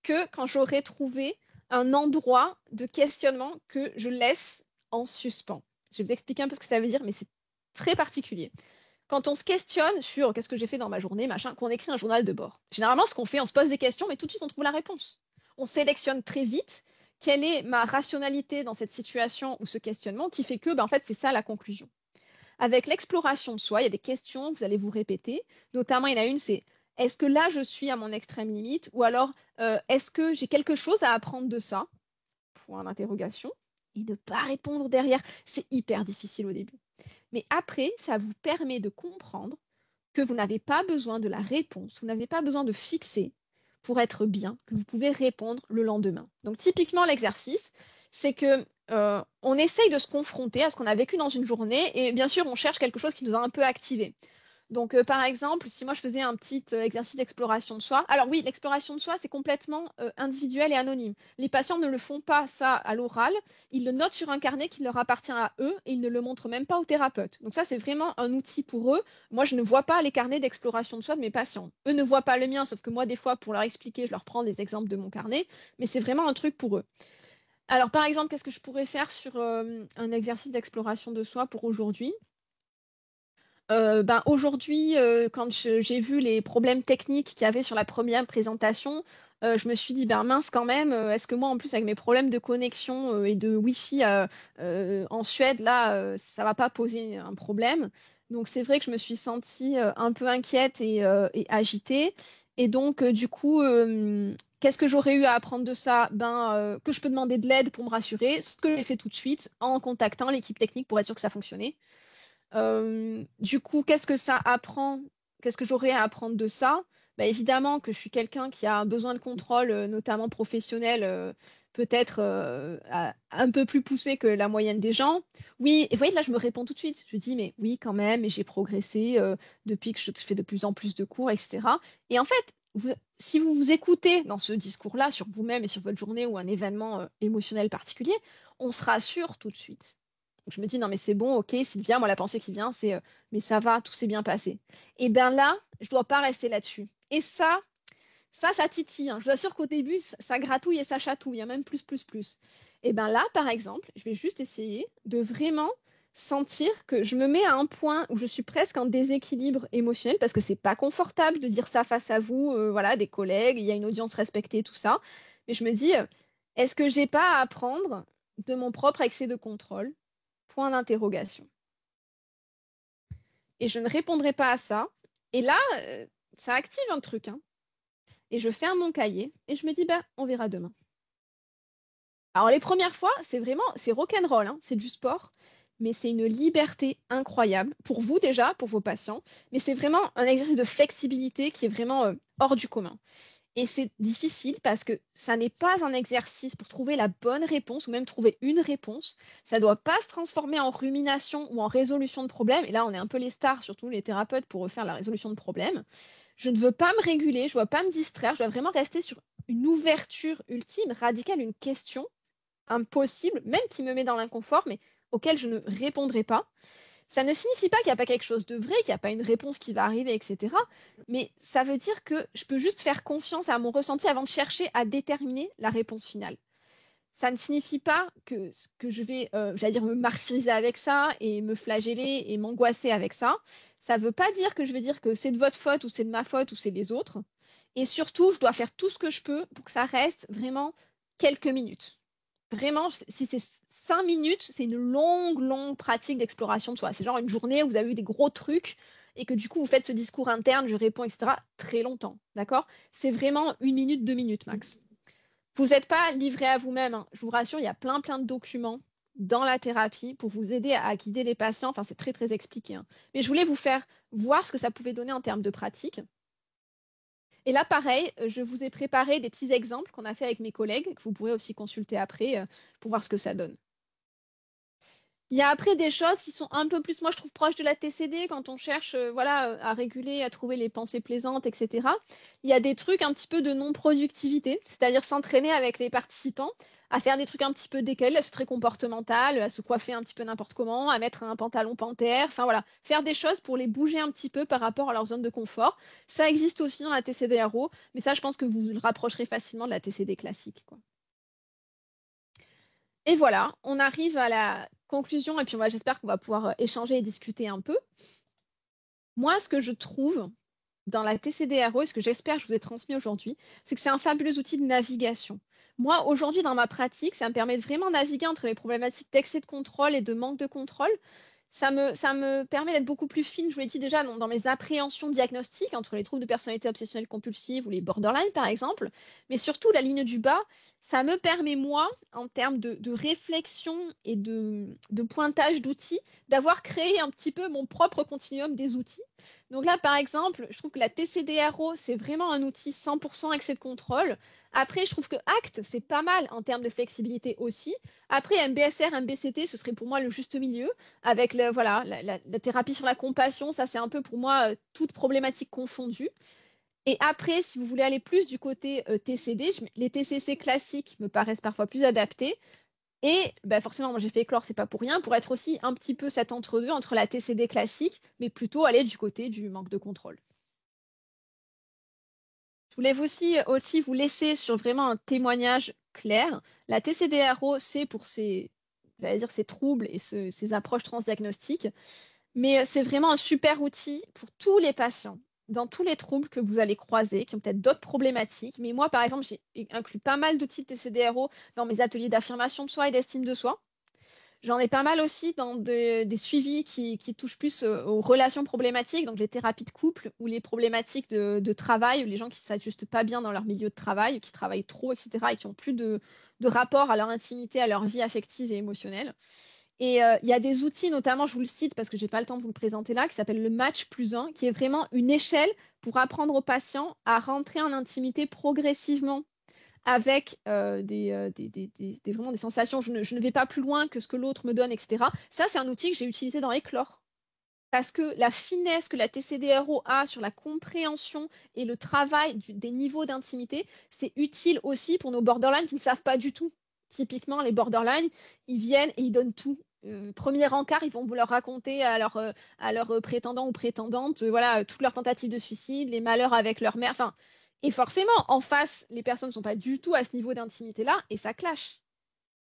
Speaker 1: que quand j'aurai trouvé un endroit de questionnement que je laisse en suspens. Je vais vous expliquer un peu ce que ça veut dire, mais c'est très particulier. Quand on se questionne sur qu'est-ce que j'ai fait dans ma journée, machin, qu'on écrit un journal de bord. Généralement, ce qu'on fait, on se pose des questions, mais tout de suite, on trouve la réponse. On sélectionne très vite quelle est ma rationalité dans cette situation ou ce questionnement qui fait que, en fait, c'est ça la conclusion. Avec l'exploration de soi, il y a des questions que vous allez vous répéter. Notamment, il y en a une, c'est est-ce que là, je suis à mon extrême limite? Ou alors, est-ce que j'ai quelque chose à apprendre de ça? Point d'interrogation. Et ne pas répondre derrière, c'est hyper difficile au début. Mais après, ça vous permet de comprendre que vous n'avez pas besoin de la réponse, vous n'avez pas besoin de fixer pour être bien, que vous pouvez répondre le lendemain. Donc typiquement, l'exercice, c'est que on essaye de se confronter à ce qu'on a vécu dans une journée et bien sûr, on cherche quelque chose qui nous a un peu activé. Donc, par exemple, si moi je faisais un petit exercice d'exploration de soi, alors oui, l'exploration de soi, c'est complètement individuel et anonyme. Les patients ne le font pas ça à l'oral, ils le notent sur un carnet qui leur appartient à eux et ils ne le montrent même pas au thérapeute. Donc ça, c'est vraiment un outil pour eux. Moi, je ne vois pas les carnets d'exploration de soi de mes patients. Eux ne voient pas le mien, sauf que moi, des fois, pour leur expliquer, je leur prends des exemples de mon carnet, mais c'est vraiment un truc pour eux. Alors, par exemple, qu'est-ce que je pourrais faire sur un exercice d'exploration de soi pour aujourd'hui? Aujourd'hui, quand j'ai vu les problèmes techniques qu'il y avait sur la première présentation, je me suis dit, ben mince quand même, est-ce que moi, en plus, avec mes problèmes de connexion et de Wi-Fi en Suède, là, ça va pas poser un problème. Donc, c'est vrai que je me suis sentie un peu inquiète et agitée. Et donc, du coup, qu'est-ce que j'aurais eu à apprendre de ça? Que je peux demander de l'aide pour me rassurer, ce que j'ai fait tout de suite en contactant l'équipe technique pour être sûr que ça fonctionnait. Du coup, qu'est-ce que ça apprend? Qu'est-ce que j'aurais à apprendre de ça? Évidemment que je suis quelqu'un qui a un besoin de contrôle, notamment professionnel, peut-être un peu plus poussé que la moyenne des gens. Oui, et vous voyez, là, je me réponds tout de suite. Je dis, mais oui, quand même, et j'ai progressé depuis que je fais de plus en plus de cours, etc. Et en fait, si vous vous écoutez dans ce discours-là sur vous-même et sur votre journée ou un événement émotionnel particulier, on se rassure tout de suite. Donc je me dis, non, mais c'est bon, ok, Sylvia, moi, la pensée qui vient, c'est, mais ça va, tout s'est bien passé. Et bien là, je ne dois pas rester là-dessus. Et ça, Ça titille, hein. Je vous assure qu'au début, ça gratouille et ça chatouille, hein, même plus. Et bien là, par exemple, je vais juste essayer de vraiment sentir que je me mets à un point où je suis presque en déséquilibre émotionnel parce que c'est pas confortable de dire ça face à vous, voilà, des collègues, il y a une audience respectée, tout ça. Mais je me dis, est-ce que j'ai pas à apprendre de mon propre excès de contrôle? Point d'interrogation. Et je ne répondrai pas à ça. Et là, ça active un truc, hein. Et je ferme mon cahier et je me dis, bah, on verra demain. Alors les premières fois, c'est rock'n'roll, hein, c'est du sport, mais c'est une liberté incroyable pour vous déjà, pour vos patients, mais c'est vraiment un exercice de flexibilité qui est vraiment hors du commun. Et c'est difficile parce que ça n'est pas un exercice pour trouver la bonne réponse ou même trouver une réponse. Ça ne doit pas se transformer en rumination ou en résolution de problèmes. Et là, on est un peu les stars, surtout les thérapeutes, pour refaire la résolution de problèmes. Je ne veux pas me réguler, je ne dois pas me distraire, je dois vraiment rester sur une ouverture ultime, radicale, une question impossible, même qui me met dans l'inconfort, mais auquel je ne répondrai pas. Ça ne signifie pas qu'il n'y a pas quelque chose de vrai, qu'il n'y a pas une réponse qui va arriver, etc. Mais ça veut dire que je peux juste faire confiance à mon ressenti avant de chercher à déterminer la réponse finale. Ça ne signifie pas que je vais, j'allais dire, me martyriser avec ça et me flageller et m'angoisser avec ça. Ça ne veut pas dire que je vais dire que c'est de votre faute ou c'est de ma faute ou c'est des autres. Et surtout, je dois faire tout ce que je peux pour que ça reste vraiment quelques minutes. Vraiment, si c'est 5 minutes, c'est une longue pratique d'exploration de soi. C'est genre une journée où vous avez eu des gros trucs et que du coup, vous faites ce discours interne, je réponds, etc., très longtemps. D'accord? C'est vraiment 1 minute, 2 minutes max. Vous n'êtes pas livré à vous-même, hein. Je vous rassure, il y a plein de documents dans la thérapie pour vous aider à guider les patients. Enfin, c'est très expliqué, hein. Mais je voulais vous faire voir ce que ça pouvait donner en termes de pratique. Et là, pareil, je vous ai préparé des petits exemples qu'on a fait avec mes collègues, que vous pourrez aussi consulter après pour voir ce que ça donne. Il y a après des choses qui sont un peu plus, moi je trouve, proches de la TCD quand on cherche voilà, à réguler, à trouver les pensées plaisantes, etc. Il y a des trucs un petit peu de non-productivité, c'est-à-dire s'entraîner avec les participants à faire des trucs un petit peu décalés, à se très comportemental, à se coiffer un petit peu n'importe comment, à mettre un pantalon panthère, enfin voilà, faire des choses pour les bouger un petit peu par rapport à leur zone de confort. Ça existe aussi dans la TCD RO, mais ça je pense que vous le rapprocherez facilement de la TCD classique, quoi. Et voilà, on arrive à la conclusion et puis j'espère qu'on va pouvoir échanger et discuter un peu. Moi, ce que je trouve dans la TCD-RO et ce que j'espère que je vous ai transmis aujourd'hui, c'est que c'est un fabuleux outil de navigation. Moi, aujourd'hui, dans ma pratique, ça me permet de vraiment naviguer entre les problématiques d'excès de contrôle et de manque de contrôle. Ça me permet d'être beaucoup plus fine, je vous l'ai dit déjà, dans mes appréhensions diagnostiques entre les troubles de personnalité obsessionnelle compulsive ou les borderline, par exemple. Mais surtout, la ligne du bas, ça me permet, moi, en termes de réflexion et de pointage d'outils, d'avoir créé un petit peu mon propre continuum des outils. Donc là, par exemple, je trouve que la TCD-RO, c'est vraiment un outil 100% excès de contrôle. Après, je trouve que ACT, c'est pas mal en termes de flexibilité aussi. Après, MBSR, MBCT, ce serait pour moi le juste milieu, avec voilà, la thérapie sur la compassion. Ça, c'est un peu pour moi toute problématique confondue. Et après, si vous voulez aller plus du côté TCD, les TCC classiques me paraissent parfois plus adaptés. Et forcément, moi j'ai fait éclore, c'est pas pour rien, pour être aussi un petit peu cet entre-deux entre la TCD classique, mais plutôt aller du côté du manque de contrôle. Je voulais aussi vous laisser sur vraiment un témoignage clair. La TCD-RO, c'est pour ces troubles et ces approches transdiagnostiques, mais c'est vraiment un super outil pour tous les patients, dans tous les troubles que vous allez croiser, qui ont peut-être d'autres problématiques. Mais moi, par exemple, j'ai inclus pas mal d'outils de TCD-RO dans mes ateliers d'affirmation de soi et d'estime de soi. J'en ai pas mal aussi dans des suivis qui touchent plus aux relations problématiques, donc les thérapies de couple ou les problématiques de travail, les gens qui ne s'ajustent pas bien dans leur milieu de travail, qui travaillent trop, etc., et qui n'ont plus de rapport à leur intimité, à leur vie affective et émotionnelle. Et il y a des outils, notamment, je vous le cite parce que je n'ai pas le temps de vous le présenter là, qui s'appelle le match plus 1, qui est vraiment une échelle pour apprendre aux patients à rentrer en intimité progressivement avec vraiment des sensations. Je ne vais pas plus loin que ce que l'autre me donne, etc. Ça, c'est un outil que j'ai utilisé dans Éclore. Parce que la finesse que la TCD-RO a sur la compréhension et le travail des niveaux d'intimité, c'est utile aussi pour nos borderline qui ne savent pas du tout. Typiquement, les borderline, ils viennent et ils donnent tout. Premier encart, ils vont vous leur raconter à leur prétendant ou prétendante voilà, toutes leurs tentatives de suicide, les malheurs avec leur mère. Enfin, Et forcément, en face, les personnes ne sont pas du tout à ce niveau d'intimité-là et ça clash.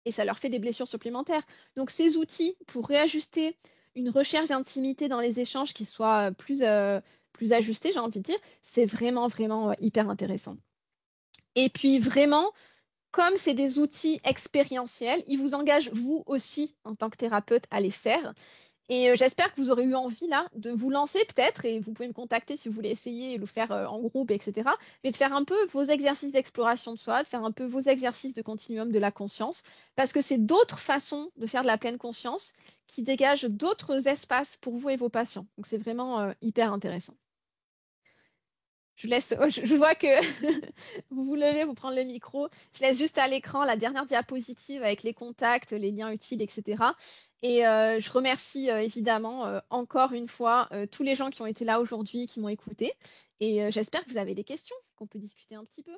Speaker 1: Et ça leur fait des blessures supplémentaires. Donc, ces outils pour réajuster une recherche d'intimité dans les échanges qui soit plus ajustée, j'ai envie de dire, c'est vraiment, vraiment hyper intéressant. Et puis, vraiment, comme c'est des outils expérientiels, ils vous engagent, vous aussi, en tant que thérapeute, à les faire. Et j'espère que vous aurez eu envie là de vous lancer peut-être, et vous pouvez me contacter si vous voulez essayer et le faire en groupe, etc. Mais de faire un peu vos exercices d'exploration de soi, de faire un peu vos exercices de continuum de la conscience, parce que c'est d'autres façons de faire de la pleine conscience qui dégagent d'autres espaces pour vous et vos patients. Donc c'est vraiment hyper intéressant. Je laisse, je vois que vous vous levez, vous prendre le micro. Je laisse juste à l'écran la dernière diapositive avec les contacts, les liens utiles, etc. Et je remercie évidemment encore une fois tous les gens qui ont été là aujourd'hui, qui m'ont écouté. Et j'espère que vous avez des questions, qu'on peut discuter un petit peu.